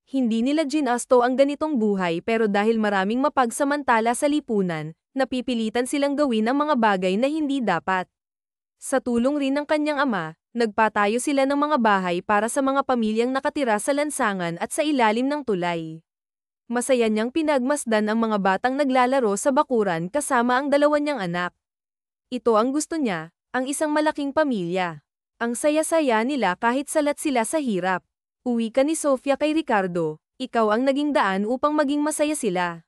Hindi nila ginasto ang ganitong buhay pero dahil maraming mapagsamantala sa lipunan, napipilitan silang gawin ang mga bagay na hindi dapat. Sa tulong rin ng kanyang ama, nagpatayo sila ng mga bahay para sa mga pamilyang nakatira sa lansangan at sa ilalim ng tulay. Masaya niyang pinagmasdan ang mga batang naglalaro sa bakuran kasama ang 2 niyang anak. Ito ang gusto niya, ang isang malaking pamilya. Ang saya-saya nila kahit salat sila sa hirap. Uwi ka ni Sofia kay Ricardo, ikaw ang naging daan upang maging masaya sila.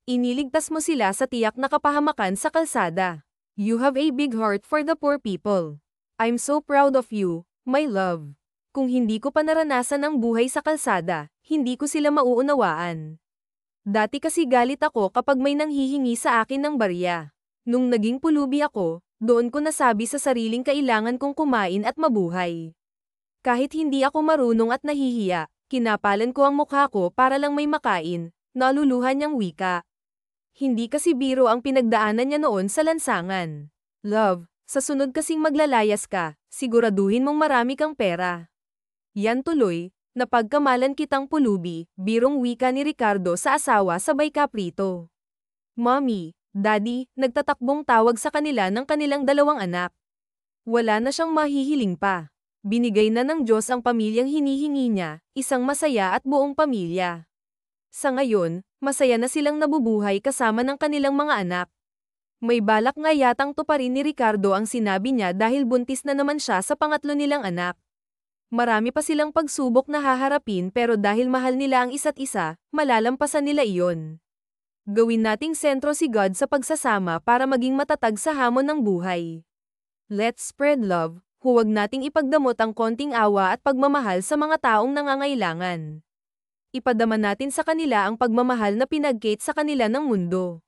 Iniligtas mo sila sa tiyak na kapahamakan sa kalsada. You have a big heart for the poor people. I'm so proud of you, my love. Kung hindi ko pa naranasan ang buhay sa kalsada, hindi ko sila mauunawaan. Dati kasi galit ako kapag may nanghihingi sa akin ng barya. Nung naging pulubi ako, doon ko nasabi sa sariling kailangan kong kumain at mabuhay. Kahit hindi ako marunong at nahihiya, kinapalan ko ang mukha ko para lang may makain, naluluhan niyang wika. Hindi kasi biro ang pinagdaanan niya noon sa lansangan. Love, sa sunod kasing maglalayas ka, siguraduhin mong marami kang pera. Yan tuloy, napagkamalan kitang pulubi, birong wika ni Ricardo sa asawa sabay kaprito. Mommy, Daddy, nagtatakbong tawag sa kanila ng kanilang 2 anak. Wala na siyang mahihiling pa. Binigay na ng Diyos ang pamilyang hinihingi niya, isang masaya at buong pamilya. Sa ngayon, masaya na silang nabubuhay kasama ng kanilang mga anak. May balak nga yatang tuparin ni Ricardo ang sinabi niya dahil buntis na naman siya sa pangatlo nilang anak. Marami pa silang pagsubok na haharapin pero dahil mahal nila ang isa't isa, malalampasan nila iyon. Gawin nating sentro si God sa pagsasama para maging matatag sa hamon ng buhay. Let's spread love, huwag nating ipagdamot ang konting awa at pagmamahal sa mga taong nangangailangan. Ipadama natin sa kanila ang pagmamahal na pinagkait sa kanila ng mundo.